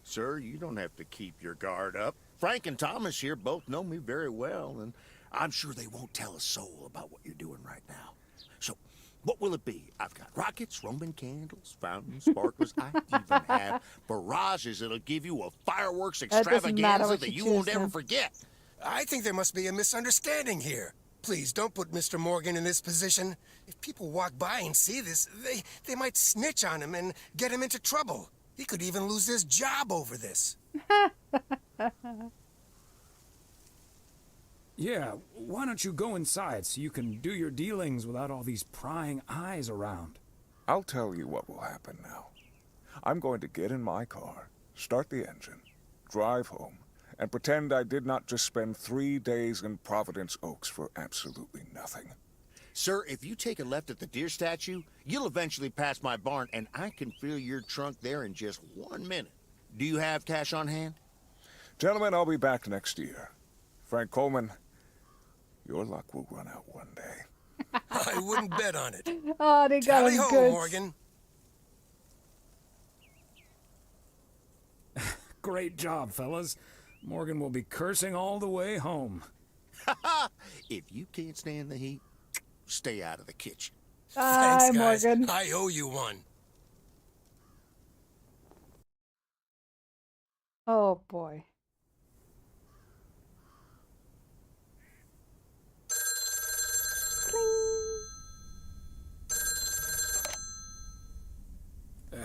Sir, you don't have to keep your guard up. Frank and Thomas here both know me very well, and I'm sure they won't tell a soul about what you're doing right now. So, what will it be? I've got rockets, Roman candles, fountains, sparklers. I even have barrages that'll give you a fireworks extravaganza that you won't ever forget. I think there must be a misunderstanding here. Please, don't put Mr. Morgan in this position. If people walk by and see this, they might snitch on him and get him into trouble. He could even lose his job over this. Yeah, why don't you go inside so you can do your dealings without all these prying eyes around? I'll tell you what will happen now. I'm going to get in my car, start the engine, drive home, and pretend I did not just spend 3 days in Providence Oaks for absolutely nothing. Sir, if you take a left at the deer statue, you'll eventually pass my barn, and I can fill your trunk there in just 1 minute. Do you have cash on hand? Gentlemen, I'll be back next year. Frank Coleman, your luck will run out one day. I wouldn't bet on it. Oh, they got Tally him ho, good. Morgan. Great job, fellas. Morgan will be cursing all the way home. If you can't stand the heat, stay out of the kitchen. Thanks, guys. Morgan. I owe you one. Oh boy.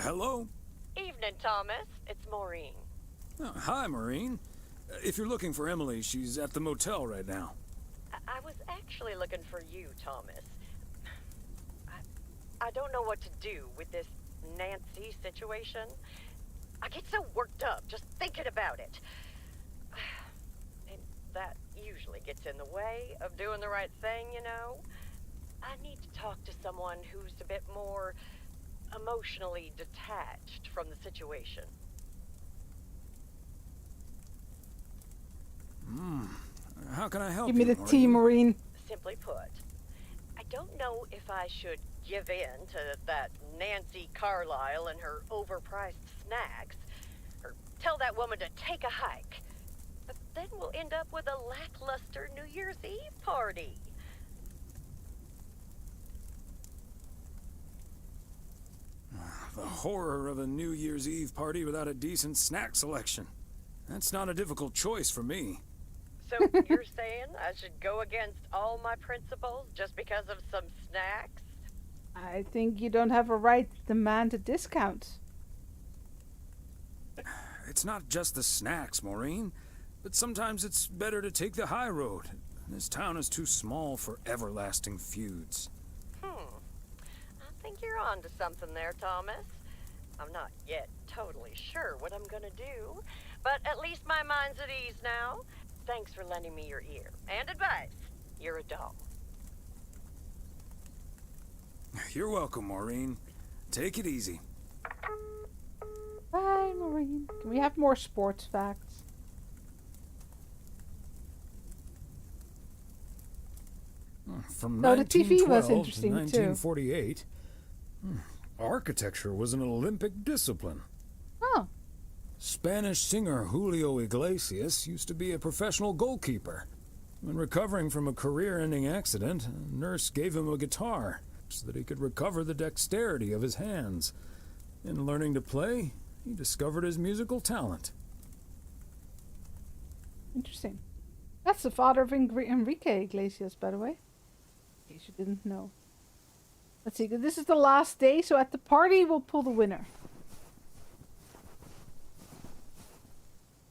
Hello? Evening, Thomas. It's Maureen. Oh, hi, Maureen. If you're looking for Emily, she's at the motel right now. I was actually looking for you, Thomas. I don't know what to do with this Nancy situation. I get so worked up just thinking about it. And that usually gets in the way of doing the right thing, you know? I need to talk to someone who's a bit more emotionally detached from the situation. How can I help Give me you, the tea, Maureen. Simply put, I don't know if I should give in to that Nancy Carlisle and her overpriced snacks, or tell that woman to take a hike. But then we'll end up with a lackluster New Year's Eve party. The horror of a New Year's Eve party without a decent snack selection. That's not a difficult choice for me. So you're saying I should go against all my principles just because of some snacks? I think you don't have a right to demand a discount. It's not just the snacks, Maureen. But sometimes it's better to take the high road. This town is too small for everlasting feuds. I think you're on to something there, Thomas. I'm not yet totally sure what I'm gonna do, but at least my mind's at ease now. Thanks for lending me your ear and advice. You're a doll. You're welcome, Maureen. Take it easy. Bye, Maureen. Can we have more sports facts? From No, the TV was 1912 to interesting too. 1948, architecture was an Olympic discipline. Oh. Spanish singer Julio Iglesias used to be a professional goalkeeper. When recovering from a career-ending accident, a nurse gave him a guitar so that he could recover the dexterity of his hands. In learning to play, he discovered his musical talent. Interesting. That's the father of Enrique Iglesias, by the way. In case you didn't know. Let's see, this is the last day, so at the party we'll pull the winner.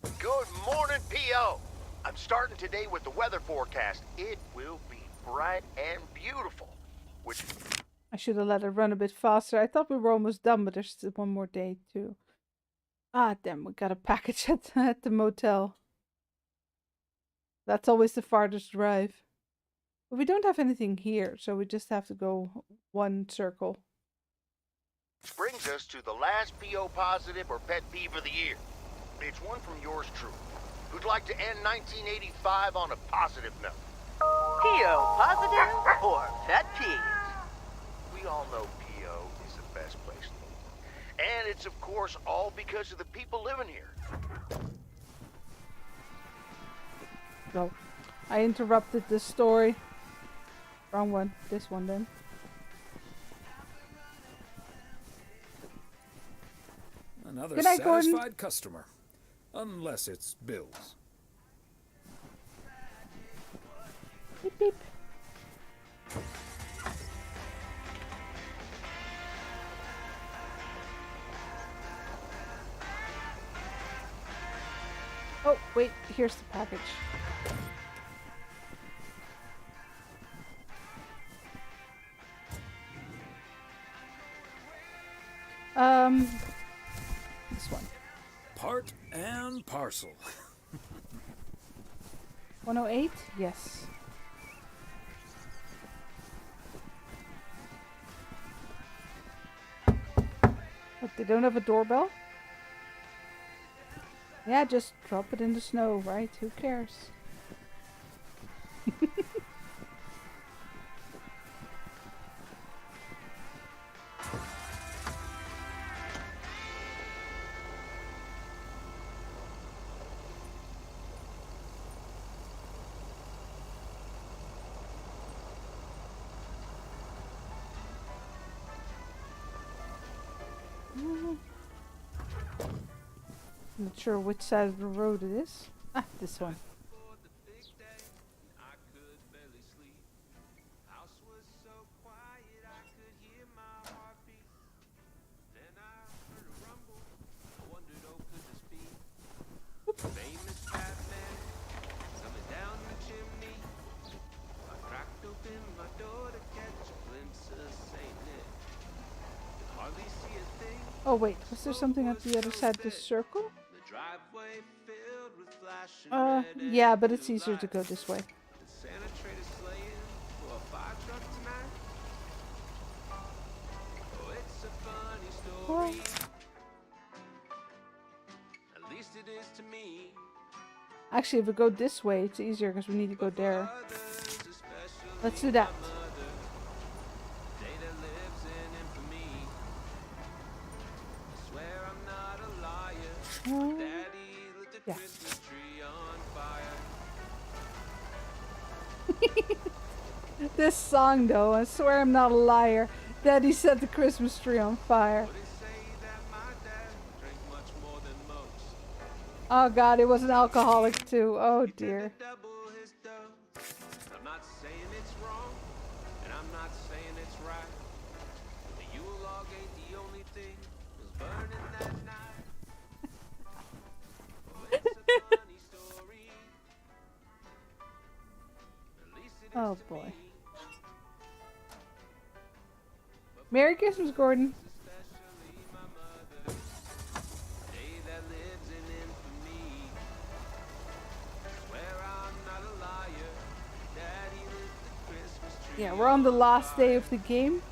Good morning, P.O. I'm starting today with the weather forecast. It will be bright and beautiful. Which... I should have let it run a bit faster. I thought we were almost done, but there's still one more day too. Ah, damn, we got a package at the motel. That's always the farthest drive. But we don't have anything here, so we just have to go one circle. Which brings us to the last P.O. positive or pet peeve of the year. It's one from yours truly, who'd like to end 1985 on a positive note. P.O. positive or pet peeve? We all know P.O. is the best place in the world. And it's, of course, all because of the people living here. So, I interrupted this story. Wrong one. This one then. Another Good night, satisfied Gordon. customer. Unless it's Bill's. Beep beep. Oh, wait, here's the package. This one. Part and parcel. 108? Yes. What, they don't have a doorbell? Yeah, just drop it in the snow, right? Who cares? Not sure which side of the road it is. Ah, this one. Oh wait, was there something at the other side of the circle? Yeah, but it's easier to go this way. Well, actually, if we go this way, it's easier because we need to go there. Let's do that. Yeah. This song though, I swear I'm not a liar. Daddy set the Christmas tree on fire. Oh god, it was an alcoholic too. Oh dear. I'm not saying it's wrong, and I'm not saying it's right. The Yule log ain't the only thing was burning that night. Oh, it's a funny story. At least it is Oh to boy. me. Merry Christmas, Gordon. Yeah, we're on the last day of the game.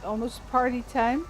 Almost party time.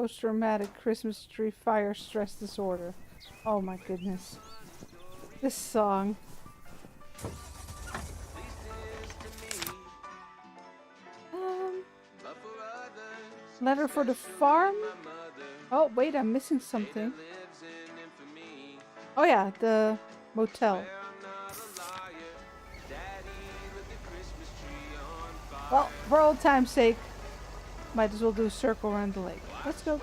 Post-traumatic Christmas tree fire stress disorder. Oh my goodness. This song. Letter for the farm? Oh, wait, I'm missing something. Oh yeah, the motel. Well, for old time's sake, might as well do a circle around the lake. Let's go.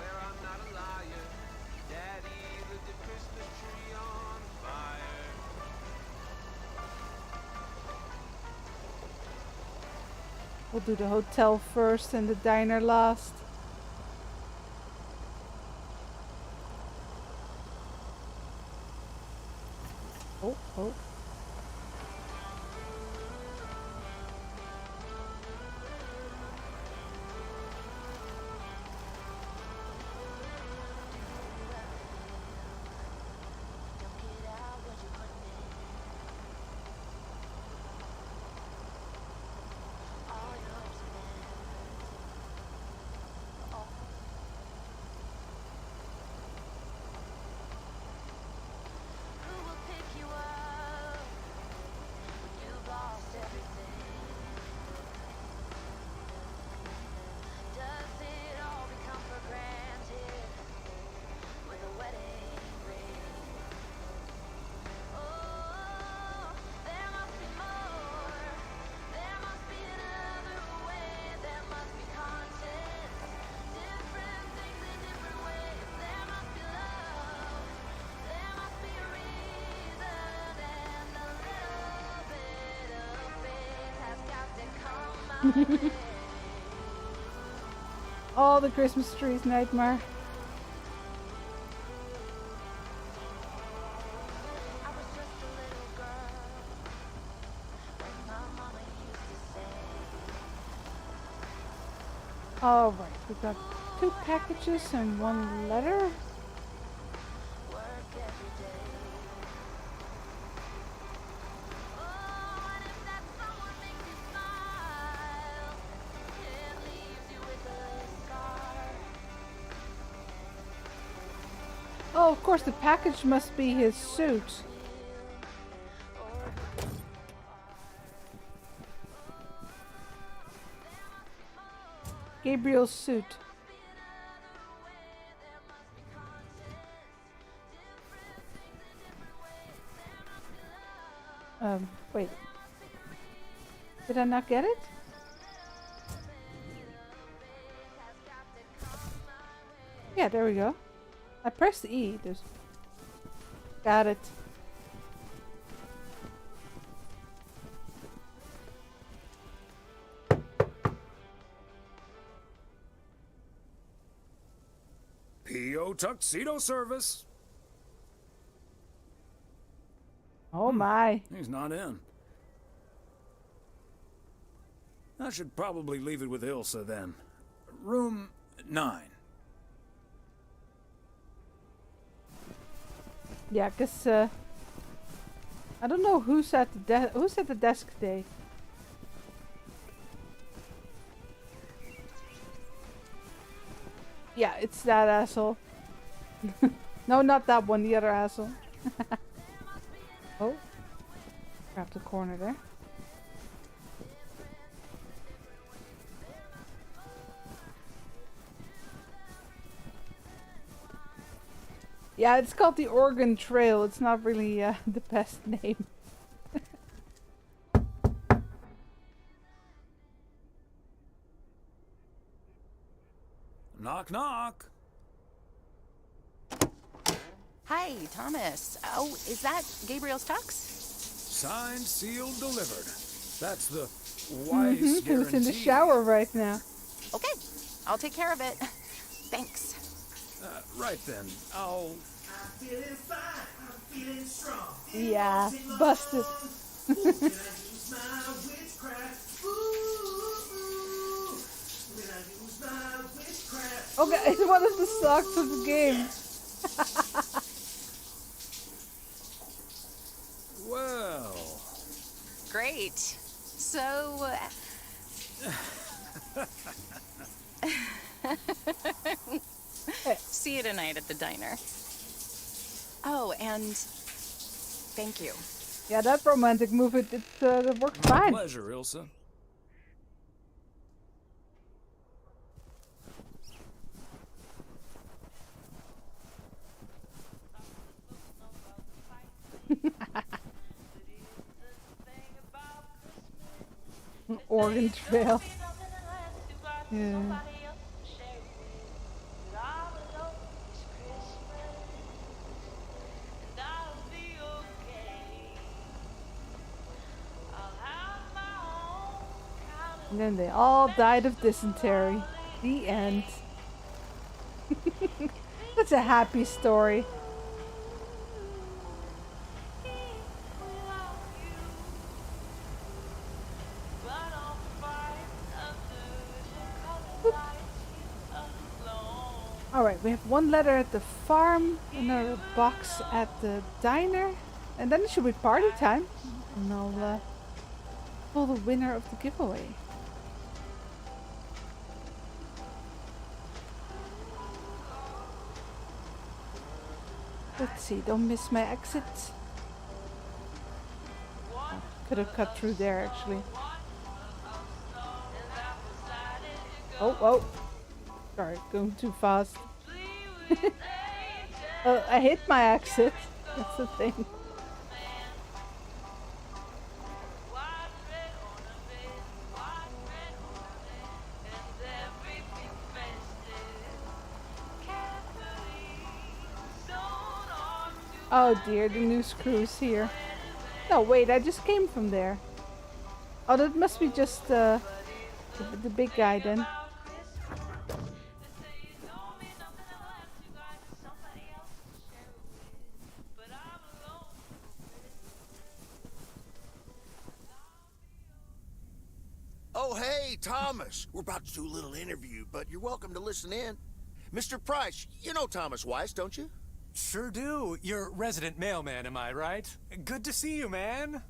We'll do the hotel first and the diner last. Oh, oh. All the Christmas trees, nightmare. All right, we got 2 packages and 1 letter. Oh, of course, the package must be his suit. Gabriel's suit. Wait. Did I not get it? Yeah, there we go. I pressed E. Got it. P.O. tuxedo service. Oh my. He's not in. I should probably leave it with Ilsa then. Room 9. Yeah, cause I don't know who's at the desk today. Yeah, it's that asshole. No, not that one, the other asshole. Oh, grab the corner there. Yeah, it's called the Oregon Trail. It's not really the best name. Knock, knock. Hi, Thomas. Oh, is that Gabriel's tux? Signed, sealed, delivered. That's the wise guarantee. Who's in the shower right now? Okay, I'll take care of it. Thanks. Right then, I'll... I'm feeling fine, I'm feeling strong. Yeah, busted. Okay, it's one of the songs of the game. Well. Great. So... See you tonight at the diner. Oh, and thank you. Yeah, that romantic move, it worked My fine. pleasure, Ilsa. Oregon Trail. Yeah. And then they all died of dysentery. The end. That's a happy story. Alright, we have one letter at the farm, another box at the diner, and then it should be party time. And I'll pull the winner of the giveaway. Let's see, don't miss my exit. Oh, could have cut through there actually. Oh, oh. Sorry, going too fast. I hit my exit. That's the thing. Oh dear, the new screws here. No, wait, I just came from there. Oh, that must be just the big guy then. Oh, hey, Thomas. We're about to do a little interview, but you're welcome to listen in. Mr. Price, you know Thomas Weiss, don't you? Sure do. You're resident mailman, am I right? Good to see you, man.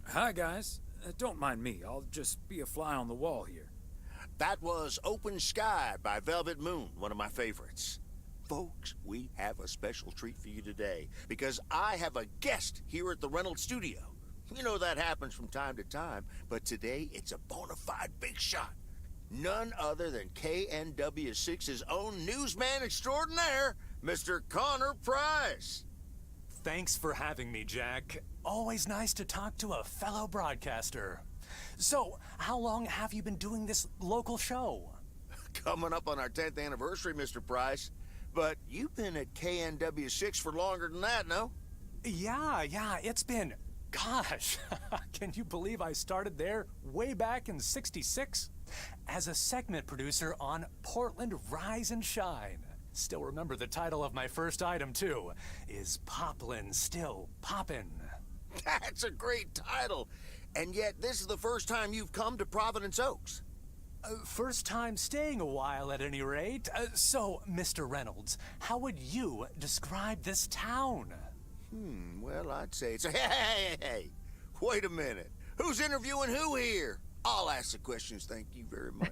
Hi, guys. Don't mind me. I'll just be a fly on the wall here. That was Open Sky by Velvet Moon, one of my favorites. Folks, we have a special treat for you today because I have a guest here at the Reynolds studio. You know that happens from time to time, but today it's a bona fide big shot. None other than KNW6's own newsman extraordinaire, Mr. Connor Price. Thanks for having me, Jack. Always nice to talk to a fellow broadcaster. So, how long have you been doing this local show? Coming up on our 10th anniversary, Mr. Price. But you've been at KNW6 for longer than that, no? Yeah, it's been... Gosh, can you believe I started there way back in '66? As a segment producer on Portland Rise and Shine. Still remember the title of my first item, too. Is Poplin Still Poppin'? That's a great title. And yet, this is the first time you've come to Providence Oaks. First time staying a while, at any rate. So, Mr. Reynolds, how would you describe this town? Well, I'd say it's a... Hey, wait a minute. Who's interviewing who here? I'll ask the questions, thank you very much.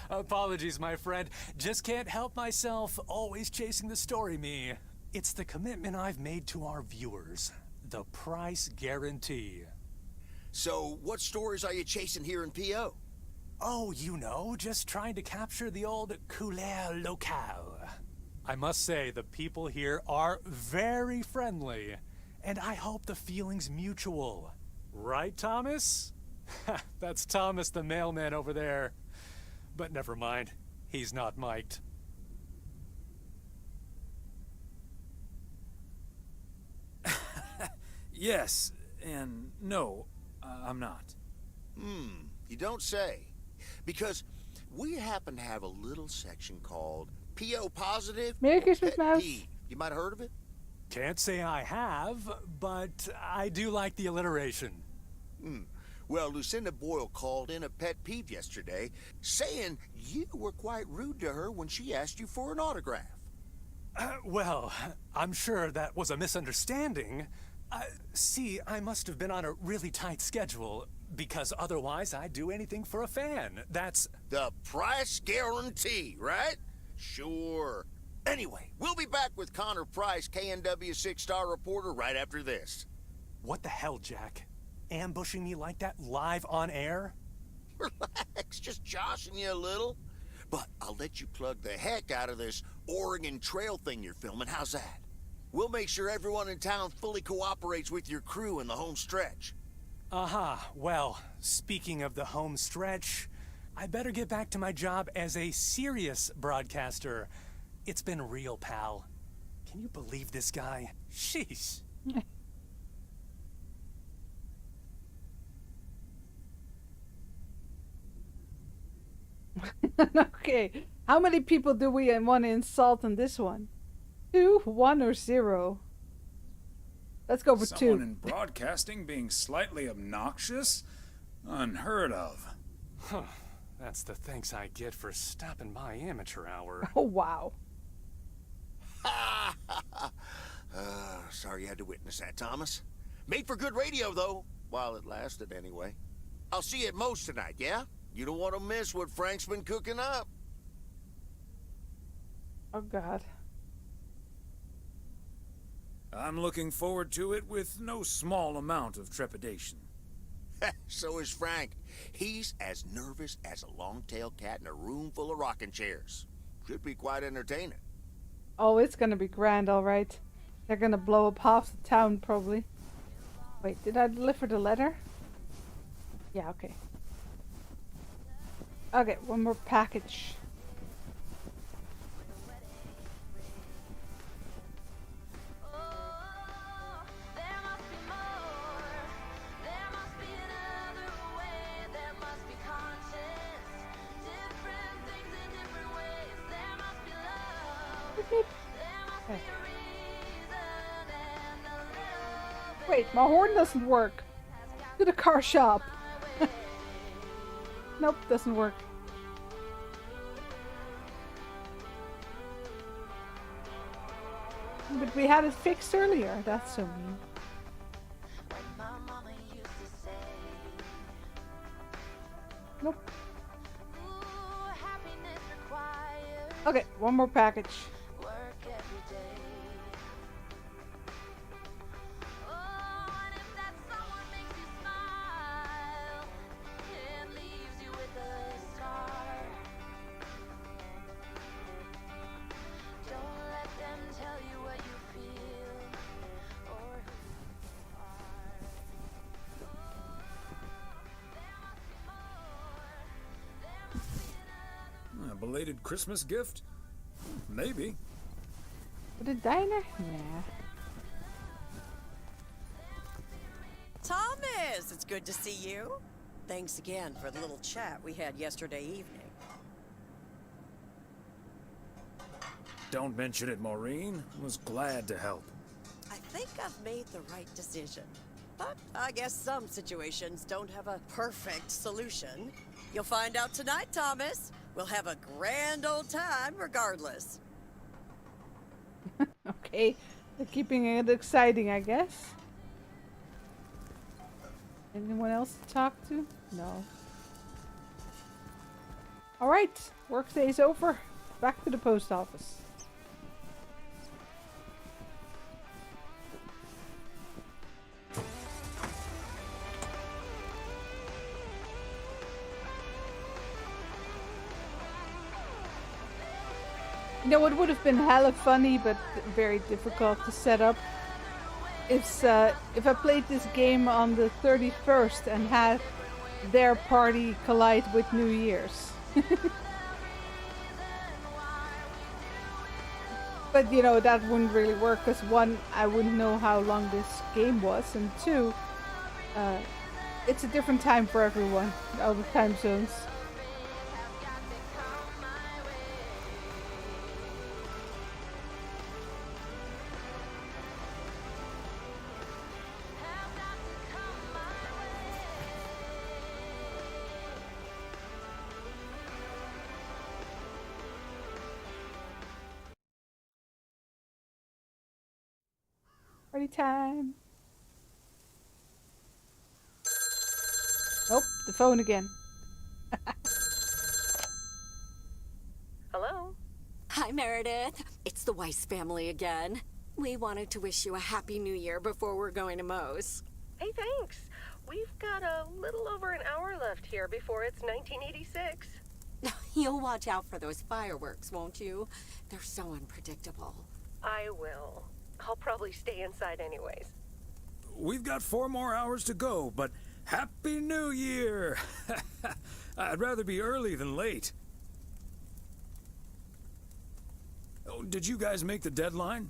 Apologies, my friend. Just can't help myself. Always chasing the story, me. It's the commitment I've made to our viewers. The price guarantee. So, what stories are you chasing here in P.O.? Oh, you know, just trying to capture the old couleur locale. I must say, the people here are very friendly, and I hope the feeling's mutual. Right, Thomas? That's Thomas the mailman over there. But never mind, he's not mic'd. Yes, and no, I'm not. You don't say. Because we happen to have a little section called P.O. Positive. Merry Christmas, Pet Mouse. Peeve. You might have heard of it? Can't say I have, but I do like the alliteration. Well, Lucinda Boyle called in a pet peeve yesterday, saying you were quite rude to her when she asked you for an autograph. Well, I'm sure that was a misunderstanding. See, I must have been on a really tight schedule. Because otherwise I'd do anything for a fan. That's the price guarantee, right? Sure. Anyway, we'll be back with Connor Price, KNW 6-star reporter, right after this. What the hell, Jack? Ambushing me like that live on air? Relax, just joshing you a little. But I'll let you plug the heck out of this Oregon Trail thing you're filming. How's that? We'll make sure everyone in town fully cooperates with your crew in the home stretch. Well, speaking of the home stretch, I better get back to my job as a serious broadcaster. It's been real, pal. Can you believe this guy? Sheesh. Okay, how many people do we want to insult on this one? 2, 1, or 0? Let's go for 2. Someone in broadcasting being slightly obnoxious? Unheard of. That's the thanks I get for stopping by amateur hour. Oh, wow. Sorry you had to witness that, Thomas. Made for good radio, though, while it lasted anyway. I'll see you at Moe's tonight, yeah? You don't want to miss what Frank's been cooking up. Oh, God. I'm looking forward to it with no small amount of trepidation. So is Frank. He's as nervous as a long-tailed cat in a room full of rocking chairs. Should be quite entertaining. Oh, it's gonna be grand, all right. They're gonna blow up half the town, probably. Wait, did I deliver the letter? Yeah, okay. Okay, one more package. Okay. Wait, my horn doesn't work. To the car shop. Nope, doesn't work. But we had it fixed earlier. That's so mean. Nope. Okay, one more package. A belated Christmas gift? Maybe. The diner? Yeah. Thomas, it's good to see you. Thanks again for the little chat we had yesterday evening. Don't mention it, Maureen. Was glad to help. I think I've made the right decision. But I guess some situations don't have a perfect solution. You'll find out tonight, Thomas. We'll have a grand old time regardless. Okay, they're keeping it exciting, I guess. Anyone else to talk to? No. Alright, workday's over. Back to the post office. You know, it would have been hella funny, but very difficult to set up. If I played this game on the 31st and had their party collide with New Year's. But, you know, that wouldn't really work, because 1, I wouldn't know how long this game was, and 2, it's a different time for everyone, all the time zones. Party time. Oh, the phone again. Hello? Hi, Meredith. It's the Weiss family again. We wanted to wish you a happy new year before we're going to Moe's. Hey, thanks. We've got a little over an hour left here before it's 1986. You'll watch out for those fireworks, won't you? They're so unpredictable. I will. I'll probably stay inside anyways. We've got 4 more hours to go, but Happy New Year! I'd rather be early than late. Oh, did you guys make the deadline?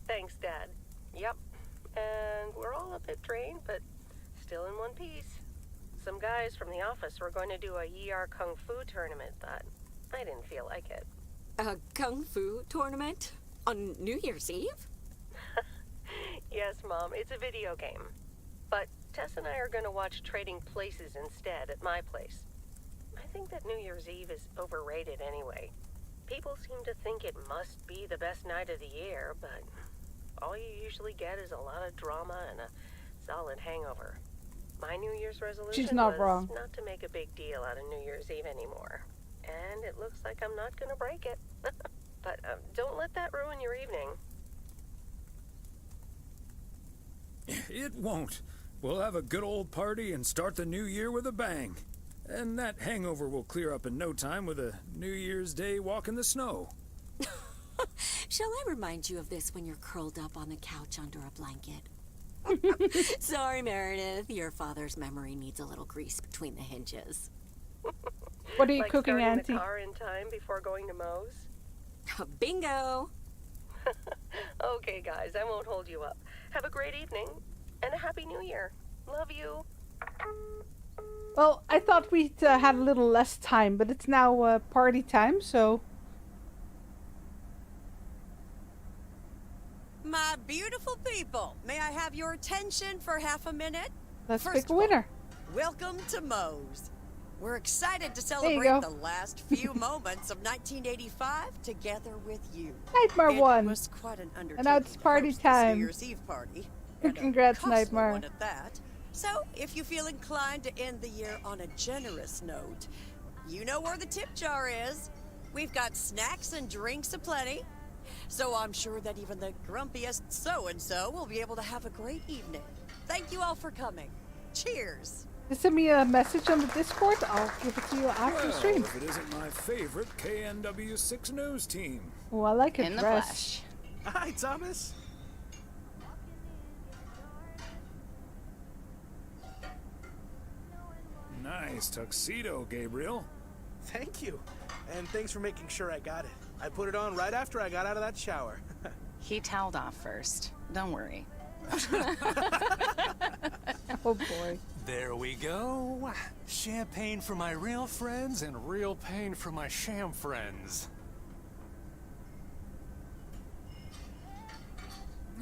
Thanks, Dad. Yep. And we're all a bit drained, but still in one piece. Some guys from the office were going to do a ER Kung Fu tournament, but I didn't feel like it. A Kung Fu tournament? On New Year's Eve? Yes, Mom, it's a video game. But Tess and I are going to watch Trading Places instead at my place. I think that New Year's Eve is overrated anyway. People seem to think it must be the best night of the year, but all you usually get is a lot of drama and a solid hangover. My New Year's resolution She's not was wrong. not to make a big deal out of New Year's Eve anymore. And it looks like I'm not going to break it. But don't let that ruin your evening. It won't. We'll have a good old party and start the new year with a bang. And that hangover will clear up in no time with a New Year's Day walk in the snow. Shall I remind you of this when you're curled up on the couch under a blanket? Sorry, Meredith. Your father's memory needs a little grease between the hinges. What are you Like cooking, starting Auntie? the car in time before going to Moe's? Bingo! Okay, guys, I won't hold you up. Have a great evening and a happy new year. Love you. Well, I thought we'd had a little less time, but it's now party time, so... My beautiful people, may I have your attention for half a minute? Let's First pick a of all, winner. welcome to Moe's. We're excited to you celebrate go. the last few moments of 1985 together with you. Nightmare won. It was quite an undertaking. And now it's party to host this time. New Year's Eve party. And Congrats, a costly Nightmare. one at that. So, if you feel inclined to end the year on a generous note, you know where the tip jar is. We've got snacks and drinks aplenty. So I'm sure that even the grumpiest so-and-so will be able to have a great evening. Thank you all for coming. Cheers. Just send me a message on the Discord. I'll give it to you after the Well, stream. if it isn't my favorite KNW6 news team. Oh, I like your In the dress. flesh. Hi, Thomas. Nice tuxedo, Gabriel. Thank you. And thanks for making sure I got it. I put it on right after I got out of that shower. He toweled off first. Don't worry. Oh boy. There we go. Champagne for my real friends and real pain for my sham friends.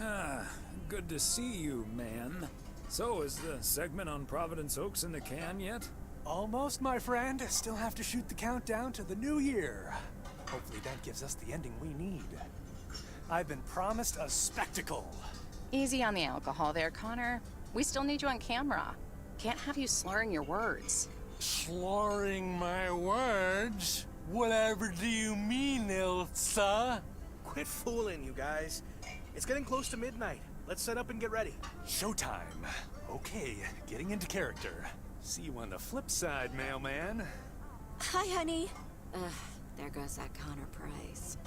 Ah, good to see you, man. So, is the segment on Providence Oaks in the can yet? Almost, my friend. Still have to shoot the countdown to the new year. Hopefully that gives us the ending we need. I've been promised a spectacle. Easy on the alcohol there, Connor. We still need you on camera. Can't have you slurring your words. Slurring my words? Whatever do you mean, Ilsa? Quit fooling, you guys. It's getting close to midnight. Let's set up and get ready. Showtime. Okay, getting into character. See you on the flip side, mailman. Hi, honey. There goes that Connor Price.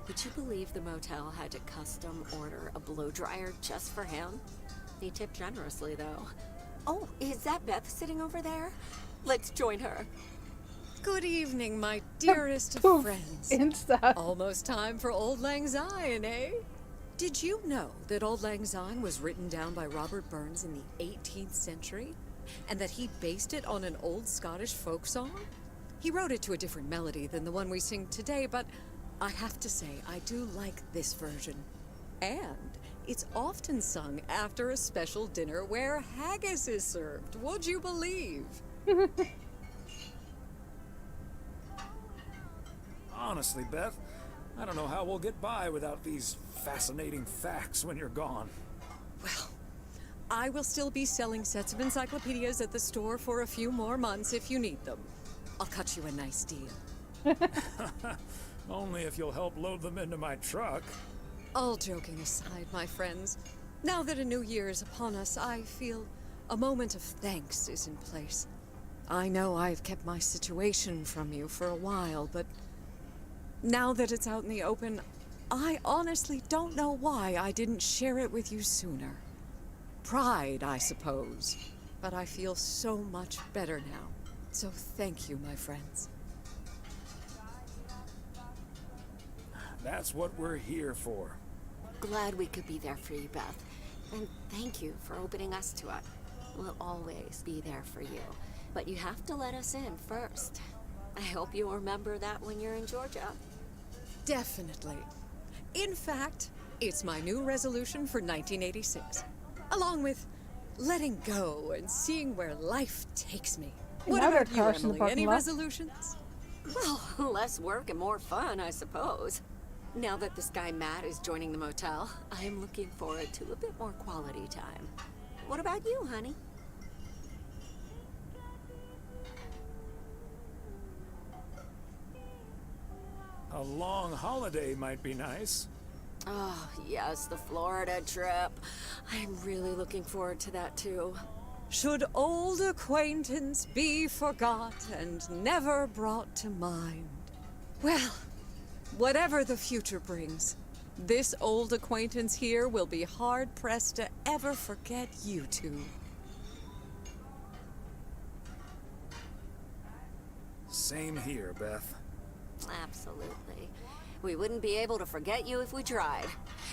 Would you believe the motel had to custom order a blow dryer just for him? He tipped generously, though. Oh, is that Beth sitting over there? Let's join her. Good evening, my dearest of Poof. friends. Insta. Almost time for Old Lang Syne, eh? Did you know that Old Lang Syne was written down by Robert Burns in the 18th century? And that he based it on an old Scottish folk song? He wrote it to a different melody than the one we sing today, but I have to say, I do like this version. And it's often sung after a special dinner where haggis is served. Would you believe? Honestly, Beth, I don't know how we'll get by without these fascinating facts when you're gone. I will still be selling sets of encyclopedias at the store for a few more months if you need them. I'll cut you a nice deal. Only if you'll help load them into my truck. All joking aside, my friends, now that a new year is upon us, I feel a moment of thanks is in place. I know I've kept my situation from you for a while, but now that it's out in the open, I honestly don't know why I didn't share it with you sooner. Pride, I suppose. But I feel so much better now. So thank you, my friends. That's what we're here for. Glad we could be there for you, Beth. And thank you for opening us to it. We'll always be there for you. But you have to let us in first. I hope you'll remember that when you're in Georgia. Definitely. In fact, it's my new resolution for 1986. Along with letting go and seeing where life takes me. What about you, Emily? Any resolutions? Well, less work and more fun, I suppose. Now that this guy Matt is joining the motel, I am looking forward to a bit more quality time. What about you, honey? A long holiday might be nice. Oh, yes, the Florida trip. I'm really looking forward to that, too. Should old acquaintance be forgot and never brought to mind? Well, whatever the future brings, this old acquaintance here will be hard-pressed to ever forget you two. Same here, Beth. Absolutely. We wouldn't be able to forget you if we tried.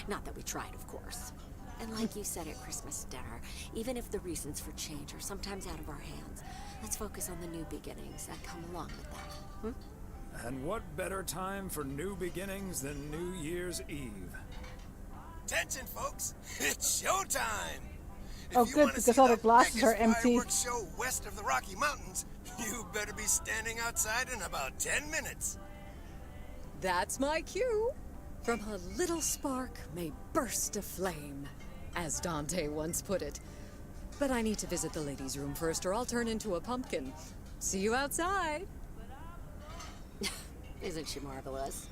Not that we tried, of course. And like you said at Christmas dinner, even if the reasons for change are sometimes out of our hands, let's focus on the new beginnings that come along with that. Hmm? And what better time for new beginnings than New Year's Eve? Attention, folks! It's showtime! Oh, good, because all the glasses are empty. Fireworks show west of the Rocky Mountains. You better be standing outside in about 10 minutes. That's my cue. From a little spark may burst a flame, as Dante once put it. But I need to visit the ladies' room first, or I'll turn into a pumpkin. See you outside. Isn't she marvelous?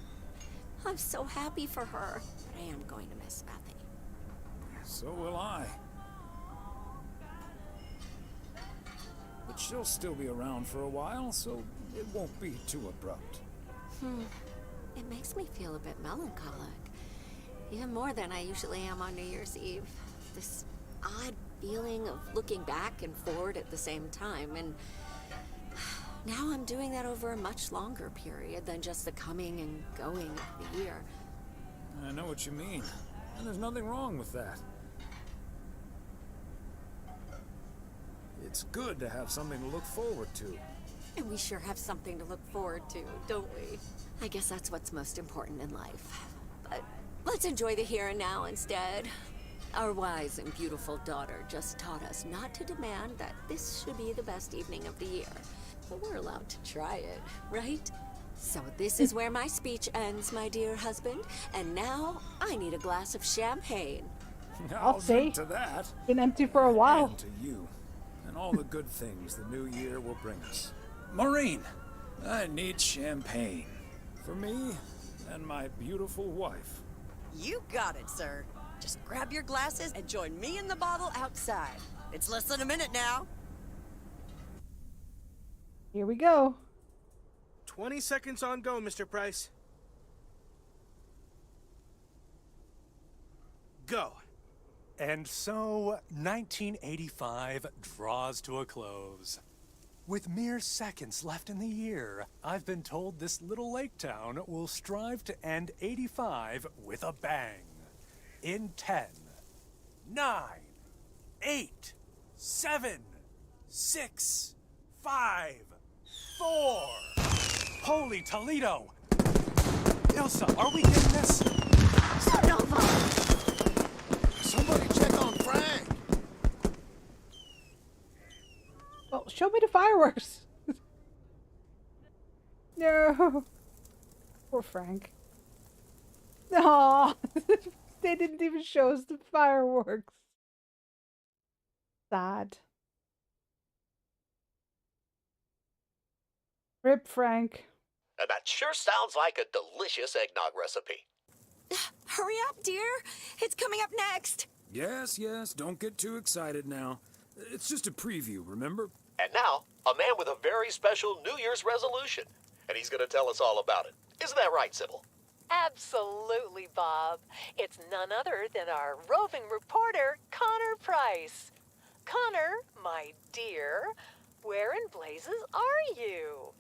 I'm so happy for her. But I am going to miss Bethy. So will I. But she'll still be around for a while, so it won't be too abrupt. It makes me feel a bit melancholic. Even more than I usually am on New Year's Eve. This odd feeling of looking back and forward at the same time, and now I'm doing that over a much longer period than just the coming and going of the year. I know what you mean, and there's nothing wrong with that. It's good to have something to look forward to. And we sure have something to look forward to, don't we? I guess that's what's most important in life. But let's enjoy the here and now instead. Our wise and beautiful daughter just taught us not to demand that this should be the best evening of the year. But we're allowed to try it, right? So this is where my speech ends, my dear husband. And now I need a glass of champagne. I'll say. To that. Been empty for a while. And to you. And all the good things the new year will bring us. Maureen, I need champagne. For me and my beautiful wife. You got it, sir. Just grab your glasses and join me in the bottle outside. It's less than a minute now. Here we go. 20 seconds on go, Mr. Price. Go. And so, 1985 draws to a close. With mere seconds left in the year, I've been told this little lake town will strive to end 85 with a bang. In 10, 9, 8, 7, 6, 5, 4. Holy Toledo! Ilsa, are we getting this? Somebody check on Frank. Well, show me the fireworks. No. Poor Frank. No. They didn't even show us the fireworks. Sad. Rip Frank. That sure sounds like a delicious eggnog recipe. Hurry up, dear. It's coming up next. Yes, don't get too excited now. It's just a preview, remember? And now, a man with a very special New Year's resolution. And he's going to tell us all about it. Isn't that right, Sybil? Absolutely, Bob. It's none other than our roving reporter, Connor Price. Connor, my dear, where in blazes are you?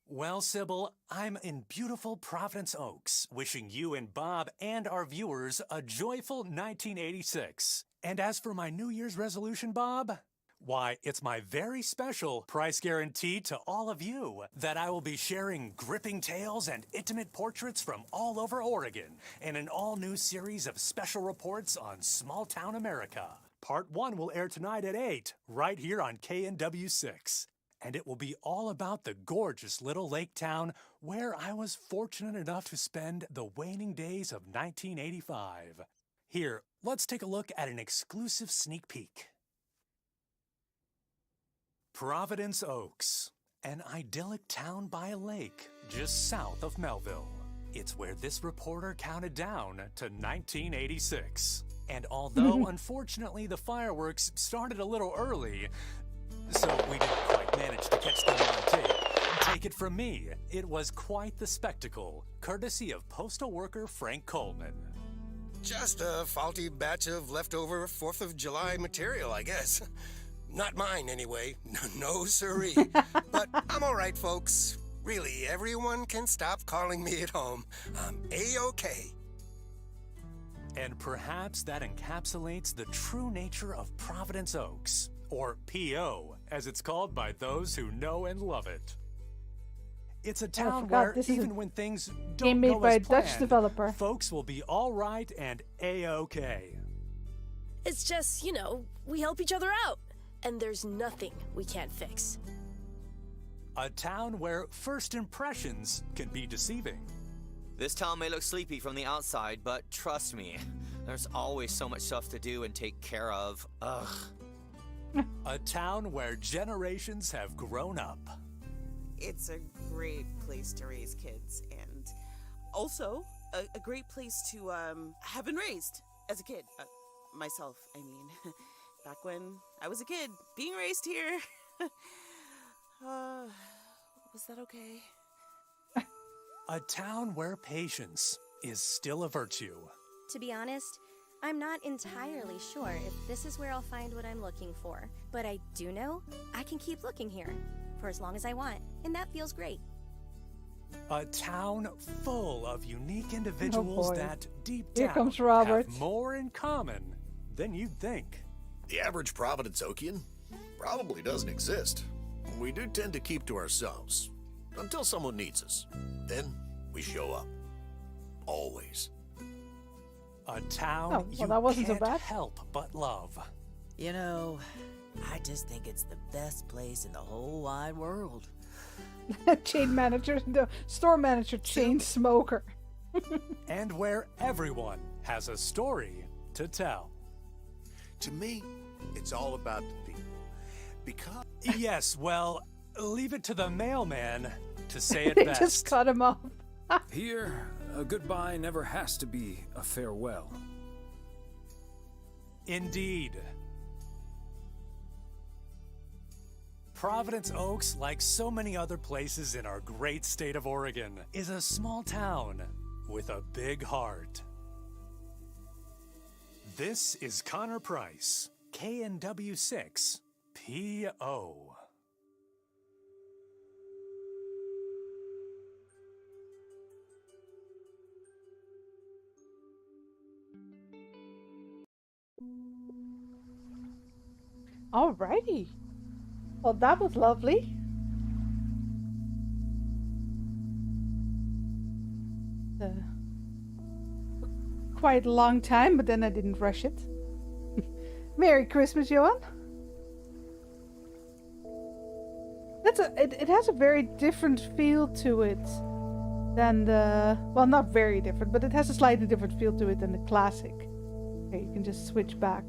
Well, Sybil, I'm in beautiful Providence Oaks, wishing you and Bob and our viewers a joyful 1986. And as for my New Year's resolution, Bob, why, it's my very special price guarantee to all of you that I will be sharing gripping tales and intimate portraits from all over Oregon in an all-new series of special reports on small-town America. Part 1 will air tonight at 8, right here on KNW6. And it will be all about the gorgeous little lake town where I was fortunate enough to spend the waning days of 1985. Here, let's take a look at an exclusive sneak peek. Providence Oaks, an idyllic town by a lake just south of Melville. It's where this reporter counted down to 1986. And although, unfortunately, the fireworks started a little early, so we didn't quite manage to catch them on tape. Take it from me, it was quite the spectacle, courtesy of postal worker Frank Coleman. Just a faulty batch of leftover 4th of July material, I guess. Not mine, anyway. No siree. But I'm all right, folks. Really, everyone can stop calling me at home. I'm A-okay. And perhaps that encapsulates the true nature of Providence Oaks, or P.O., as it's called by those who know and love it. It's a town where even when things don't go as planned, Dutch developer. Folks will be all right and A-okay. It's just, we help each other out, and there's nothing we can't fix. A town where first impressions can be deceiving. This town may look sleepy from the outside, but trust me, there's always so much stuff to do and take care of. Ugh. A town where generations have grown up. It's a great place to raise kids, and also a great place to have been raised as a kid. Myself, I mean. Back when I was a kid, being raised here. Was that okay? A town where patience is still a virtue. To be honest, I'm not entirely sure if this is where I'll find what I'm looking for. But I do know I can keep looking here for as long as I want, and that feels great. A town full of unique individuals that deep Here down comes Robert. have more in common than you'd think. The average Providence Okian probably doesn't exist. We do tend to keep to ourselves until someone needs us. Then we show up. Always. A town you that wasn't so can't bad. help but love. I just think it's the best place in the whole wide world. Chain manager, the store manager, chain smoker. And where everyone has a story to tell. To me, it's all about the people. Because... Yes, well, leave it to the mailman to say it They best. just cut him off. Here, a goodbye never has to be a farewell. Indeed. Providence Oaks, like so many other places in our great state of Oregon, is a small town with a big heart. This is Connor Price, KNW6, P.O. Alrighty. Well, that was lovely. Quite a long time, but then I didn't rush it. Merry Christmas, Johan. It has a very different feel to it than the... Well, not very different, but it has a slightly different feel to it than the classic. Okay, you can just switch back.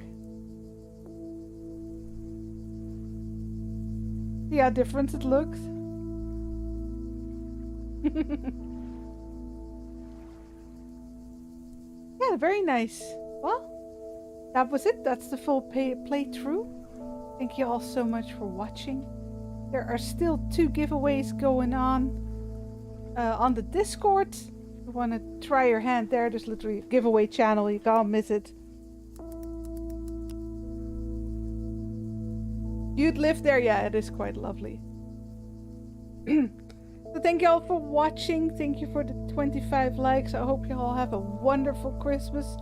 See how different it looks? Yeah, very nice. Well, that was it. That's the full playthrough. Thank you all so much for watching. There are still 2 giveaways going on the Discord. If you want to try your hand there, there's literally a giveaway channel. You can't miss it. You'd live there? Yeah, it is quite lovely. So thank you all for watching. Thank you for the 25 likes. I hope you all have a wonderful Christmas.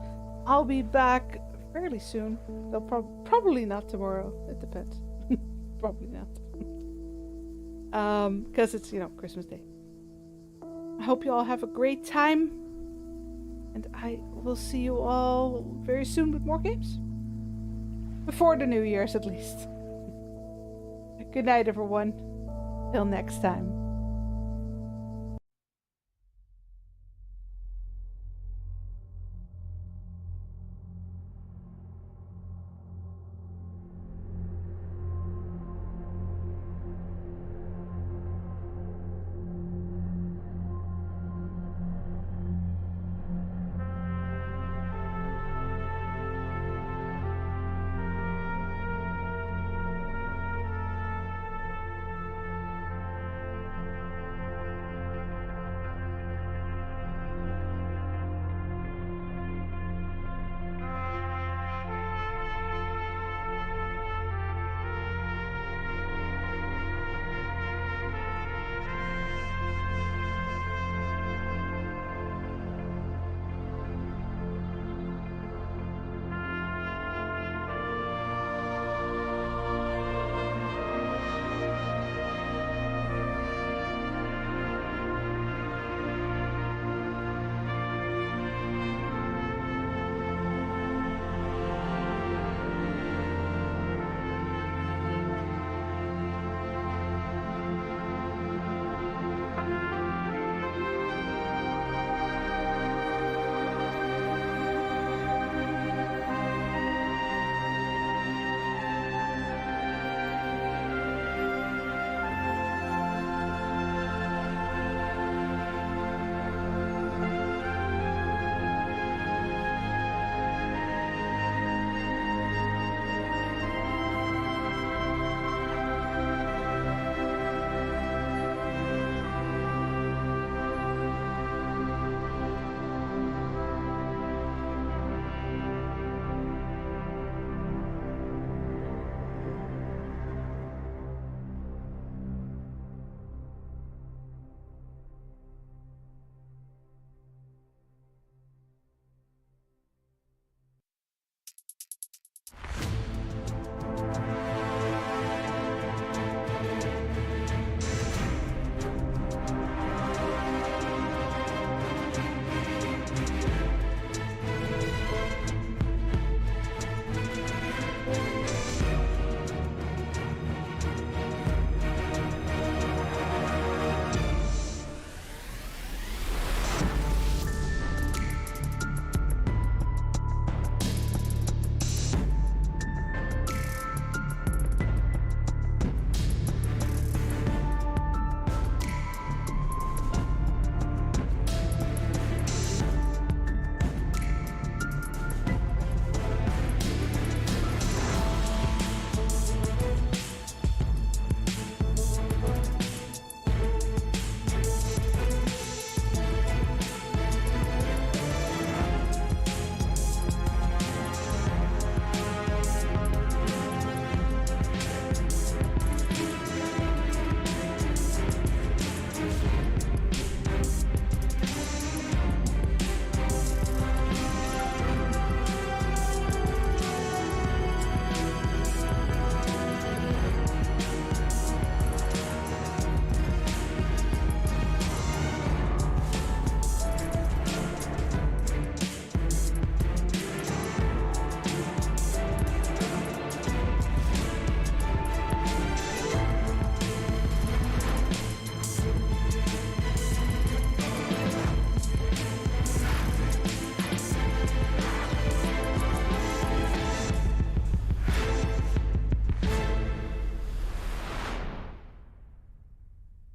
I'll be back fairly soon. Though probably not tomorrow. It depends. Probably not. Because it's, Christmas Day. I hope you all have a great time. And I will see you all very soon with more games. Before the New Year's, at least. Good night, everyone. Till next time.